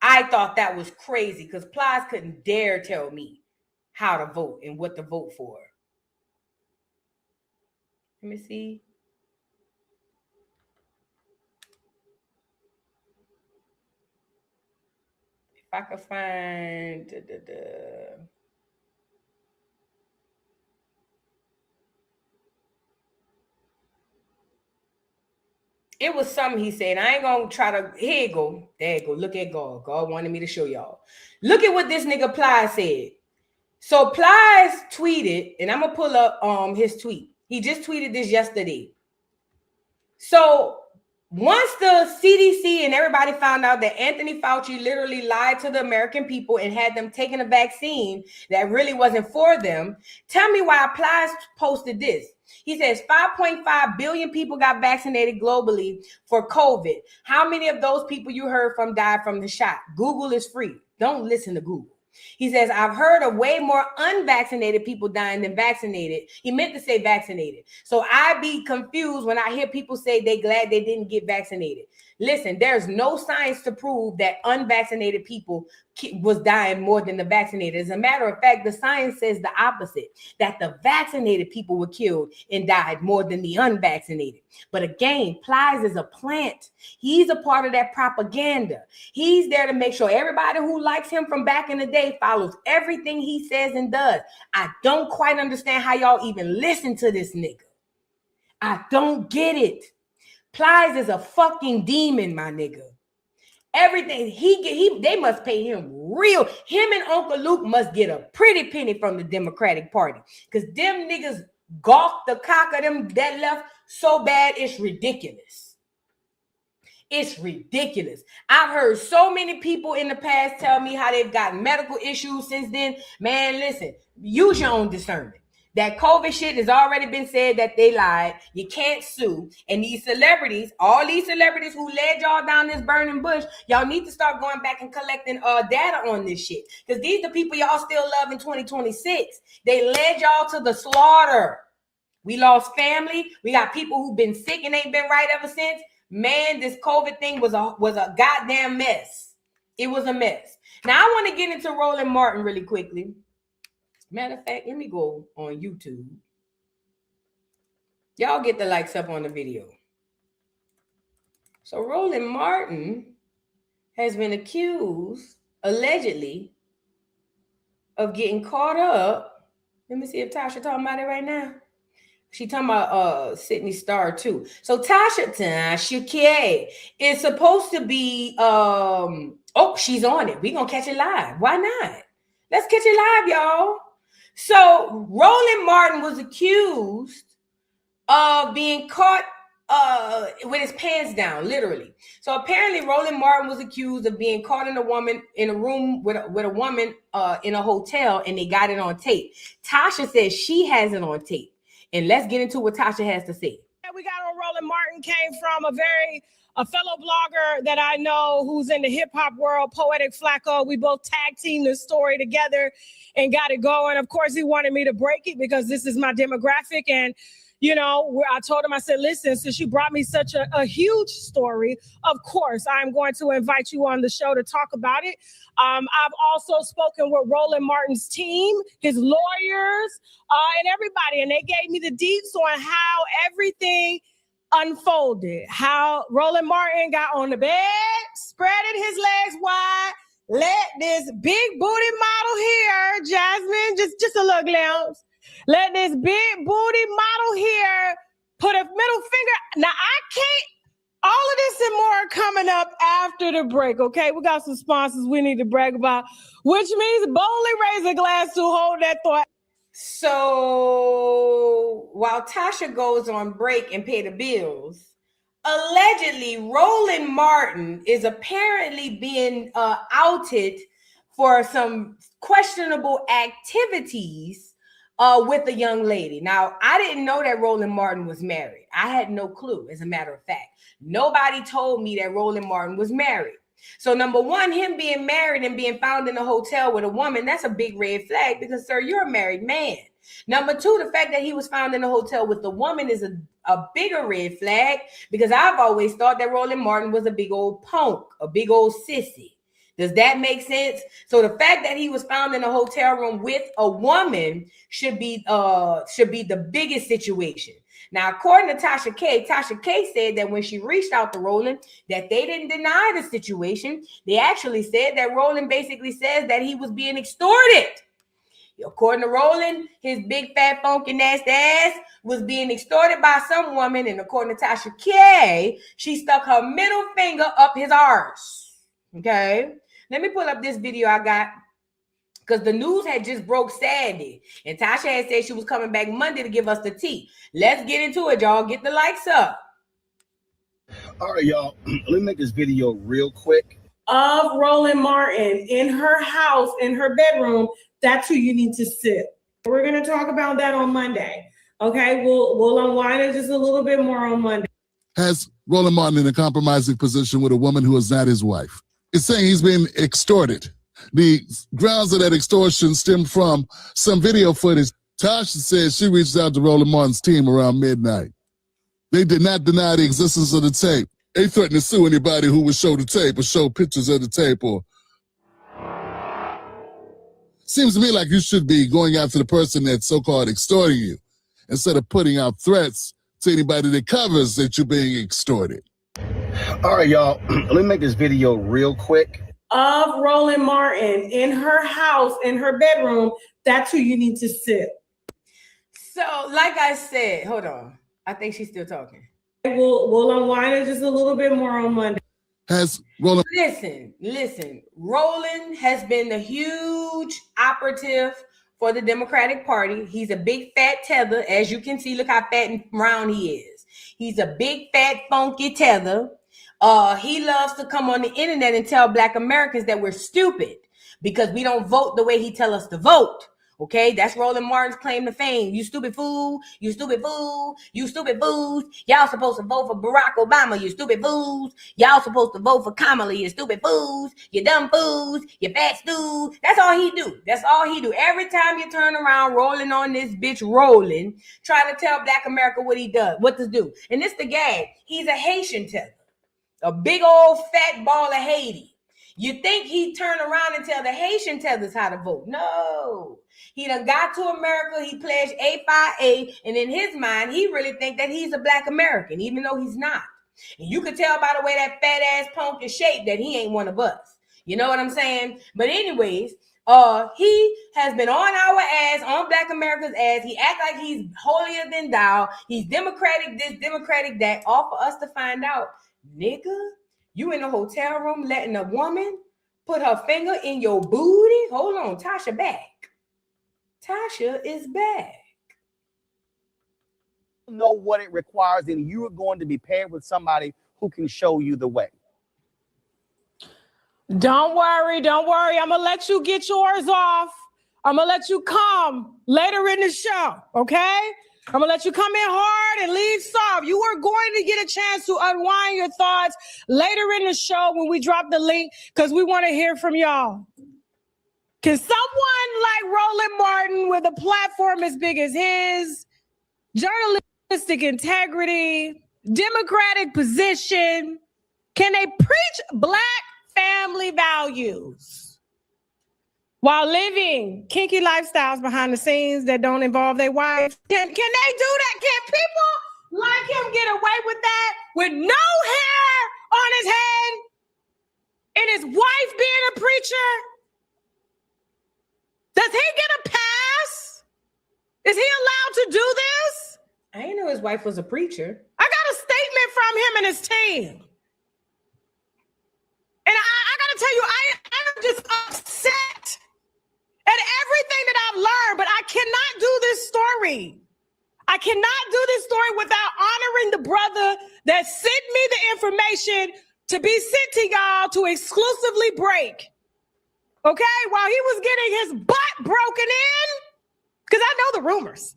I thought that was crazy because Plies couldn't dare tell me how to vote and what to vote for. Let me see. If I could find It was something he said. I ain't gonna try to. Here you go. There you go. Look at God. God wanted me to show y'all. Look at what this nigga Plies said. So Plies tweeted, and I'm gonna pull up his tweet. He just tweeted this yesterday. So once the CDC and everybody found out that Anthony Fauci literally lied to the American people and had them taking a vaccine that really wasn't for them, tell me why Plies posted this. He says 5.5 billion people got vaccinated globally for COVID. How many of those people you heard from died from the shot? Google is free. Don't listen to Google. He says, I've heard of way more unvaccinated people dying than vaccinated. He meant to say vaccinated. So I be confused when I hear people say they glad they didn't get vaccinated. Listen, there's no science to prove that unvaccinated people was dying more than the vaccinated. As a matter of fact, the science says the opposite, that the vaccinated people were killed and died more than the unvaccinated. But again, Plies is a plant. He's a part of that propaganda. He's there to make sure everybody who likes him from back in the day follows everything he says and does. I don't quite understand how y'all even listen to this nigga. I don't get it. Plies is a fucking demon, my nigga. Everything they must pay him real. Him and Uncle Luke must get a pretty penny from the Democratic Party, because them niggas gawked the cock of them that left so bad it's ridiculous. It's ridiculous. I've heard so many people in the past tell me how they've got medical issues since then. Man, listen, use your own discernment. That COVID shit has already been said that they lied. You can't sue. And these celebrities, all these celebrities who led y'all down this burning bush, y'all need to start going back and collecting data on this shit. Because these are the people y'all still love in 2026. They led y'all to the slaughter. We lost family. We got people who've been sick and ain't been right ever since. Man, this COVID thing was a goddamn mess. It was a mess. Now, I want to get into Roland Martin really quickly. Matter of fact, let me go on YouTube. Y'all get the likes up on the video. So Roland Martin has been accused, allegedly, of getting caught up. Let me see if Tasha talking about it right now. She talking about Sidney Starr too. So Tasha K is supposed to be she's on it. We're gonna catch it live. Why not? Let's catch it live, y'all. So Roland Martin was accused being caught with his pants down, literally. So apparently Roland Martin was accused of being caught in a room with a woman in a hotel, and they got it on tape. Tasha says she has it on tape. And let's get into what Tasha has to say. We got on Roland Martin came from a fellow blogger that I know who's in the hip hop world, Poetic Flacco. We both tag teamed this story together and got it going. Of course, he wanted me to break it because this is my demographic. And, you know, I told him, I said, listen, since you brought me such a huge story, of course, I'm going to invite you on the show to talk about it. I've also spoken with Roland Martin's team, his lawyers, and everybody, and they gave me the deets on how everything unfolded, how Roland Martin got on the bed, spreaded his legs wide, let this big booty model here, Jasmine, just a little glimpse, let this big booty model here put a middle finger. Now, I can't, all of this and more coming up after the break, okay? We got some sponsors we need to brag about, which means boldly raise a glass to hold that thought. So while Tasha goes on break and pay the bills, allegedly Roland Martin is apparently being outed for some questionable activities with a young lady. Now, I didn't know that Roland Martin was married. I had no clue, as a matter of fact. Nobody told me that Roland Martin was married. So number one, him being married and being found in a hotel with a woman, that's a big red flag because, sir, you're a married man. Number two, the fact that he was found in a hotel with a woman is a bigger red flag because I've always thought that Roland Martin was a big old punk, a big old sissy. Does that make sense? So the fact that he was found in a hotel room with a woman should be the biggest situation. Now, according to Tasha K said that when she reached out to Roland, that they didn't deny the situation. They actually said that Roland basically says that he was being extorted. According to Roland, his big, fat, funky, nasty ass was being extorted by some woman. And according to Tasha K, she stuck her middle finger up his arse. Okay? Let me pull up this video I got because the news had just broke Saturday. And Tasha had said she was coming back Monday to give us the tea. Let's get into it, y'all. Get the likes up. All right, y'all. Let me make this video real quick. Of Roland Martin in her house, in her bedroom, that's who you need to sit. We're going to talk about that on Monday. Okay, we'll unwind it just a little bit more on Monday. Has Roland Martin in a compromising position with a woman who is not his wife? It's saying he's been extorted. The grounds of that extortion stem from some video footage. Tasha says she reached out to Roland Martin's team around midnight. They did not deny the existence of the tape. They threatened to sue anybody who would show the tape or show pictures of the tape. Or seems to me like you should be going after the person that's so-called extorting you instead of putting out threats to anybody that covers that you're being extorted. All right, y'all. Let me make this video real quick. Of Roland Martin in her house, in her bedroom, that's who you need to sit. So, like I said, hold on. I think she's still talking. We'll unwind it just a little bit more on Monday. Has Roland... Listen. Roland has been the huge operative for the Democratic Party. He's a big fat tether. As you can see, look how fat and round he is. He's a big fat funky tether. He loves to come on the internet and tell Black Americans that we're stupid because we don't vote the way he tell us to vote. Okay, that's Roland Martin's claim to fame. You stupid fool, you stupid fool, you stupid fools. Y'all supposed to vote for Barack Obama, you stupid fools. Y'all supposed to vote for Kamala, you stupid fools, you dumb fools, you fat stools. That's all he do. That's all he do. Every time you turn around rolling on this bitch Roland, trying to tell Black America what he does, what to do. And this the gag. He's a Haitian tether. A big old fat ball of Haiti. You think he'd turn around and tell the Haitian tethers how to vote? No. He done got to America. He pledged A5A. And in his mind, he really think that he's a Black American, even though he's not. And you could tell by the way that fat ass punk is shaped that he ain't one of us. You know what I'm saying? But anyways, he has been on our ass, on Black America's ass. He act like he's holier than thou. He's Democratic this, Democratic that. All for us to find out. Nigga, you in a hotel room letting a woman put her finger in your booty? Hold on, Tasha back. Tasha is back. know what it requires, and you are going to be paired with somebody who can show you the way. Don't worry. I'm gonna let you get yours off. I'm gonna let you come later in the show, okay? I'm gonna let you come in hard and leave soft. You are going to get a chance to unwind your thoughts later in the show when we drop the link, because we want to hear from y'all. Can someone like Roland Martin, with a platform as big as his, journalistic integrity, democratic position, can they preach Black family values while living kinky lifestyles behind the scenes that don't involve their wife? Can they do that? Can people like him get away with that with no hair on his head and his wife being a preacher? Does he get a pass? Is he allowed to do this? I didn't know his wife was a preacher. I got a statement from him and his team. And I got to tell you, I'm just upset at everything that I've learned, but I cannot do this story. I cannot do this story without honoring the brother that sent me the information to be sent to y'all to exclusively break. Okay? While he was getting his butt broken in, because I know the rumors.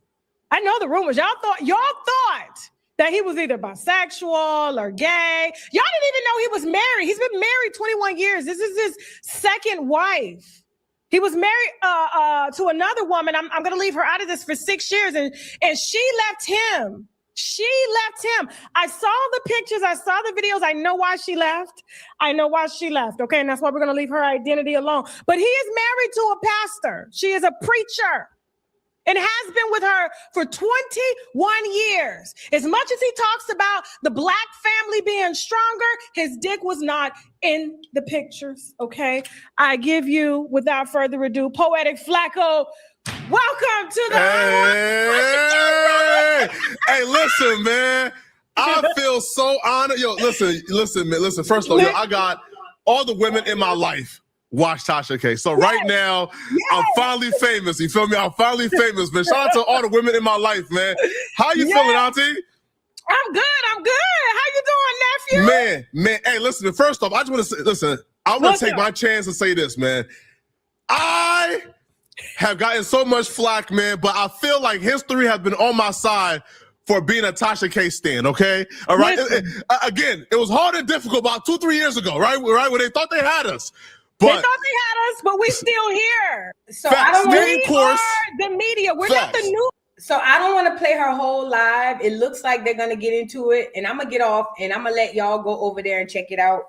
Y'all thought that he was either bisexual or gay. Y'all didn't even know he was married. He's been married 21 years. This is his second wife. He was married to another woman. I'm going to leave her out of this for 6 years. And she left him. I saw the pictures. I saw the videos. I know why she left. Okay. And that's why we're going to leave her identity alone. But he is married to a pastor. She is a preacher. And has been with her for 21 years. As much as he talks about the Black family being stronger, his dick was not in the pictures, okay? I give you, without further ado, Poetic Flacco. Welcome to the... Hey, listen, man. I feel so honored. Yo, listen, man. Listen, first of all, I got all the women in my life watch Tasha K. So right now, I'm finally famous. You feel me? I'm finally famous, man. Shout out to all the women in my life, man. How you feeling, Auntie? I'm good. How you doing, nephew? Man. Hey, listen, first off, I just want to say, listen, I want to take my chance and say this, man. I have gotten so much flack, man, but I feel like history has been on my side for being a Tasha K stan, okay? All right? Again, it was hard and difficult about 2-3 years ago, right? When they thought they had us. But they thought they had us, but we still here. So I don't want the media. We're not the new. So I don't want to play her whole live. It looks like they're gonna get into it, and I'm gonna get off, and I'm gonna let y'all go over there and check it out.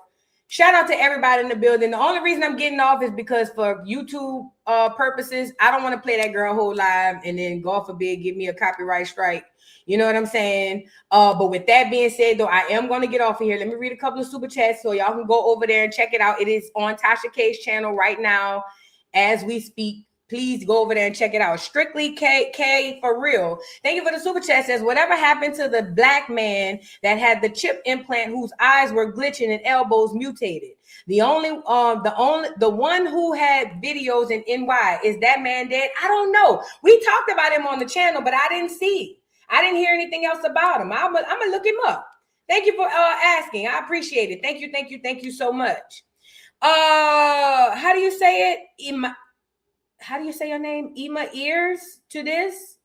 Shout out to everybody in the building. The only reason I'm getting off is because for YouTube purposes, I don't want to play that girl whole live, and then God forbid give me a copyright strike. You know what I'm saying? But with that being said, though, I am going to get off of here. Let me read a couple of super chats so y'all can go over there and check it out. It is on Tasha K's channel right now as we speak. Please go over there and check it out. Strictly K for real. Thank you for the super chat. Says, whatever happened to the Black man that had the chip implant whose eyes were glitching and elbows mutated? The one who had videos in NY, is that man dead? I don't know. We talked about him on the channel, but I didn't see. I didn't hear anything else about him. I'm gonna look him up. Thank you for asking. I appreciate it. Thank you so much. How do you say it? How do you say your name? Ema Ears to this?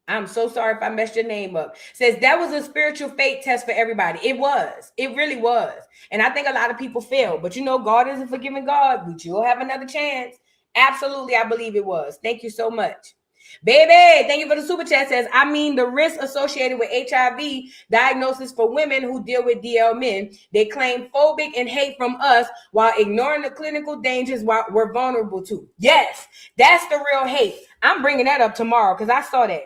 I'm so sorry if I messed your name up. Says that was a spiritual fate test for everybody. It was. It really was. And I think a lot of people failed. But you know, God is a forgiving God. But you'll have another chance. Absolutely, I believe it was. Thank you so much. Baby, thank you for the super chat. Says, I mean the risk associated with HIV diagnosis for women who deal with DL men. They claim phobic and hate from us while ignoring the clinical dangers we're vulnerable to. Yes, that's the real hate. I'm bringing that up tomorrow because I saw that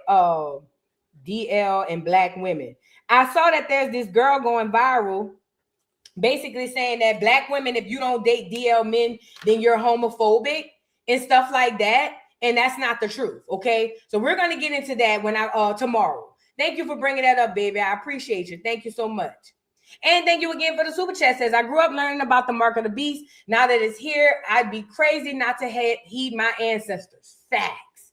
DL and Black women. I saw that there's this girl going viral basically saying that Black women, if you don't date DL men, then you're homophobic and stuff like that. And that's not the truth, okay? So we're going to get into that when tomorrow. Thank you for bringing that up, baby. I appreciate you. Thank you so much. And thank you again for the super chat. Says, I grew up learning about the mark of the beast. Now that it's here, I'd be crazy not to heed my ancestors. Facts.